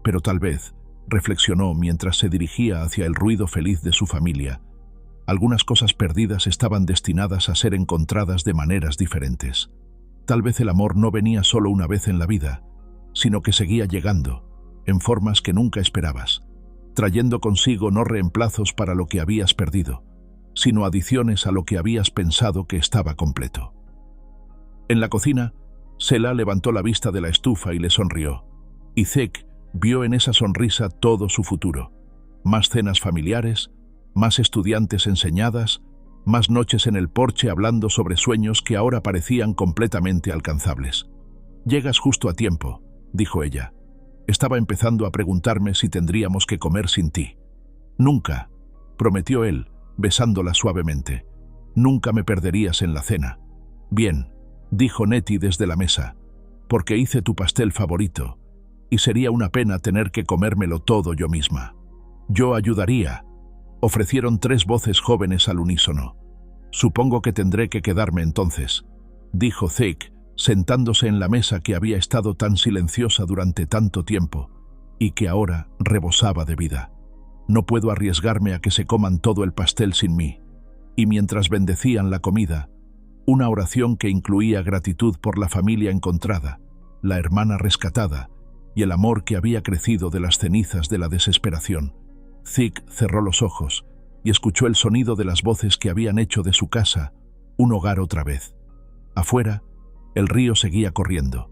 Pero tal vez, reflexionó mientras se dirigía hacia el ruido feliz de su familia, algunas cosas perdidas estaban destinadas a ser encontradas de maneras diferentes. Tal vez el amor no venía solo una vez en la vida, sino que seguía llegando, en formas que nunca esperabas, trayendo consigo no reemplazos para lo que habías perdido, sino adiciones a lo que habías pensado que estaba completo. En la cocina, Selah levantó la vista de la estufa y le sonrió, y Zeke vio en esa sonrisa todo su futuro. Más cenas familiares, más estudiantes enseñadas, más noches en el porche hablando sobre sueños que ahora parecían completamente alcanzables. «Llegas justo a tiempo», dijo ella. «Estaba empezando a preguntarme si tendríamos que comer sin ti». «Nunca», prometió él, besándola suavemente. «Nunca me perderías en la cena». «Bien», dijo Nettie desde la mesa, «porque hice tu pastel favorito, y sería una pena tener que comérmelo todo yo misma». «Yo ayudaría», ofrecieron 3 voces jóvenes al unísono. «Supongo que tendré que quedarme entonces», dijo Zeke, sentándose en la mesa que había estado tan silenciosa durante tanto tiempo y que ahora rebosaba de vida. «No puedo arriesgarme a que se coman todo el pastel sin mí». Y mientras bendecían la comida, una oración que incluía gratitud por la familia encontrada, la hermana rescatada y el amor que había crecido de las cenizas de la desesperación, Zeke cerró los ojos y escuchó el sonido de las voces que habían hecho de su casa un hogar otra vez. Afuera, el río seguía corriendo,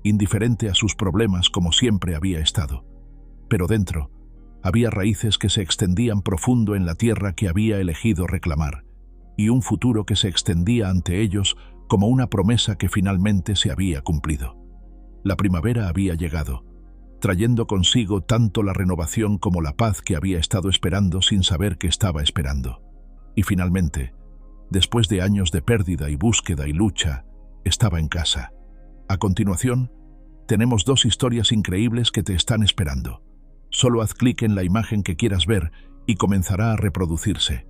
indiferente a sus problemas como siempre había estado. Pero dentro, había raíces que se extendían profundo en la tierra que había elegido reclamar, y un futuro que se extendía ante ellos como una promesa que finalmente se había cumplido. La primavera había llegado, trayendo consigo tanto la renovación como la paz que había estado esperando sin saber que estaba esperando. Y finalmente, después de años de pérdida y búsqueda y lucha, estaba en casa. A continuación, tenemos 2 historias increíbles que te están esperando. Solo haz clic en la imagen que quieras ver y comenzará a reproducirse.